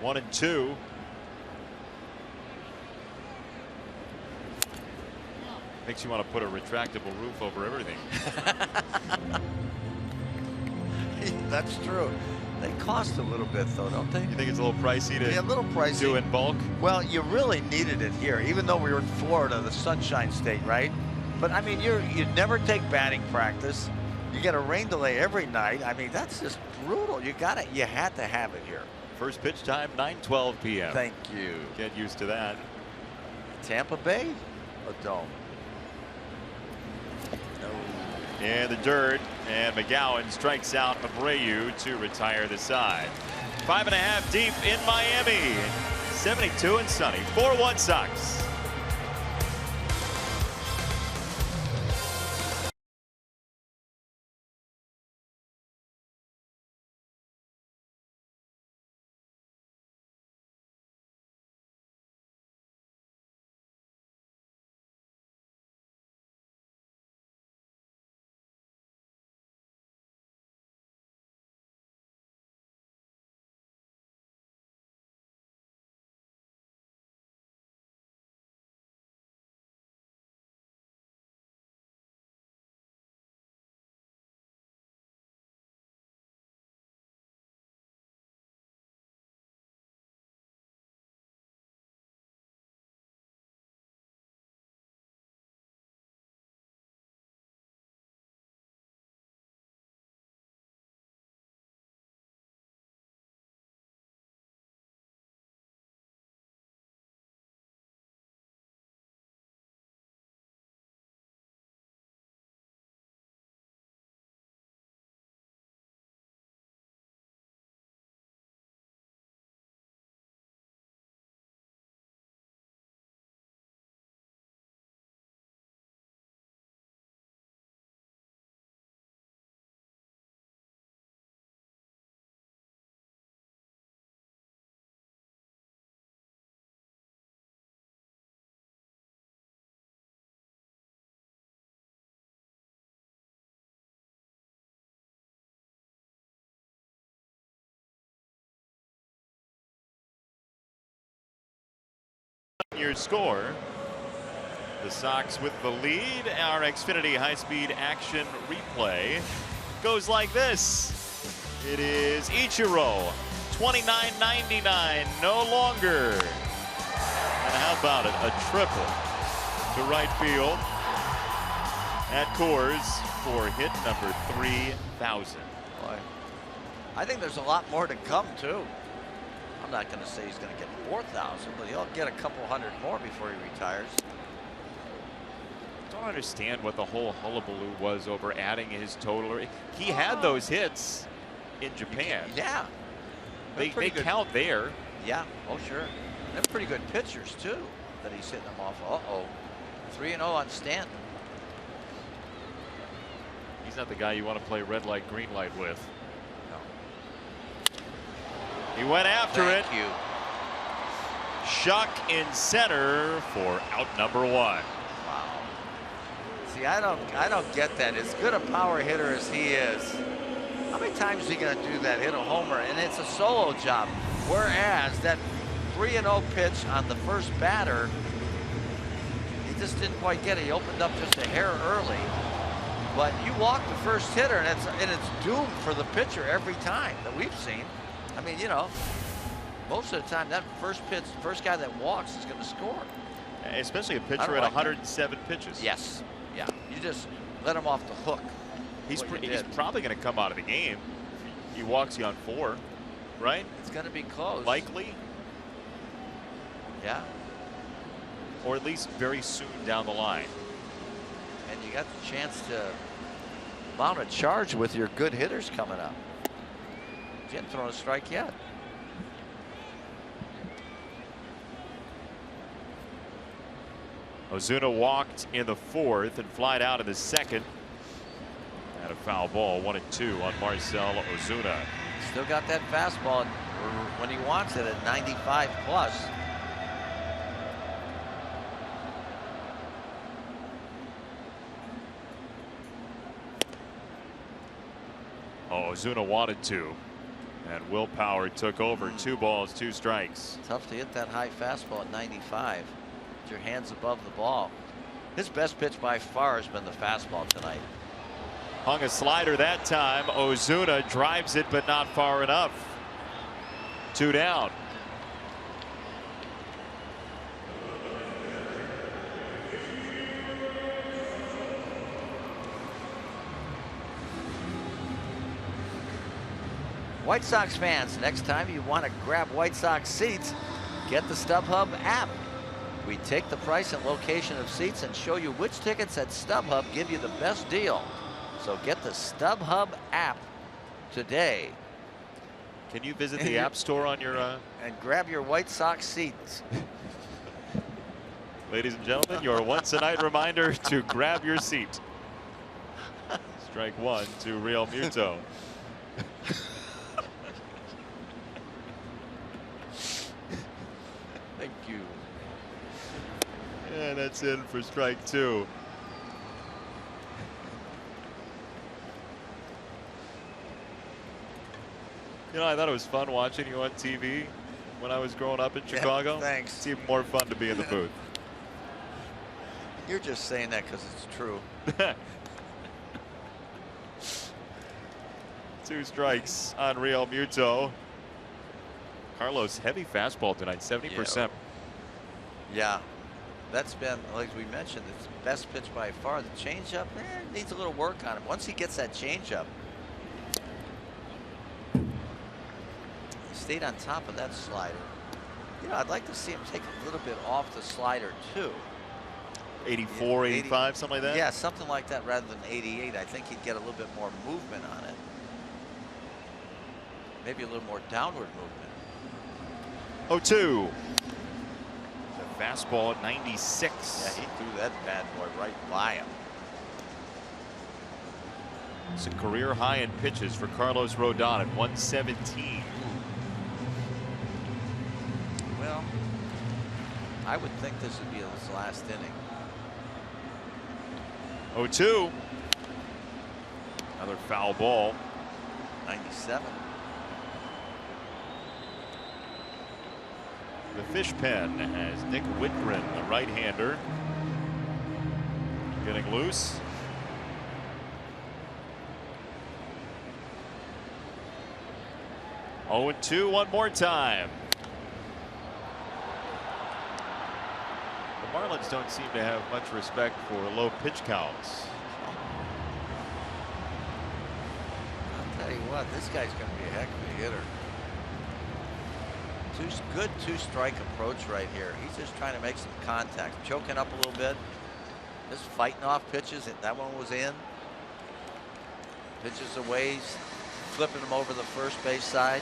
A: One and two. Makes you want to put a retractable roof over everything.
B: That's true. They cost a little bit, though, don't they?
A: You think it's a little pricey to
B: a little pricey.
A: do in bulk?
B: Well, you really needed it here, even though we were in Florida, the Sunshine State, right? But I mean, you'd never take batting practice. You get a rain delay every night. I mean, that's just brutal. You had to have it here.
A: First pitch time, 9:12 p.m.
B: Thank you.
A: Get used to that.
B: Tampa Bay, a dome.
A: In the dirt, and McGowan strikes out Abreu to retire the side. 5.5 deep in Miami. 72 and sunny. 4-1 Sox. Your score. The Sox with the lead. Our Xfinity high-speed action replay goes like this. It is Ichiro, $29.99, no longer. And how about it? A triple to right field at Coors for hit number 3,000.
B: Boy, I think there's a lot more to come, too. I'm not going to say he's going to get 4,000, but he'll get a couple hundred more before he retires.
A: I don't understand what the whole hullabaloo was over adding his total. He had those hits in Japan.
B: Yeah.
A: They count there.
B: Yeah, oh sure. They're pretty good pitchers, too, that he's hitting them off. Uh-oh. 3-0 on Stanton.
A: He's not the guy you want to play red light, green light with. He went after it.
B: Thank you.
A: Shuck in center for out number 1.
B: Wow. See, I don't get that. As good a power hitter as he is, how many times is he going to do that? Hit a homer, and it's a solo job. Whereas that 3-0 pitch on the first batter, he just didn't quite get it. He opened up just a hair early. But you walk the first hitter, and it's doomed for the pitcher every time that we've seen. I mean, you know, most of the time that first guy that walks is going to score.
A: Especially a pitcher at 107 pitches.
B: Yes. Yeah. You just let him off the hook.
A: He's probably going to come out of the game. He walks you on 4, right?
B: It's going to be close.
A: Likely.
B: Yeah.
A: Or at least very soon down the line.
B: And you got the chance to mount a charge with your good hitters coming up. He hasn't thrown a strike yet.
A: Ozuna walked in the 4th and flied out in the 2nd. Had a foul ball, 1-2 on Marcell Ozuna.
B: Still got that fastball. when he wants it at 95 plus.
A: Oh, Ozuna wanted to. And willpower took over. 2 balls, 2 strikes.
B: Tough to hit that high fastball at 95. With your hands above the ball. His best pitch by far has been the fastball tonight.
A: Hung a slider that time. Ozuna drives it, but not far enough. 2 down.
B: White Sox fans, next time you want to grab White Sox seats, get the StubHub app. We take the price and location of seats and show you which tickets at StubHub give you the best deal. So get the StubHub app today.
A: Can you visit the App Store on your...
B: And grab your White Sox seats.
A: Ladies and gentlemen, your once-a-night reminder to grab your seat. Strike 1 to Real Muto.
B: Thank you.
A: And that's in for strike 2. You know, I thought it was fun watching you on TV when I was growing up in Chicago.
B: Thanks.
A: It's even more fun to be in the booth.
B: You're just saying that because it's true.
A: 2 strikes on Real Muto. Carlos, heavy fastball tonight, 70%.
B: Yeah, that's been, like we mentioned, it's best pitch by far. The changeup needs a little work on it. Once he gets that changeup, he stayed on top of that slider. You know, I'd like to see him take a little bit off the slider too.
A: 84, 85, something like that?
B: Yeah, something like that rather than 88. I think he'd get a little bit more movement on it. Maybe a little more downward movement.
A: 0-2. The fastball at 96.
B: Yeah, he threw that bad boy right by him.
A: It's a career high in pitches for Carlos Rodon at 117.
B: Well, I would think this would be his last inning.
A: 0-2. Another foul ball.
B: 97.
A: The fish pen has Nick Whitgren, the right-hander, getting loose. Oh, 2 one more time. The Marlins don't seem to have much respect for low pitch counts.
B: I'll tell you what, this guy's going to be a heck of a hitter. Good 2-strike approach right here. He's just trying to make some contact, choking up a little bit, just fighting off pitches. That one was in. Pitches away, he's flipping him over the first base side.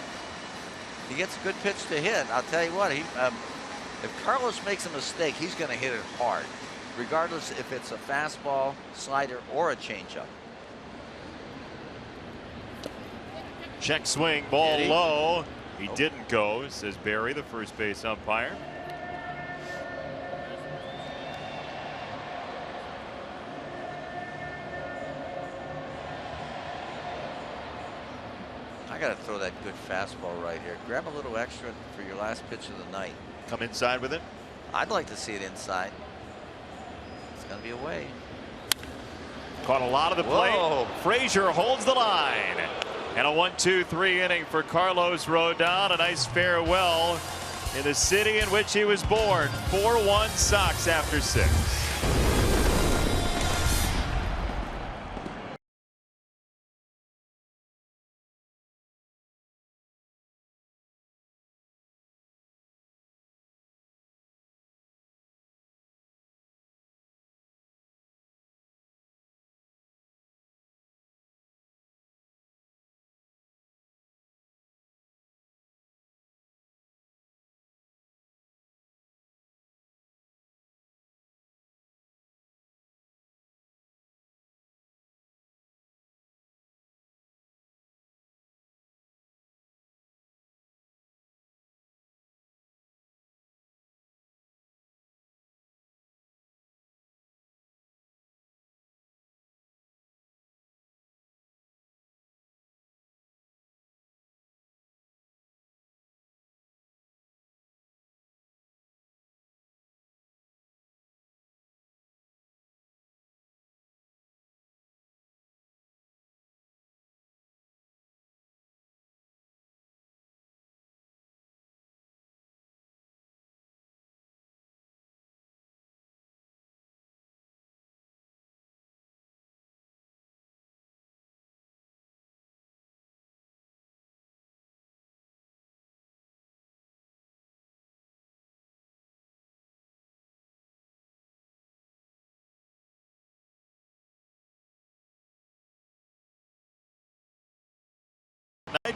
B: He gets a good pitch to hit. I'll tell you what, if Carlos makes a mistake, he's going to hit it hard, regardless if it's a fastball, slider, or a changeup.
A: Check swing, ball low. He didn't go, says Barry, the first base umpire.
B: I got to throw that good fastball right here. Grab a little extra for your last pitch of the night.
A: Come inside with it.
B: I'd like to see it inside. It's going to be away.
A: Caught a lot of the plate. Frazier holds the line. And a 1-2-3 inning for Carlos Rodon. A nice farewell in the city in which he was born. 4-1 Sox after 6.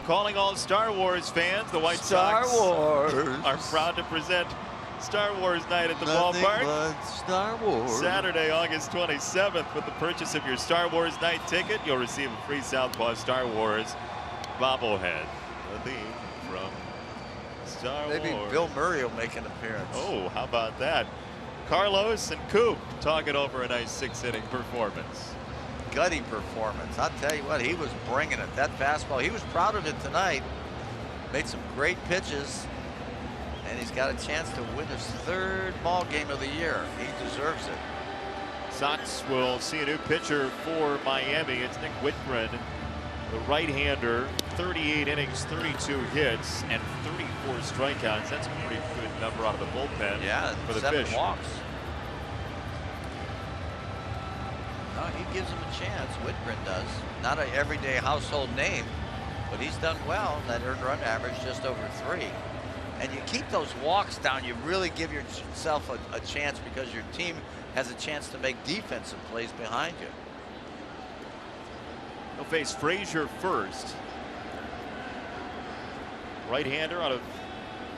A: Calling all Star Wars fans, the White
B: Star
A: Sox
B: Wars
A: are proud to present Star Wars night at the
B: Nothing
A: ballpark.
B: but Star Wars.
A: Saturday, August 27th. With the purchase of your Star Wars night ticket, you'll receive a free Southpaw Star Wars bobblehead. The theme from Star
B: Maybe
A: Wars.
B: Bill Murray will make an appearance.
A: Oh, how about that? Carlos and Coop talking over a nice 6-inning performance.
B: Gutty performance. I'll tell you what, he was bringing it. That fastball, he was proud of it tonight. Made some great pitches, and he's got a chance to win his 3rd ball game of the year. He deserves it.
A: Sox will see a new pitcher for Miami. It's Nick Whitgren, the right-hander. 38 innings, 32 hits, and 34 strikeouts. That's a pretty good number out of the bullpen.
B: Yeah,
A: for the
B: 7
A: Fish.
B: walks. No, he gives him a chance. Whitgren does. Not an everyday household name, but he's done well. That earned run average just over 3. And you keep those walks down, you really give yourself a chance, because your team has a chance to make defensive plays behind you.
A: He'll face Frazier first. Right-hander out of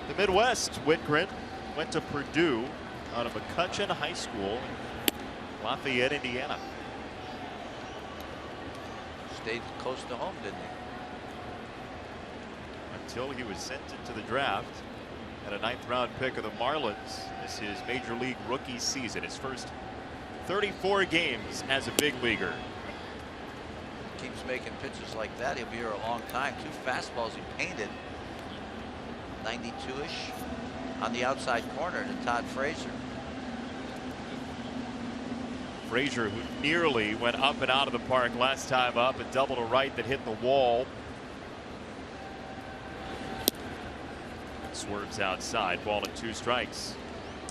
A: the Midwest. Whitgren went to Purdue out of McCutcheon High School in Lafayette, Indiana.
B: Stayed close to home, didn't he?
A: Until he was sent into the draft and a 9th-round pick of the Marlins. This is Major League rookie season. His first 34 games as a big leaguer.
B: Keeps making pitches like that, he'll be here a long time. 2 fastballs he painted. 92-ish on the outside corner to Todd Frazier.
A: Frazier, who nearly went up and out of the park last time up, a double to right that hit the wall. Swerves outside, ball and 2 strikes.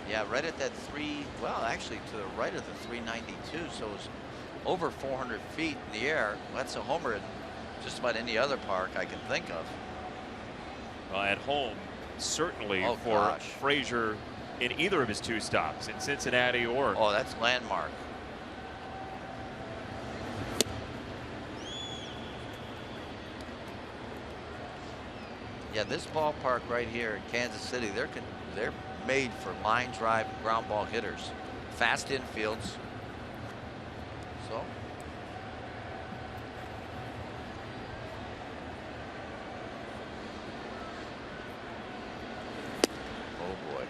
B: Yeah, right at that 3, well, actually to the right of the 392, so it was over 400 feet in the air. That's a homer in just about any other park I can think of.
A: At home, certainly
B: Oh,
A: for
B: gosh.
A: Frazier in either of his 2 stops, in Cincinnati or.
B: Oh, that's landmark. Yeah, this ballpark right here in Kansas City, they're made for line drive and ground ball hitters. Fast infields. So. Oh boy.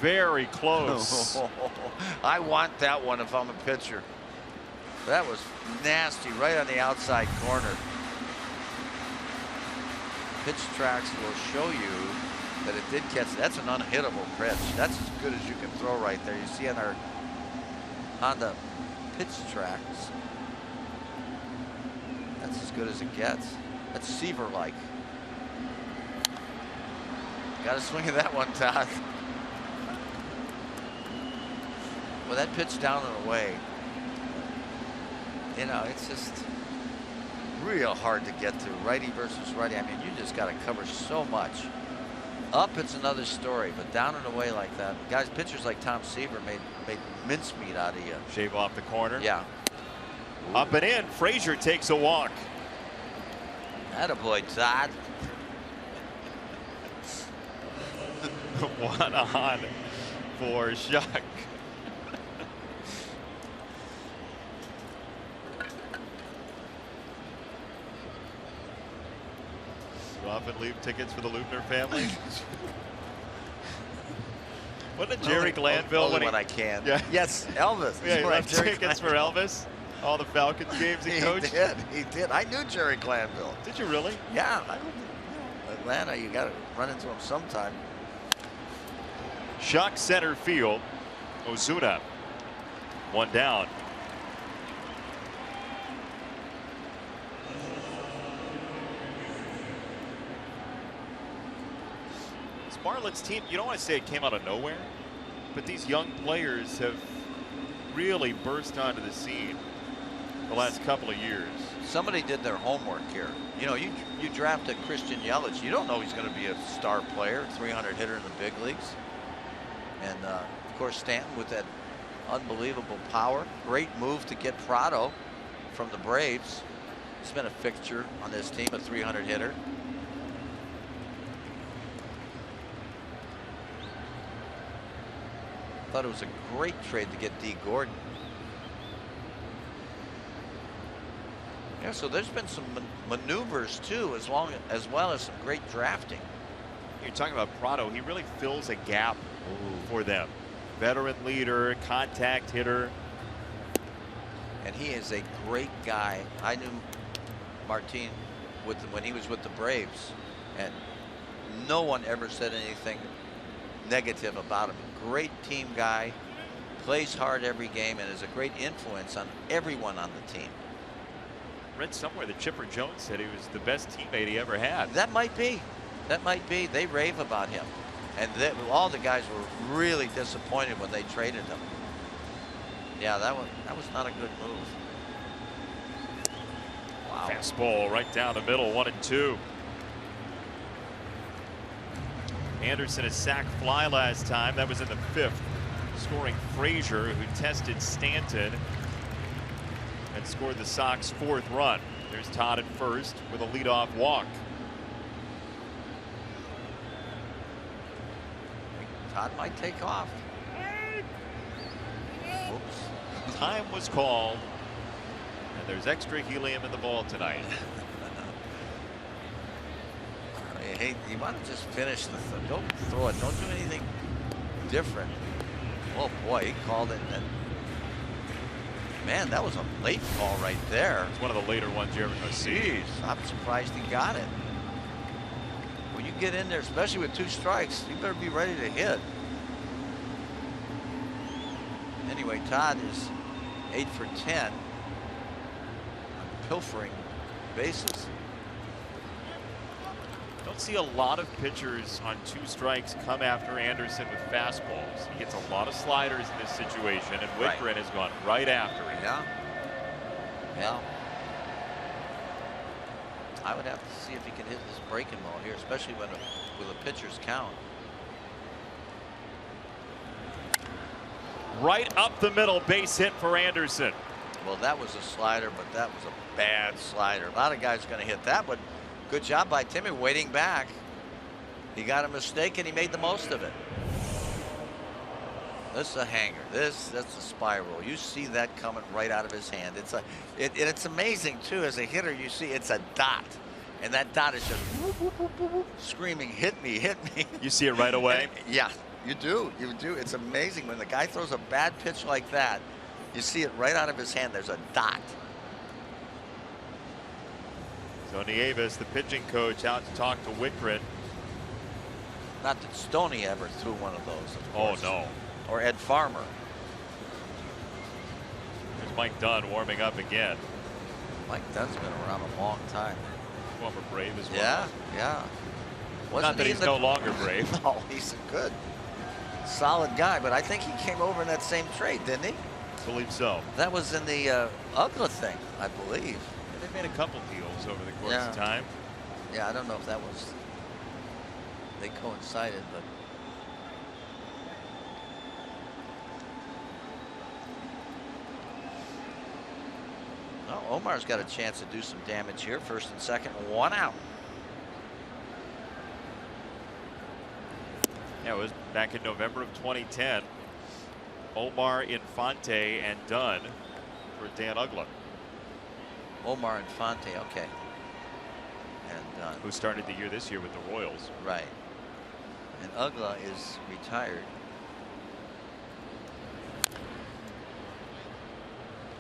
A: Very close.
B: I want that one if I'm a pitcher. That was nasty, right on the outside corner. Pitch tracks will show you that it did catch. That's an unhittable pitch. That's as good as you can throw right there. You see on our Honda pitch tracks. That's as good as it gets. That's Seaver-like. Got to swing at that one, Todd. Well, that pitch down and away. You know, it's just real hard to get to. Righty versus righty. I mean, you just got to cover so much. Up, it's another story, but down and away like that. Guys, pitchers like Tom Seaver made mincemeat out of you.
A: Shave off the corner.
B: Yeah.
A: Up and in. Frazier takes a walk.
B: Attaboy, Todd.
A: One on for Shuck. You often leave tickets for the Lubner family. What did Jerry Glanville
B: when
A: when he,
B: I can?
A: Yeah.
B: Yes, Elvis.
A: yeah, he
B: That's
A: left
B: Jerry
A: tickets for
B: Glanville.
A: Elvis? All the Falcons games he coached?
B: He did. I knew Jerry Glanville.
A: Did you really?
B: Yeah. Atlanta, you got to run into him sometime.
A: Shuck center field. Ozuna. One down. This Marlins team, you don't want to say it came out of nowhere, but these young players have really burst onto the scene the last couple of years.
B: Somebody did their homework here. You know, you drafted Christian Yelich. You don't know he's going to be a star player, 300 hitter in the big leagues. And of course, Stanton with that unbelievable power. Great move to get Prado from the Braves. He's been a fixture on this team, a 300 hitter. Thought it was a great trade to get D. Gordon. Yeah, so there's been some maneuvers too, as well as some great drafting.
A: You're talking about Prado. He really fills a gap for them. Veteran leader, contact hitter.
B: And he is a great guy. I knew Martin when he was with the Braves, and no one ever said anything negative about him. Great team guy, plays hard every game, and is a great influence on everyone on the team.
A: Read somewhere that Chipper Jones said he was the best teammate he ever had.
B: That might be. That might be. They rave about him. And all the guys were really disappointed when they traded him. Yeah, that was not a good move. Wow.
A: Fastball right down the middle, 1-2. Anderson a sac fly last time. That was in the 5th. Scoring Frazier, who tested Stanton and scored the Sox 4th run. There's Todd at first with a leadoff walk.
B: Todd might take off. Oops.
A: Time was called, and there's extra helium in the ball tonight.
B: Hey, you want to just finish the don't throw it. Don't do anything different. Oh boy, he called it. And man, that was a late call right there.
A: It's one of the later ones you're ever going to see.
B: Jeez, I'm surprised he got it. When you get in there, especially with 2 strikes, you better be ready to hit. Anyway, Todd is 8 for 10 on pilfering bases.
A: Don't see a lot of pitchers on 2 strikes come after Anderson with fastballs. He gets a lot of sliders in this situation, and Wittgren has gone right after him.
B: Yeah. Yeah. I would have to see if he can hit this breaking ball here, especially with a pitcher's count.
A: Right up the middle, base hit for Anderson.
B: Well, that was a slider, but that was a bad slider. A lot of guys are going to hit that, but good job by Timmy waiting back. He got a mistake and he made the most of it. This is a hanger. That's a spiral. You see that coming right out of his hand. It's amazing too. As a hitter, you see it's a dot, and that dot is just whoop, whoop, whoop, whoop, whoop, screaming, "Hit me, hit me!"
A: You see it right away.
B: Yeah, you do. You do. It's amazing when the guy throws a bad pitch like that. You see it right out of his hand. There's a dot.
A: So Nieves, the pitching coach, out to talk to Wittgren.
B: Not that Stoney ever threw one of those. Of course.
A: Oh no.
B: Or Ed Farmer.
A: There's Mike Dunn warming up again.
B: Mike Dunn's been around a long time.
A: Former Brave as well.
B: Yeah, yeah.
A: Not that he's no longer Brave.
B: No, he's a good, solid guy. But I think he came over in that same trade, didn't he?
A: I believe so.
B: That was in the UGLA thing, I believe.
A: They've made a couple deals over the course
B: Yeah.
A: of time.
B: Yeah, I don't know if that was, they coincided, but. Well, Omar's got a chance to do some damage here. 1st and 2nd, 1 out.
A: Yeah, it was back in November of 2010. Omar, Infante, and Dunn for Dan Uggla.
B: Omar Infante, okay. And Dunn.
A: Who started the year this year with the Royals.
B: Right. And Uggla is retired.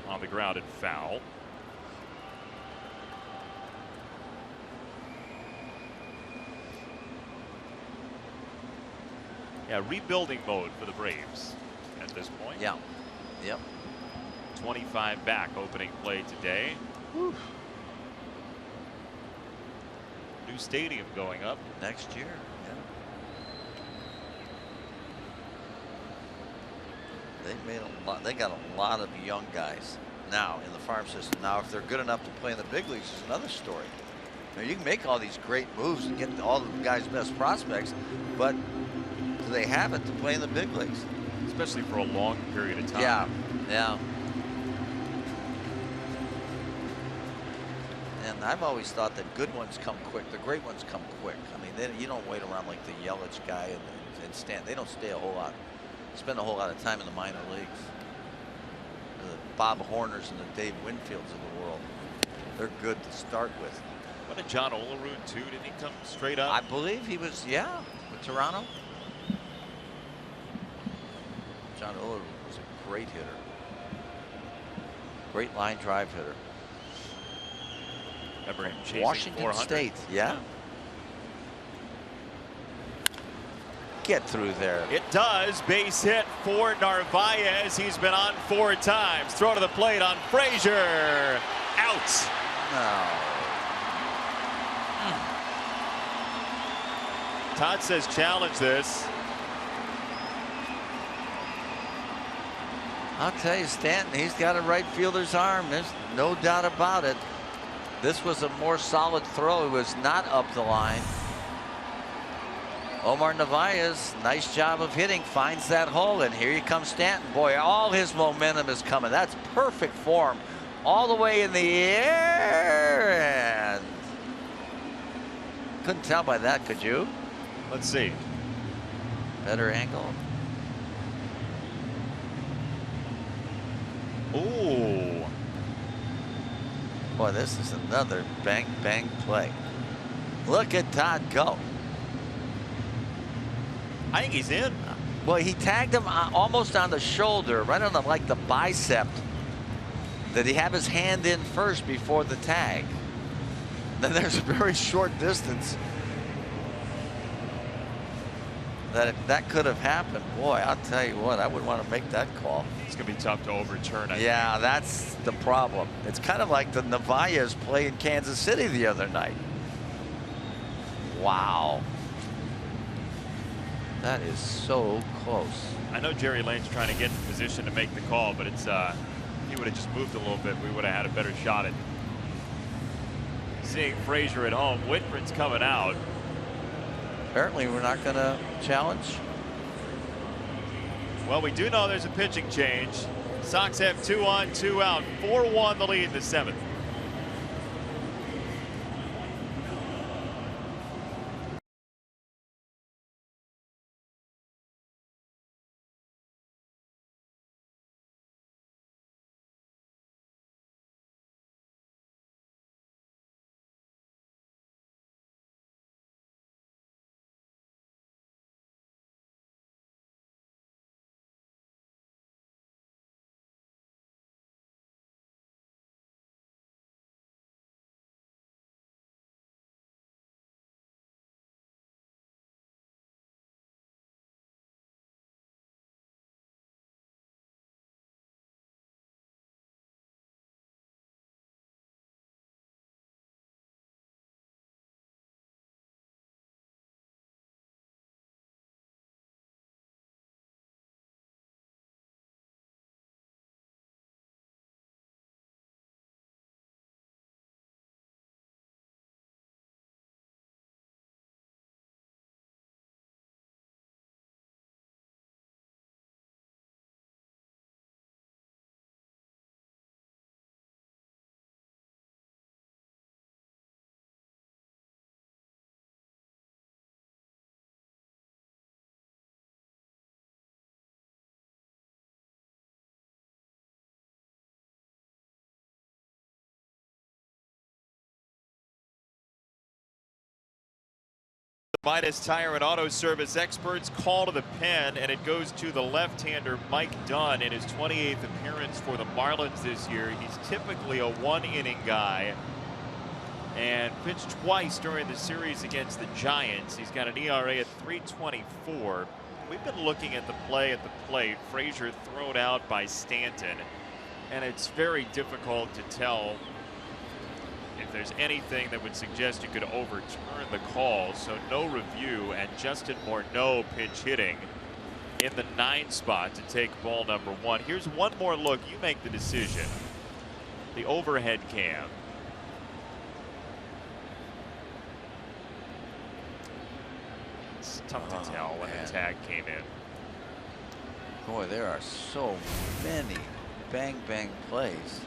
A: On the ground and foul. Yeah, rebuilding mode for the Braves at this point.
B: Yeah. Yep.
A: 25 back opening play today. Whew. New stadium going up
B: Next year. Yeah. They made a lot. They got a lot of young guys now in the farm system. Now, if they're good enough to play in the big leagues, is another story. Now, you can make all these great moves and get all the guys' best prospects, but do they have it to play in the big leagues?
A: especially for a long period of time.
B: Yeah, yeah. I've always thought that good ones come quick. The great ones come quick. I mean, you don't wait around like the Yelich guy and stand. They don't stay a whole lot, spend a whole lot of time in the minor leagues. The Bob Horners and the Dave Winfields of the world. They're good to start with.
A: What did John Olerud too? Didn't he come straight up?
B: I believe he was, yeah, with Toronto. John Olerud was a great hitter. Great line drive hitter.
A: Remember him chasing
B: Washington
A: 400.
B: State, yeah. Get through there.
A: It does. Base hit for Narvaez. He's been on 4 times. Throw to the plate on Frazier. Out.
B: No.
A: Todd says challenge this.
B: I'll tell you, Stanton, he's got a right fielder's arm. There's no doubt about it. This was a more solid throw. It was not up the line. Omar Narvaez, nice job of hitting, finds that hole, and here comes Stanton. Boy, all his momentum is coming. That's perfect form. All the way in the air, and couldn't tell by that, could you?
A: Let's see.
B: Better angle.
A: Ooh.
B: Boy, this is another bang bang play. Look at Todd go.
A: I think he's in.
B: Well, he tagged him almost on the shoulder, right on the, like the bicep. Did he have his hand in first before the tag? Then there's a very short distance that could have happened. Boy, I'll tell you what, I wouldn't want to make that call.
A: It's going to be tough to overturn it.
B: Yeah, that's the problem. It's kind of like the Narvaez play in Kansas City the other night. Wow. That is so close.
A: I know Jerry Lane's trying to get in position to make the call, but it's he would have just moved a little bit, we would have had a better shot at seeing Frazier at home. Whitman's coming out.
B: Apparently we're not going to challenge.
A: Well, we do know there's a pitching change. Sox have 2 on, 2 out. 4-1 the lead in the 7th. Midas Tire and Auto Service experts call to the pen, and it goes to the left-hander Mike Dunn in his 28th appearance for the Marlins this year. He's typically a 1-inning guy and pitched twice during the series against the Giants. He's got an ERA at 3.24. We've been looking at the play at the plate. Frazier thrown out by Stanton, and it's very difficult to tell if there's anything that would suggest you could overturn the call. So no review, and Justin Morneau pitch hitting in the 9 spot to take ball number 1. Here's one more look. You make the decision. The overhead cam. It's tough to tell when the tag came in.
B: Boy, there are so many bang bang plays.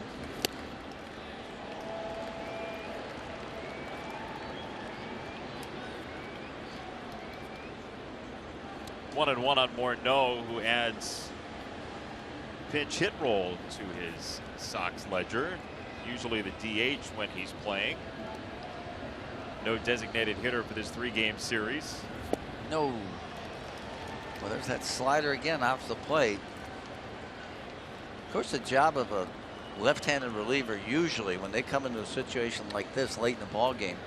A: 1-1 on Morneau, who adds pinch hit role to his Sox ledger. Usually the DH when he's playing. No designated hitter for this 3-game series.
B: No. Well, there's that slider again off the plate. Of course, the job of a left-handed reliever, usually when they come into a situation like this late in the ball game,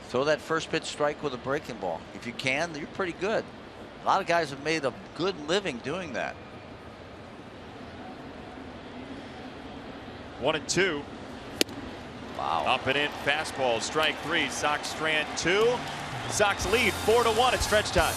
B: throw that first pitch strike with a breaking ball. If you can, you're pretty good. A lot of guys have made a good living doing that.
A: 1-2.
B: Wow.
A: Up and in, fastball, strike 3. Sox strand 2. Sox lead 4-1 at stretch time.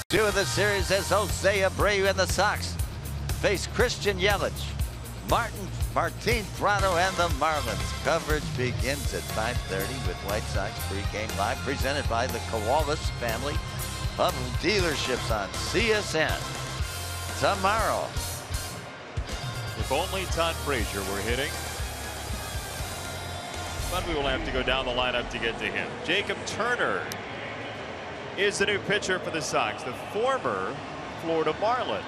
B: Two of the series as Jose Abreu and the Sox face Christian Yelich, Martin Prado, and the Marlins. Coverage begins at 5:30 with White Sox pregame live, presented by the Kowalas family of dealerships on CSN. Tomorrow.
A: If only Todd Frazier were hitting. But we will have to go down the lineup to get to him. Jacob Turner is the new pitcher for the Sox, the former Florida Marlin.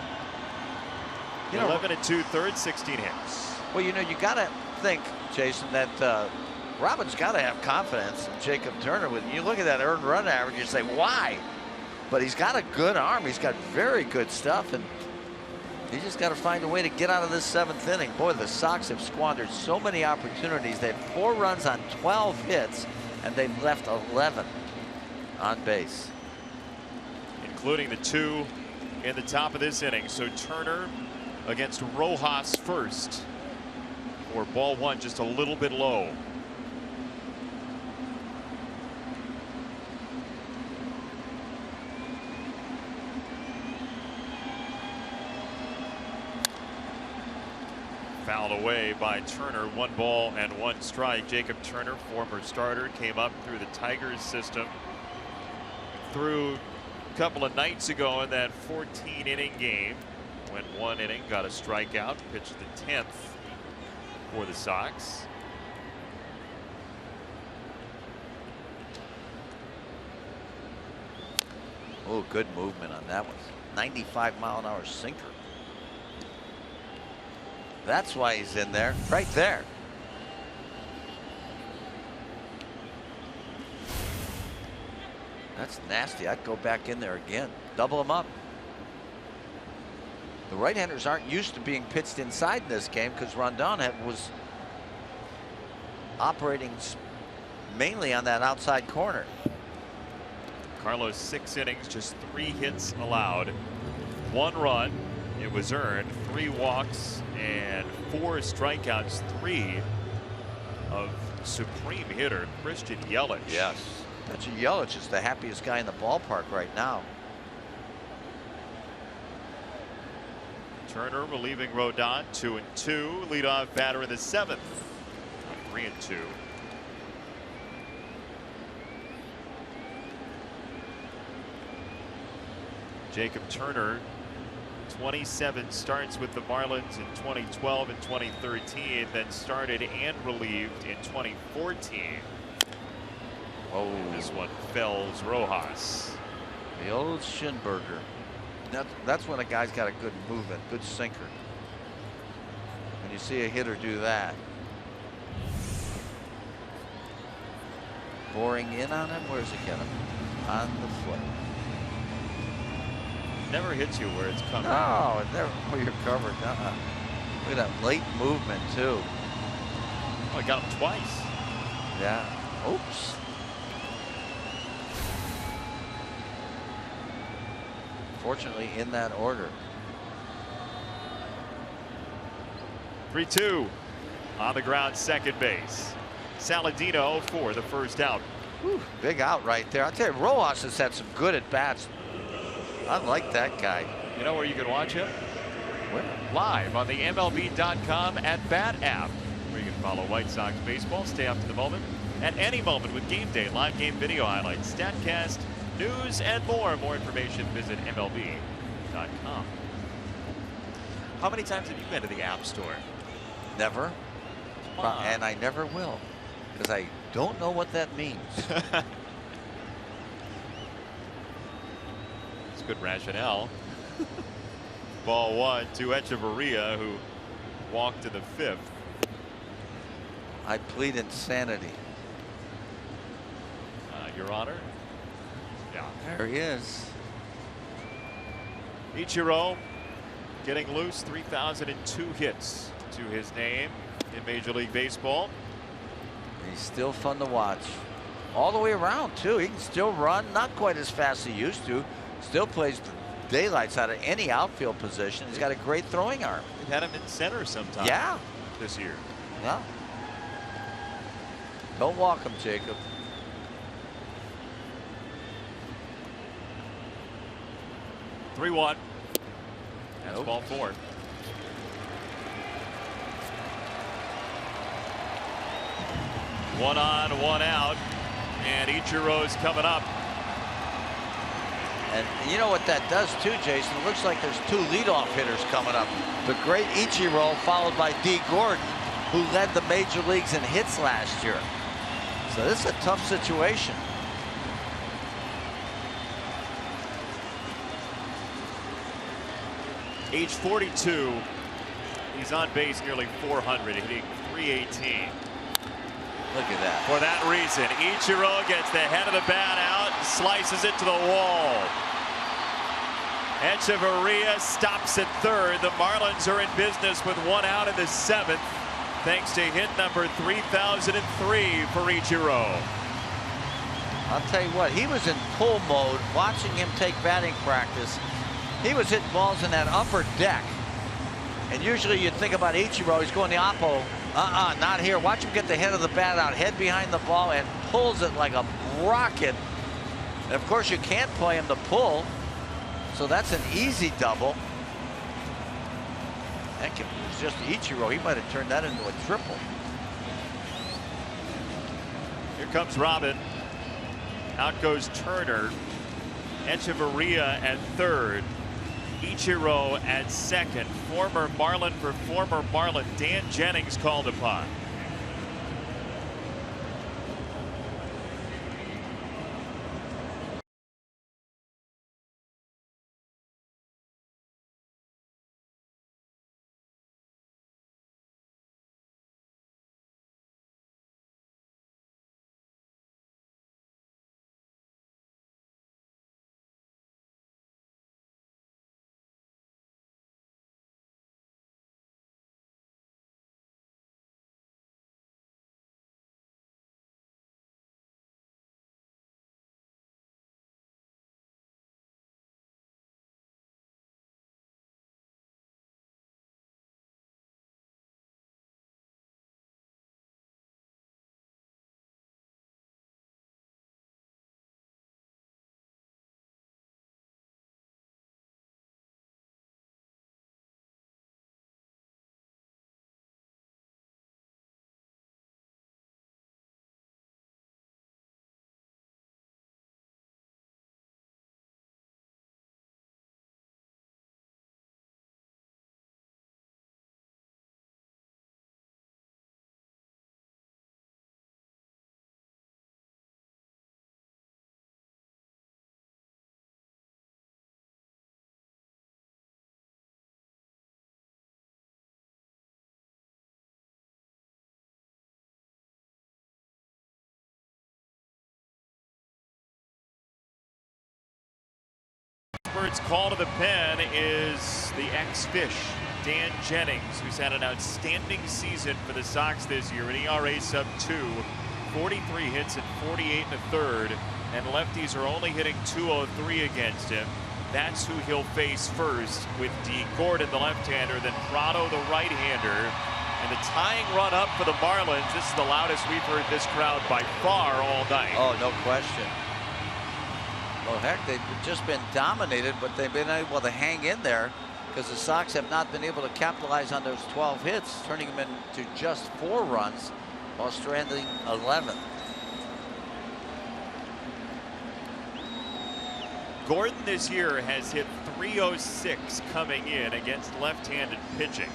A: 11 2/3, 16 hits.
B: Well, you know, you got to think, Jason, that Robin's got to have confidence in Jacob Turner. When you look at that earned run average, you say, why? But he's got a good arm. He's got very good stuff, and he just got to find a way to get out of this 7th inning. Boy, the Sox have squandered so many opportunities. They had 4 runs on 12 hits, and they've left 11 on base,
A: including the 2 in the top of this inning. So Turner against Rojas first, for ball 1 just a little bit low. Fouled away by Turner. 1 ball and 1 strike. Jacob Turner, former starter, came up through the Tigers system through a couple of nights ago in that 14-inning game. Went 1 inning, got a strikeout, pitched the 10th for the Sox.
B: Oh, good movement on that one. 95-mile-an-hour sinker. That's why he's in there, right there. That's nasty. I'd go back in there again. Double him up. The right-handers aren't used to being pitched inside in this game because Rondon was operating mainly on that outside corner.
A: Carlos, 6 innings, just 3 hits allowed, 1 run. It was earned, 3 walks and 4 strikeouts. 3 of supreme hitter Christian Yelich.
B: Yes, Christian Yelich is the happiest guy in the ballpark right now.
A: Turner relieving Rodon, 2-2. Leadoff batter in the 7th 3-2. Jacob Turner, 27 starts with the Marlins in 2012 and 2013, then started and relieved in 2014.
B: Oh,
A: This one fells Rojas.
B: the old Schinberger. That's when a guy's got a good movement, good sinker. When you see a hitter do that. Boring in on him. Where's it get him? On the foot.
A: Never hits you where it's coming.
B: No, it never where you're covered. Look at that late movement too.
A: Oh, I got him twice.
B: Yeah. Oops. Fortunately, in that order.
A: 3-2 on the ground, second base. Saladino for the first out.
B: Whew, big out right there. I'll tell you, Rojas has had some good at bats. I like that guy.
A: You know where you can watch him?
B: Where?
A: Live on the MLB.com at Bat app, where you can follow White Sox baseball, stay up to the moment at any moment with Game Day, live game video highlights, StatCast, news, and more. More information, visit MLB.com. How many times have you been to the App Store?
B: Never.
A: Come on.
B: And I never will. Because I don't know what that means.
A: It's good rationale. Ball one to Echeverria, who walked to the fifth.
B: I plead insanity.
A: Your Honor? Yeah.
B: There he is.
A: Ichiro getting loose, 3,002 hits to his name in Major League Baseball.
B: He's still fun to watch. All the way around, too. He can still run, not quite as fast as he used to. Still plays the daylights out of any outfield position. He's got a great throwing arm.
A: We've had him in center sometime this year.
B: Yeah. Don't walk him, Jacob.
A: Three-one. That's
B: Nope.
A: ball four. One on, one out, and Ichiro's coming up.
B: And you know what that does too, Jason? It looks like there's two leadoff hitters coming up. The great Ichiro followed by Dee Gordon, who led the major leagues in hits last year. So this is a tough situation.
A: Age 42, he's on base nearly 400, hitting 318.
B: Look at that.
A: For that reason, Ichiro gets the head of the bat out and slices it to the wall. Echeverria stops at third. The Marlins are in business with one out in the seventh, thanks to hit number 3003 for Ichiro.
B: I'll tell you what, he was in pull mode watching him take batting practice. He was hitting balls in that upper deck. And usually you'd think about Ichiro, he's going the oppo. Not here. Watch him get the head of the bat out, head behind the ball, and pulls it like a rocket. And of course, you can't play him to pull, so that's an easy double. Heck, if it was just Ichiro, he might have turned that into a triple.
A: Here comes Robin. Out goes Turner. Echeverria at third. Ichiro at second. Former Marlin for former Marlin Dan Jennings called upon. experts call to the pen is the ex-Fish, Dan Jennings, who's had an outstanding season for the Sox this year, an ERA sub-2, 43 hits and 48 and a third, and lefties are only hitting .203 against him. That's who he'll face first, with D. Gordon, the left-hander, then Prado, the right-hander. And the tying run up for the Marlins. This is the loudest we've heard this crowd by far all night.
B: Oh, no question. Well, heck, they've just been dominated, but they've been able to hang in there because the Sox have not been able to capitalize on those 12 hits, turning them into just 4 runs while stranding 11.
A: Gordon this year has hit .306 coming in against left-handed pitching.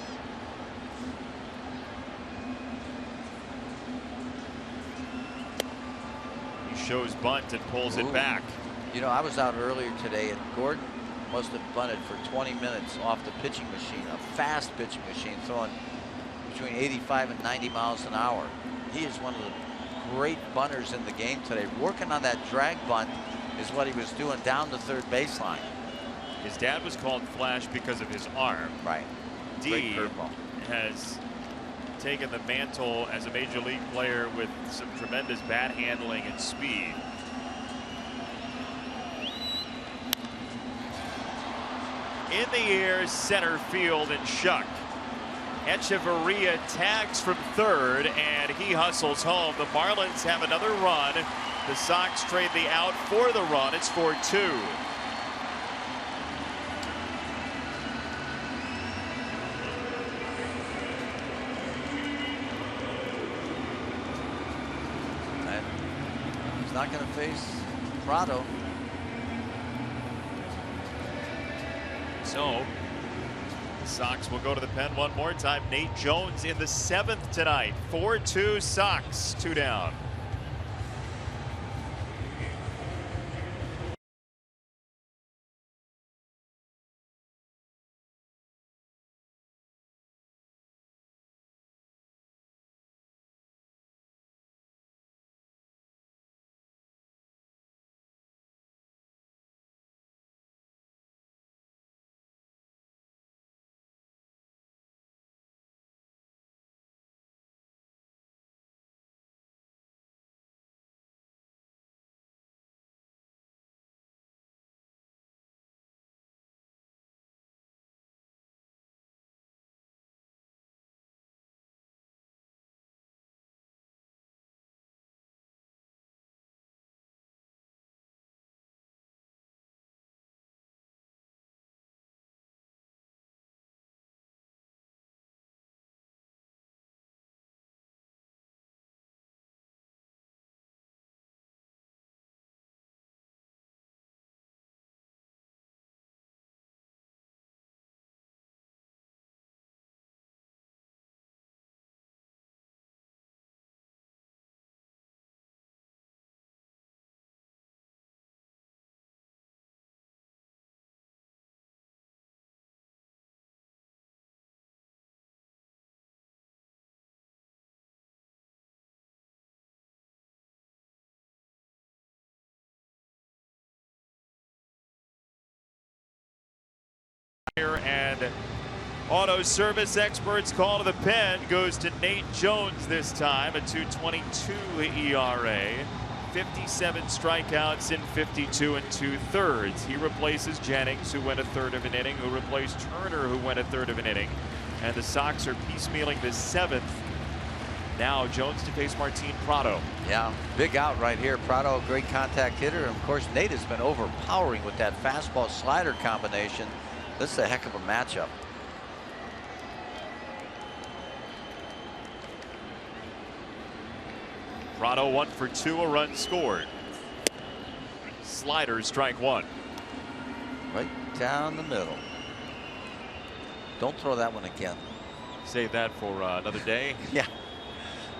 A: He shows bunt and pulls it back.
B: You know, I was out earlier today, and Gordon must have bunted for 20 minutes off the pitching machine, a fast pitching machine, throwing between 85 and 90 miles an hour. He is one of the great bunters in the game today. Working on that drag bunt is what he was doing down the third baseline.
A: His dad was called Flash because of his arm.
B: Right.
A: D has taken the mantle as a major league player with some tremendous bat handling and speed. In the air, center field, and Shuck. Echeverria tags from third, and he hustles home. The Marlins have another run. The Sox trade the out for the run. It's 4-2.
B: And he's not going to face Prado.
A: So the Sox will go to the pen one more time. Nate Jones in the 7th tonight. 4-2 Sox, 2 down. And auto service experts call to the pen goes to Nate Jones this time, a 2.22 ERA, 57 strikeouts in 52 2/3. He replaces Jennings, who went a third of an inning, who replaced Turner, who went a third of an inning, and the Sox are piecemealing the 7th. Now Jones to face Martin Prado.
B: Yeah, big out right here. Prado, a great contact hitter. And of course, Nate has been overpowering with that fastball slider combination. This is a heck of a matchup.
A: Prado 1 for 2, a run scored. Slider, strike 1.
B: Right down the middle. Don't throw that one again.
A: Save that for another day.
B: Yeah.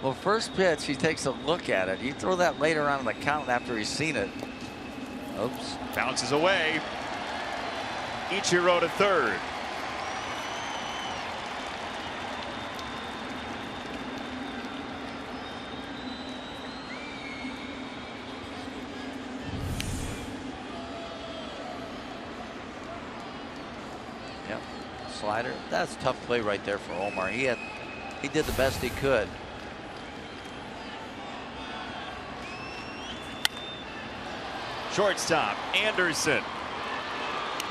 B: Well, first pitch, he takes a look at it. You throw that later on in the count after he's seen it. Oops.
A: Bounces away. Ichiro to third.
B: slider. That's a tough play right there for Omar. He did the best he could.
A: Shortstop, Anderson.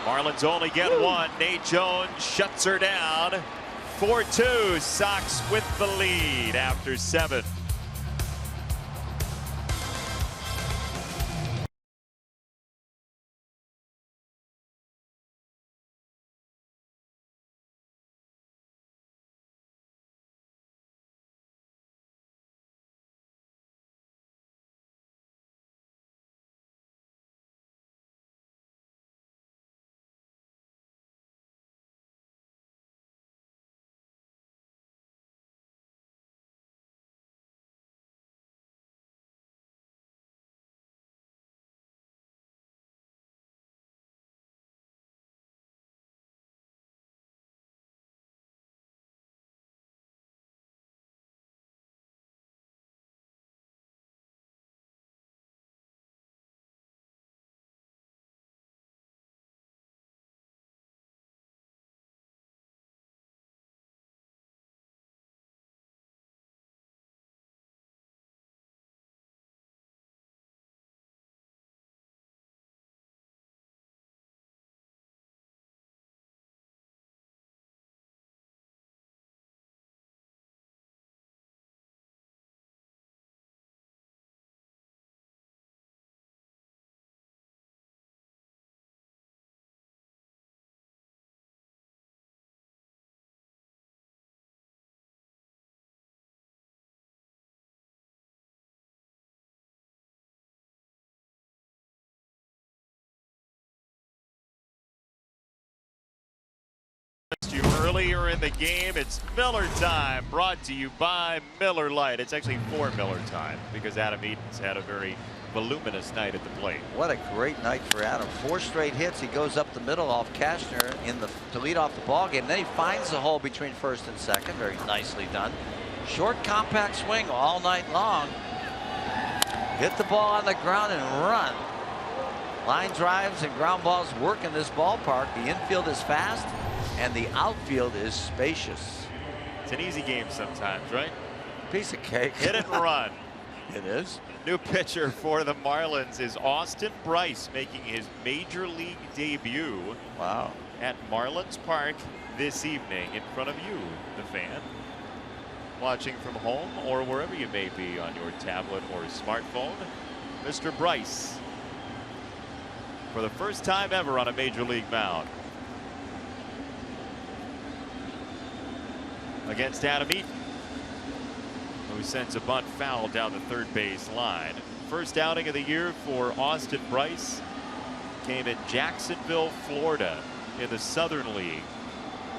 A: Marlins only get one. Nate Jones shuts her down. 4-2. Sox with the lead after 7. You earlier in the game, it's Miller time, brought to you by Miller Lite. It's actually for Miller time because Adam Eaton's had a very voluminous night at the plate.
B: What a great night for Adam. 4 straight hits. He goes up the middle off Cashner to lead off the ball game. Then he finds the hole between first and second. Very nicely done. Short, compact swing all night long. Hit the ball on the ground and run. Line drives and ground balls work in this ballpark. The infield is fast and the outfield is spacious.
A: It's an easy game sometimes, right?
B: Piece of cake.
A: Hit and run.
B: It is.
A: New pitcher for the Marlins is Austin Bryce, making his major league debut.
B: Wow.
A: At Marlins Park this evening in front of you, the fan. Watching from home or wherever you may be on your tablet or smartphone, Mr. Bryce, for the first time ever on a major league mound. Against Adam Eaton, who sends a bunt foul down the third base line. First outing of the year for Austin Bryce came in Jacksonville, Florida in the Southern League.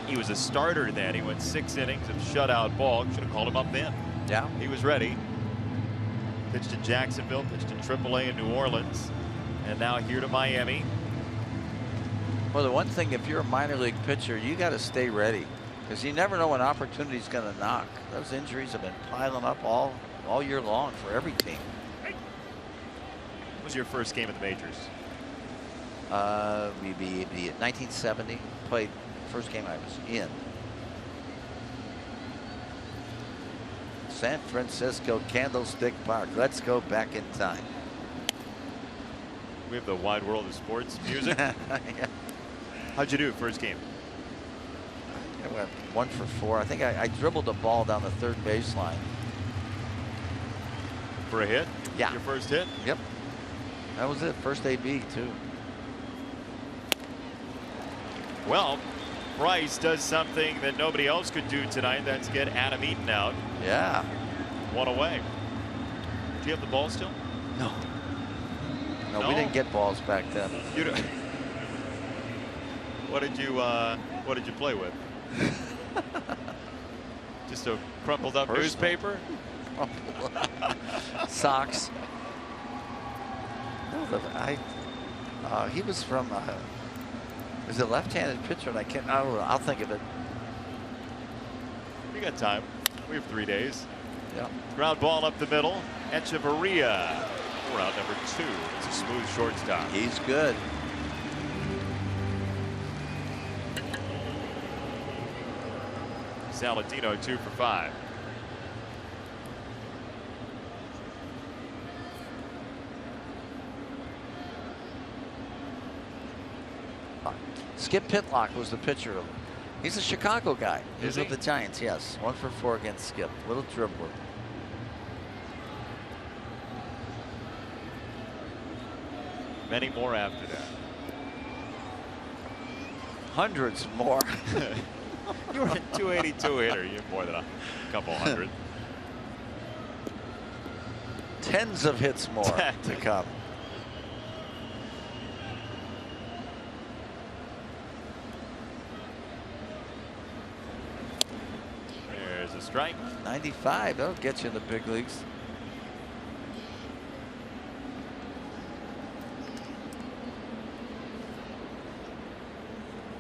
A: He was a starter then. He went 6 innings of shutout ball. Should have called him up then.
B: Yeah.
A: He was ready. Pitched in Jacksonville, pitched in AAA in New Orleans, and now here to Miami.
B: Well, the one thing, if you're a minor league pitcher, you got to stay ready, because you never know when opportunity's going to knock. Those injuries have been piling up all year long for every team.
A: What was your first game at the majors?
B: We'd be 1970. Played first game I was in. San Francisco Candlestick Park. Let's go back in time.
A: We have the wide world of sports music.
B: Yeah.
A: How'd you do first game?
B: I went 1 for 4. I think I dribbled the ball down the third baseline.
A: For a hit?
B: Yeah.
A: Your first hit?
B: Yep. That was it. First AB too.
A: Well, Bryce does something that nobody else could do tonight. That's get Adam Eaton out.
B: Yeah.
A: 1 away. Do you have the ball still?
B: No. No,
A: No?
B: we didn't get balls back then.
A: You don't. What did you play with? Just a crumpled up
B: Personal.
A: newspaper?
B: Socks. No, he was from. Is a left-handed pitcher, and I don't know. I'll think of it.
A: We got time. We have 3 days.
B: Yeah.
A: Ground ball up the middle. Echeverria. We're out number 2. It's a smooth shortstop.
B: He's good.
A: Saladino 2 for 5.
B: Skip Pitlock was the pitcher. He's a Chicago guy. He's
A: Is
B: with
A: he?
B: the Giants, yes. 1 for 4 against Skip. Little dribbler.
A: Many more after that.
B: Hundreds more.
A: You were a 282 hitter. You're more than a couple hundred.
B: Tens of hits more to come.
A: There's a strike.
B: 95, that'll get you in the big leagues.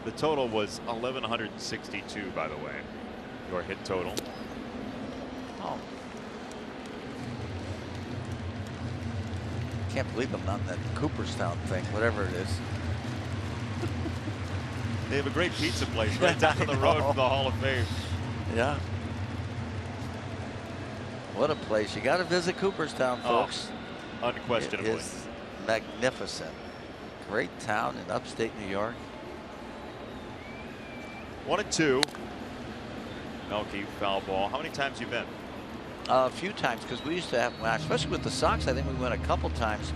A: The total was 1,162, by the way. Your hit total.
B: Oh. Can't believe I'm not in that Cooperstown thing, whatever it is.
A: They have a great pizza place right down the road from the Hall of Fame.
B: Yeah. What a place. You got to visit Cooperstown, folks.
A: Unquestionably.
B: It is magnificent. Great town in upstate New York.
A: 1-2. Melky, foul ball. How many times you been?
B: A few times, because we used to have, especially with the Sox, I think we went a couple times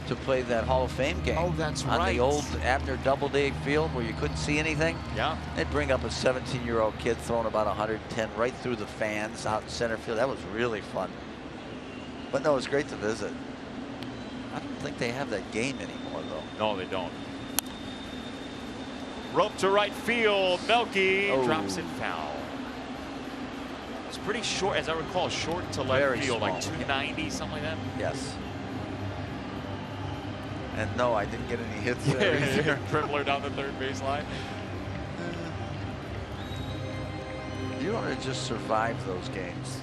B: to play that Hall of Fame game.
A: Oh, that's
B: on
A: right.
B: the old Abner Doubleday field where you couldn't see anything.
A: Yeah.
B: They'd bring up a 17-year-old kid throwing about 110 right through the fans out in center field. That was really fun. But no, it was great to visit. I don't think they have that game anymore, though.
A: No, they don't. Rope to right field. Melky drops it foul. It's pretty short, as I recall, short to left
B: Very
A: field, like
B: small.
A: 290, something like that.
B: Yes. And no, I didn't get any hits there either.
A: Dribbler down the third baseline.
B: You want to just survive those games.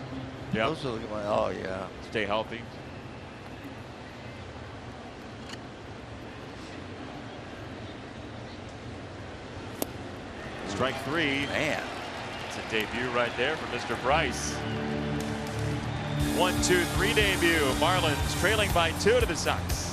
A: Yeah.
B: Those are the ones, oh, yeah.
A: Stay healthy. Strike 3.
B: Man.
A: It's a debut right there for Mr. Bryce. 1-2-3 debut. Marlins trailing by 2 to the Sox.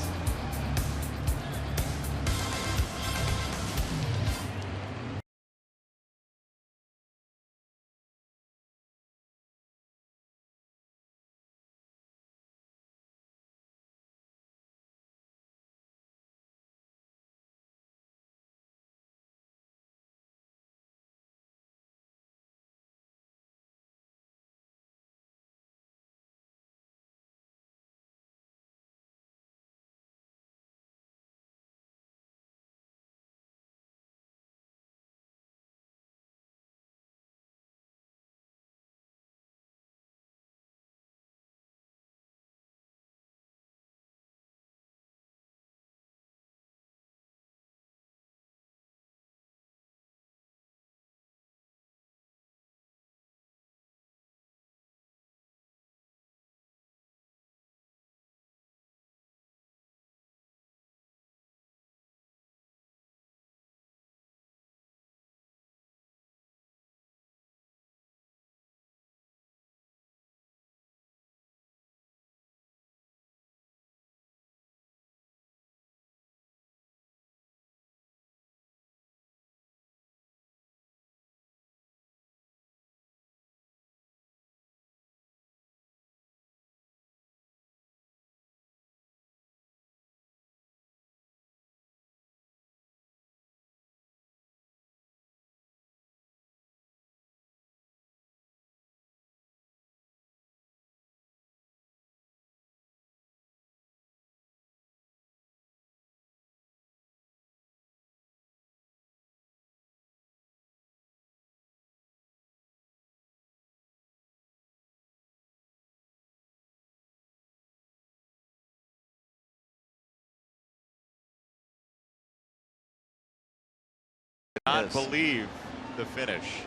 A: Not believe the finish.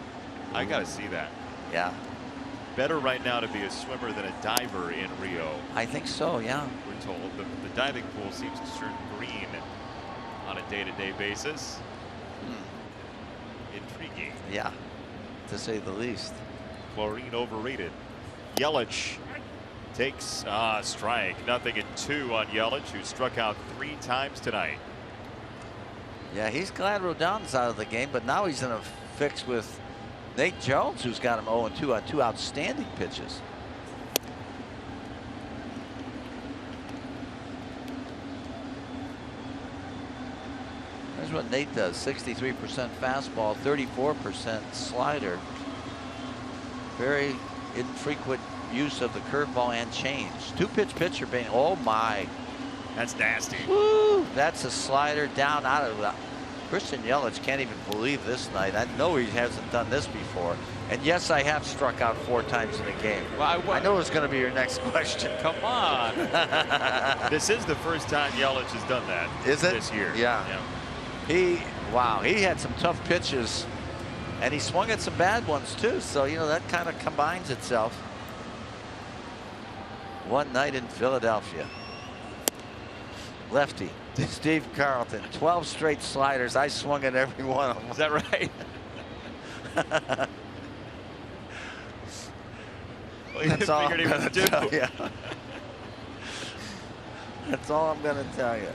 A: I gotta see that.
B: Yeah.
A: Better right now to be a swimmer than a diver in Rio.
B: I think so, yeah.
A: We're told the diving pool seems to turn green on a day-to-day basis. Intriguing.
B: Yeah. to say the least.
A: Chlorine overrated. Yelich takes a strike. 0-2 on Yelich, who struck out 3 times tonight.
B: Yeah, he's glad Rodon's out of the game, but now he's in a fix with Nate Jones, who's got him 0-2 on 2 outstanding pitches. Here's what Nate does. 63% fastball, 34% slider. Very infrequent use of the curveball and change. 2-pitch pitcher being, oh my.
A: That's nasty.
B: Woo, that's a slider down out of that. Christian Yelich can't even believe this night. I know he hasn't done this before. And yes, I have struck out 4 times in a game.
D: Well,
B: I know it's going to be your next question.
A: Come on. This is the first time Yelich has done that.
B: Is it?
A: This year.
B: Yeah. Wow, he had some tough pitches. And he swung at some bad ones too. So, you know, that kind of combines itself. One night in Philadelphia. Lefty, Steve Carlton, 12 straight sliders. I swung at every one of them.
A: Is that right? Well,
B: That's all I'm
A: figured he
B: going
A: would
B: to
A: do.
B: tell you. That's all I'm going to tell you.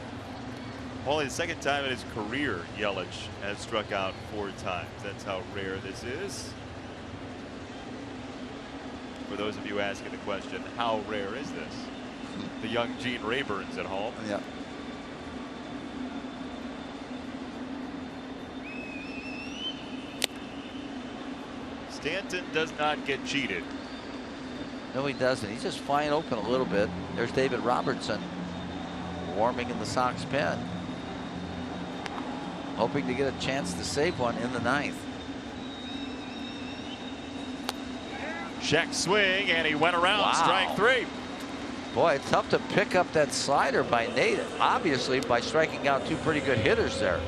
A: Only the second time in his career, Yelich has struck out 4 times. That's how rare this is. For those of you asking the question, how rare is this? The young Gene Rayburn's at home.
B: Yeah.
A: Stanton does not get cheated.
B: No, he doesn't. He's just flying open a little bit. There's David Robertson warming in the Sox pen. Hoping to get a chance to save one in the 9th.
A: Check swing, and he went around.
B: Wow.
A: Strike 3.
B: Boy, it's tough to pick up that slider by Nate. Obviously, by striking out 2 pretty good hitters there.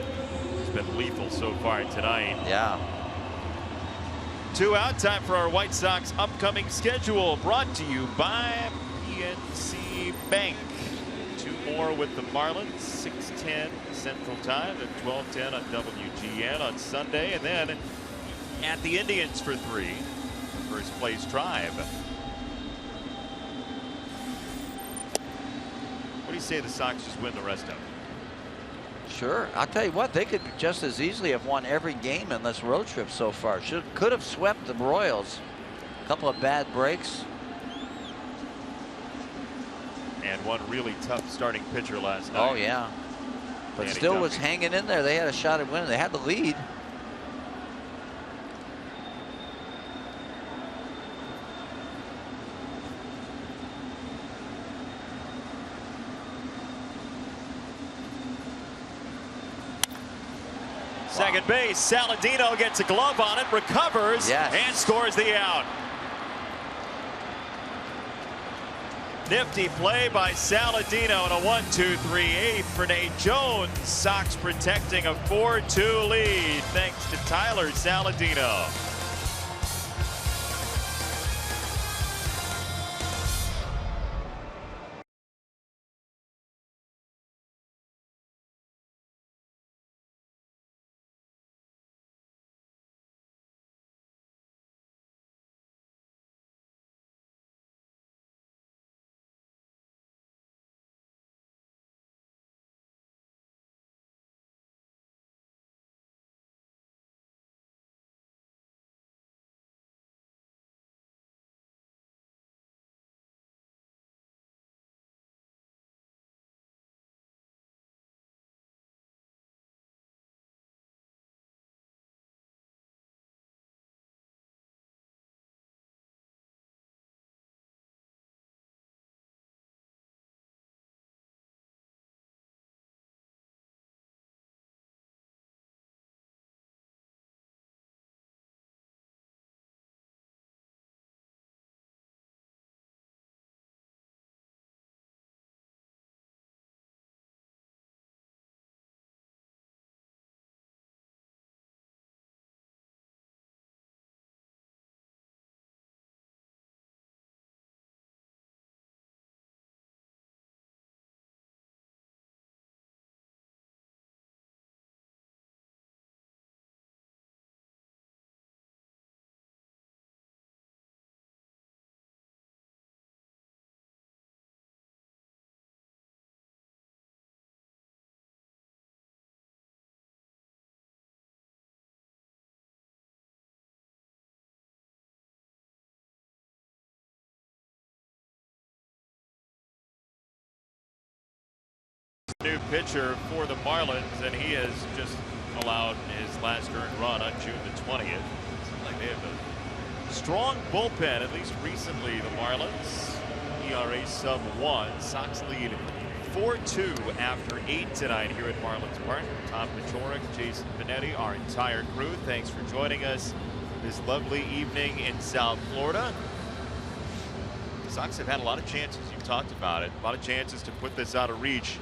A: It's been lethal so far tonight.
B: Yeah.
A: 2 out. Time for our White Sox upcoming schedule, brought to you by PNC Bank. 2 more with the Marlins, 6:10 Central Time and 12:10 on WGN on Sunday, and then at the Indians for 3. First place Tribe. What do you say the Sox just win the rest of them?
B: Sure. I'll tell you what, they could just as easily have won every game in this road trip so far. Could have swept the Royals. A couple of bad breaks.
A: And one really tough starting pitcher last night.
B: Oh, yeah. But
A: Danny
B: still was
A: Duffy.
B: hanging in there. They had a shot at winning. They had the lead.
A: Second base, Saladino gets a glove on it, recovers,
B: Yes.
A: and scores the out. Nifty play by Saladino and a 1-2-3-8 for Nate Jones. Sox protecting a 4-2 lead thanks to Tyler Saladino. New pitcher for the Marlins, and he has just allowed his last earned run on June the 20th. Seems like they have a strong bullpen, at least recently. The Marlins, ERA sub 1. Sox lead 4-2 after 8 tonight here at Marlins Park. Tom Paciorek, Jason Benetti, our entire crew. Thanks for joining us this lovely evening in South Florida. Sox have had a lot of chances. You've talked about it. A lot of chances to put this out of reach.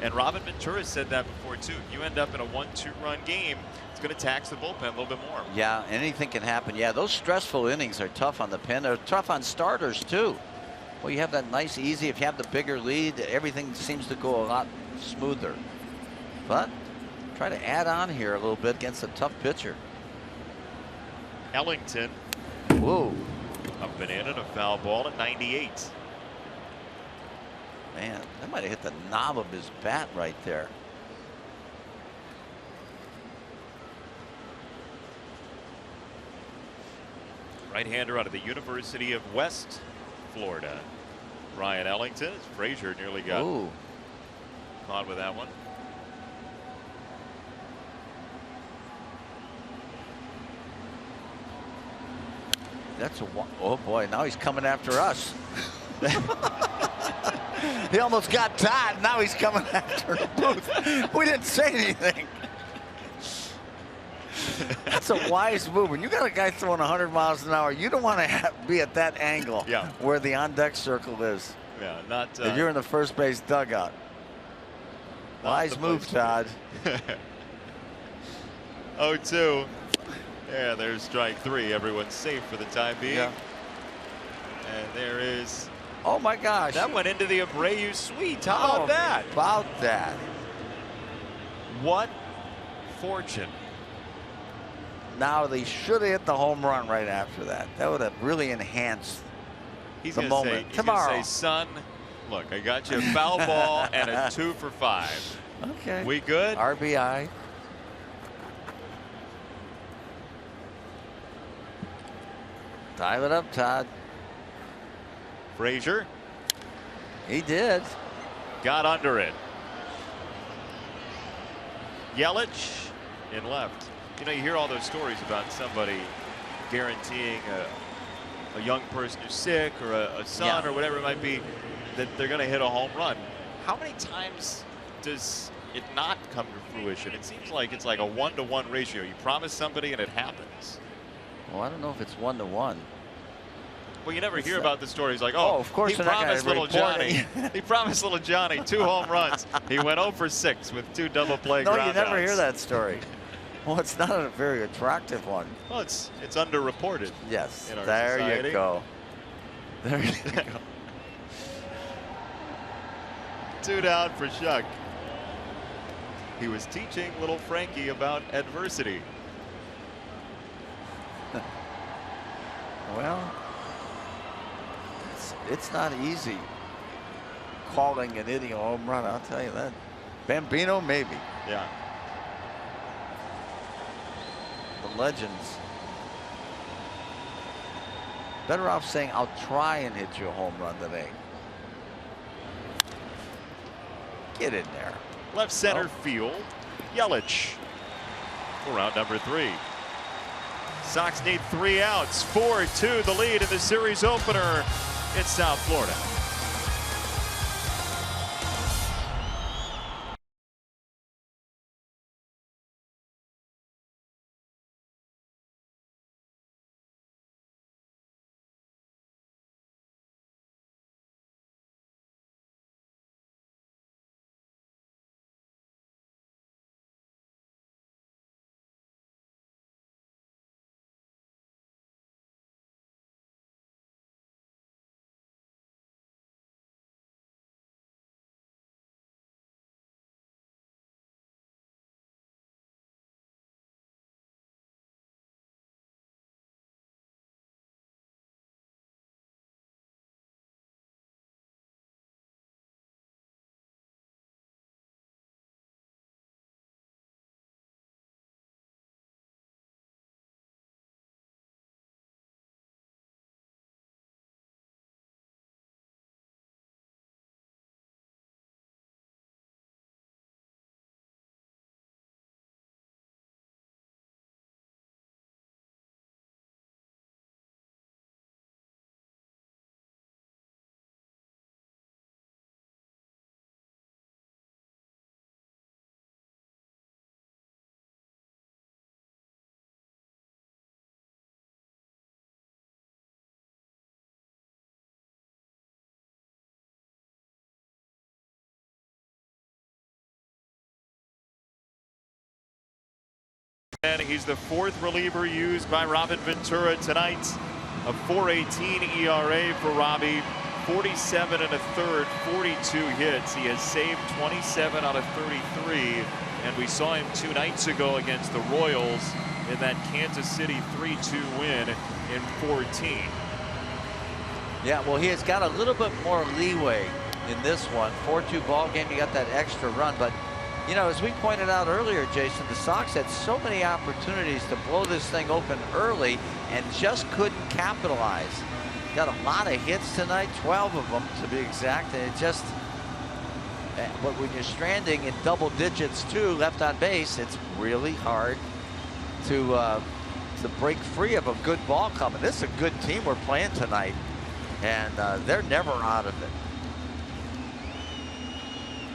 A: And Robin Ventura said that before too. If you end up in a 1-2 run game, it's going to tax the bullpen a little bit more.
B: Yeah, anything can happen. Yeah, those stressful innings are tough on the pen. They're tough on starters too. Well, you have that nice, easy. If you have the bigger lead, everything seems to go a lot smoother. But try to add on here a little bit against a tough pitcher.
A: Ellington.
B: Whoa.
A: Up and in, and a foul ball at 98.
B: Man, that might have hit the knob of his bat right there.
A: Right-hander out of the University of West Florida. Ryan Ellington. Frazier nearly got caught with that one.
B: That's a oh boy, now he's coming after us. He almost got Todd. Now he's coming after the booth. We didn't say anything. That's a wise move. When you got a guy throwing 100 miles an hour, you don't want to be at that angle where the on-deck circle is.
A: Yeah, not.
B: If you're in the first base dugout. Wise move, Todd.
A: 0-2. Yeah, there's strike 3. Everyone's safe for the time being.
B: Yeah.
A: And there is.
B: Oh my gosh.
A: That went into the Abreu suite. How about that?
B: About that.
A: What fortune.
B: Now they should have hit the home run right after that. That would have really enhanced the moment. Tomorrow.
A: He's son, look, I got you a foul ball and a 2 for 5.
B: Okay.
A: We good?
B: RBI. Dive it up, Todd.
A: Frazier.
B: He did.
A: Got under it. Yelich in left. You know, you hear all those stories about somebody guaranteeing a young person who's sick or a son or whatever it might be that they're going to hit a home run. How many times does it not come to fruition? It seems like it's like a 1-to-1 ratio. You promise somebody and it happens.
B: Well, I don't know if it's 1-to-1.
A: Well, you never hear about the stories like, oh,
B: of course
A: he promised little Johnny. He promised little Johnny 2 home runs. He went 0 for 6 with 2 double play groundouts.
B: No, you never hear that story. Well, it's not a very attractive one.
A: Well, it's underreported.
B: Yes.
A: In our
B: there
A: society.
B: You go. There you go.
A: 2 down for Shuck. He was teaching little Frankie about adversity.
B: Well, it's not easy calling an hitting a home run, I'll tell you that. Bambino, maybe.
A: Yeah.
B: The legends. Better off saying, I'll try and hit you a home run today. Get in there.
A: Left center field. Yelich for round number 3. Sox need 3 outs. 4-2 the lead in the series opener in South Florida. And he's the fourth reliever used by Robin Ventura tonight. A 4.18 ERA for Robbie. 47 and a third, 42 hits. He has saved 27 out of 33. And we saw him 2 nights ago against the Royals in that Kansas City 3-2 win in 14.
B: Yeah, well, he has got a little bit more leeway in this one. 4-2 ball game, you got that extra run. But, you know, as we pointed out earlier, Jason, the Sox had so many opportunities to blow this thing open early and just couldn't capitalize. Got a lot of hits tonight, 12 of them to be exact, and it just, but when you're stranding in double digits too, left on base, it's really hard to break free of a good ball coming. This is a good team we're playing tonight, and they're never out of it.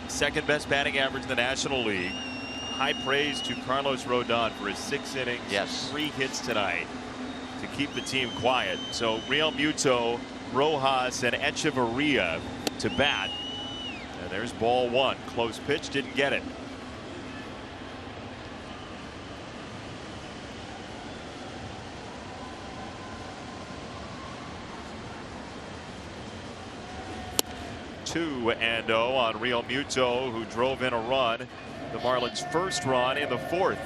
A: Second best batting average in the National League. High praise to Carlos Rodon for his 6 innings,
B: Yes.
A: 3 hits tonight to keep the team quiet. So Real Muto, Rojas, and Echeverria to bat. And there's ball 1. Close pitch, didn't get it. (2-0) on Real Muto, who drove in a run. The Marlins' first run in the 4th.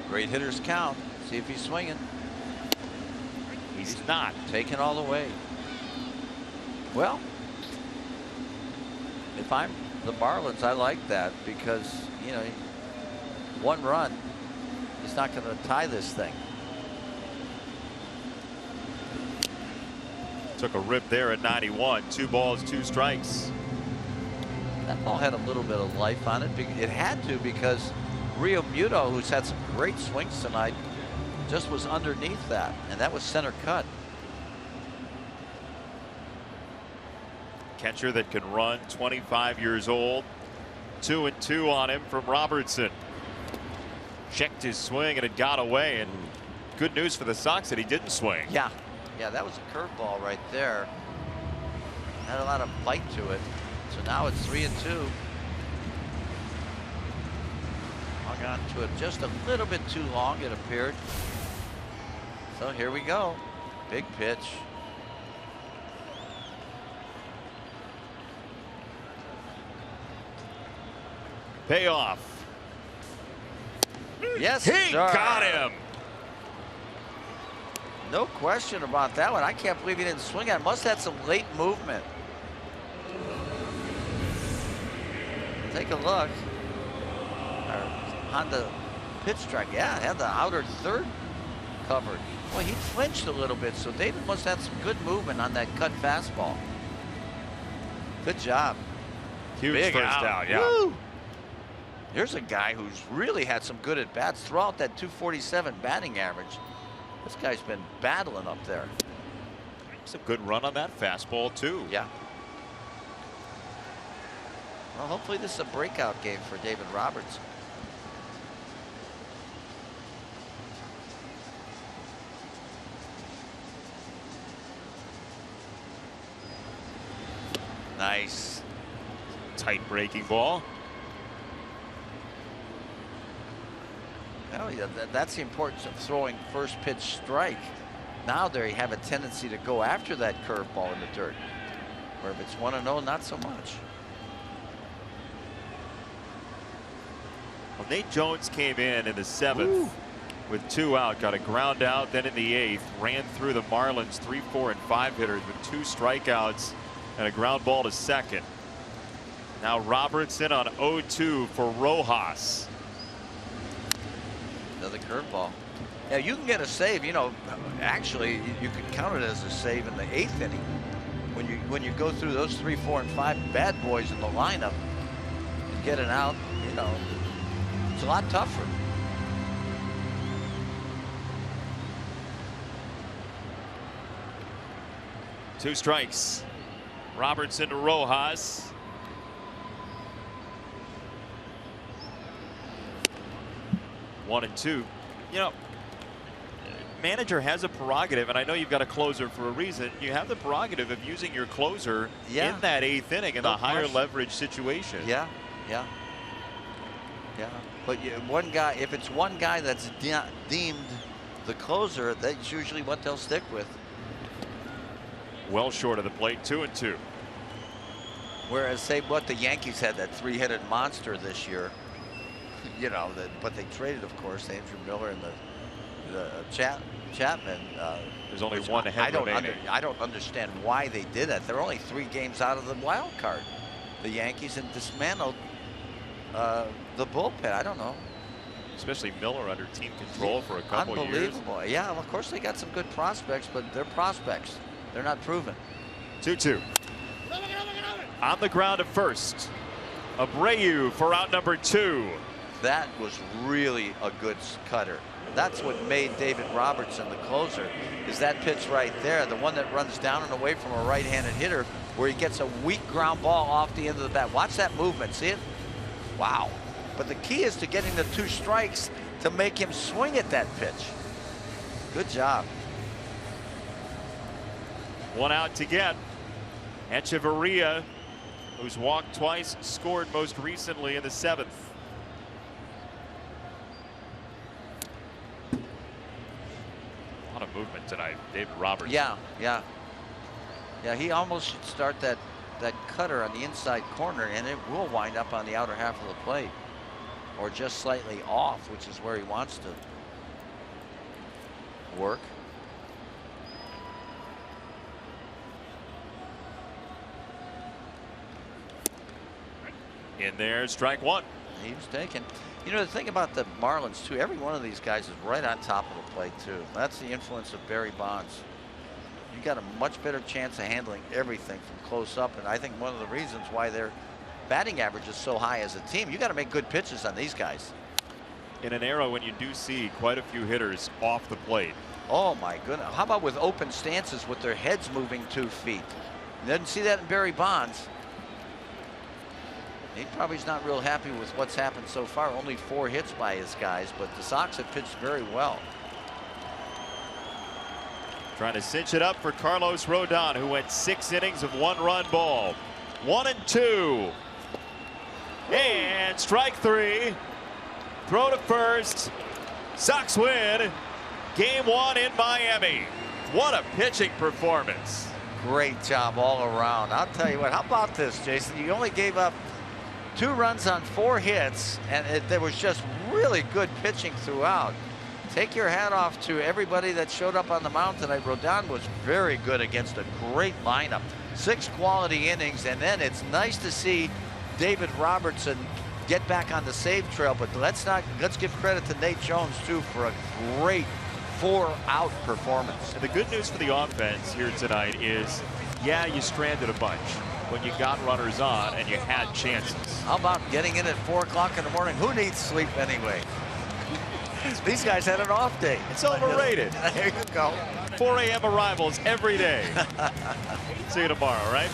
B: Great hitters count. See if he's swinging.
A: He's not.
B: Taking all the way. Well, if I'm the Marlins, I like that because, you know, 1 run is not going to tie this thing.
A: Took a rip there at 91. 2 balls, 2 strikes.
B: That ball had a little bit of life on it. It had to because Real Muto, who's had some great swings tonight, just was underneath that, and that was center cut.
A: Catcher that can run, 25 years old. 2-2 on him from Robertson. Checked his swing and it got away, and good news for the Sox that he didn't swing.
B: Yeah, that was a curveball right there. Had a lot of bite to it. So now it's 3-2. Hung on to it just a little bit too long, it appeared. So here we go. Big pitch.
A: Payoff.
B: Yes,
A: He
B: sir.
A: got him.
B: No question about that one. I can't believe he didn't swing at it. Must have had some late movement. Take a look. On the pitch strike. Yeah, had the outer third covered. Well, he flinched a little bit, so David must have had some good movement on that cut fastball. Good job.
A: Huge
B: Big
A: first out. Yeah.
B: Woo! Here's a guy who's really had some good at bats throughout that 247 batting average. This guy's been battling up there.
A: Some good run on that fastball too.
B: Yeah. Well, hopefully this is a breakout game for David Roberts. Nice.
A: Tight breaking ball.
B: Well, yeah, that's the importance of throwing first pitch strike. Now there you have a tendency to go after that curveball in the dirt. Where if it's 1-0, not so much.
A: Well, Nate Jones came in the 7th with 2 out, got a ground out. Then in the 8th, ran through the Marlins 3, 4, and 5 hitters with 2 strikeouts and a ground ball to second. Now Robertson on 0-2 for Rojas.
B: Another curveball. Yeah, you can get a save. You know, actually, you could count it as a save in the 8th inning. When you go through those 3, 4, and 5 bad boys in the lineup and get an out, you know, it's a lot tougher.
A: Two strikes. Robertson to Rojas. One and two. You know, manager has a prerogative, and I know you've got a closer for a reason. You have the prerogative of using your closer in that 8th inning in the higher leverage situation.
B: Yeah. But one guy, if it's one guy that's deemed the closer, that's usually what they'll stick with.
A: Well short of the plate, 2-2.
B: Whereas, say what the Yankees had that 3-headed monster this year, you know, but they traded, of course, Andrew Miller and the Chapman.
A: There's only one ahead remaining.
B: I don't understand why they did that. They're only 3 games out of the wild card. The Yankees had dismantled the bullpen. I don't know.
A: Especially Miller under team control for a couple years.
B: Unbelievable. Yeah, well, of course they got some good prospects, but they're prospects. They're not proven.
A: 2-2. On the ground at first. Abreu for out number 2.
B: That was really a good cutter. That's what made David Robertson the closer, is that pitch right there, the one that runs down and away from a right-handed hitter, where he gets a weak ground ball off the end of the bat. Watch that movement. See it? Wow. But the key is to getting the 2 strikes to make him swing at that pitch. Good job.
A: 1 out to get. Echeverria, who's walked twice, scored most recently in the 7th. A lot of movement tonight, David Robertson.
B: Yeah, he almost should start that cutter on the inside corner, and it will wind up on the outer half of the plate, or just slightly off, which is where he wants to work.
A: In there, strike 1.
B: He was taken. You know, the thing about the Marlins, too, every one of these guys is right on top of the plate, too. That's the influence of Barry Bonds. You got a much better chance of handling everything from close up, and I think one of the reasons why their batting average is so high as a team, you got to make good pitches on these guys.
A: In an era when you do see quite a few hitters off the plate.
B: Oh my goodness. How about with open stances with their heads moving 2 feet? You didn't see that in Barry Bonds. He probably is not real happy with what's happened so far. Only 4 hits by his guys, but the Sox have pitched very well.
A: Trying to cinch it up for Carlos Rodon, who went 6 innings of 1-run ball. 1-2. And strike 3. Throw to first. Sox win. Game 1 in Miami. What a pitching performance.
B: Great job all around. I'll tell you what, how about this, Jason? You only gave up 2 runs on 4 hits, and there was just really good pitching throughout. Take your hat off to everybody that showed up on the mound tonight. Rodon was very good against a great lineup. 6 quality innings, and then it's nice to see David Robertson get back on the save trail, but let's give credit to Nate Jones too for a great 4-out performance.
A: And the good news for the offense here tonight is, yeah, you stranded a bunch when you got runners on and you had chances.
B: How about getting in at 4 o'clock in the morning? Who needs sleep anyway? These guys had an off day.
A: It's overrated.
B: There you go.
A: 4 a.m. arrivals every day. See you tomorrow, right?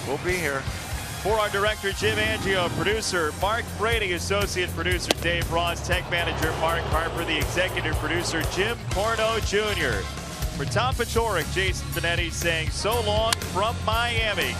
B: We'll be here.
A: For our director, Jim Angio, producer Mark Brady, associate producer Dave Ross, tech manager Mark Harper, the executive producer Jim Corno Jr. For Tom Paciorek, Jason Benetti saying so long from Miami.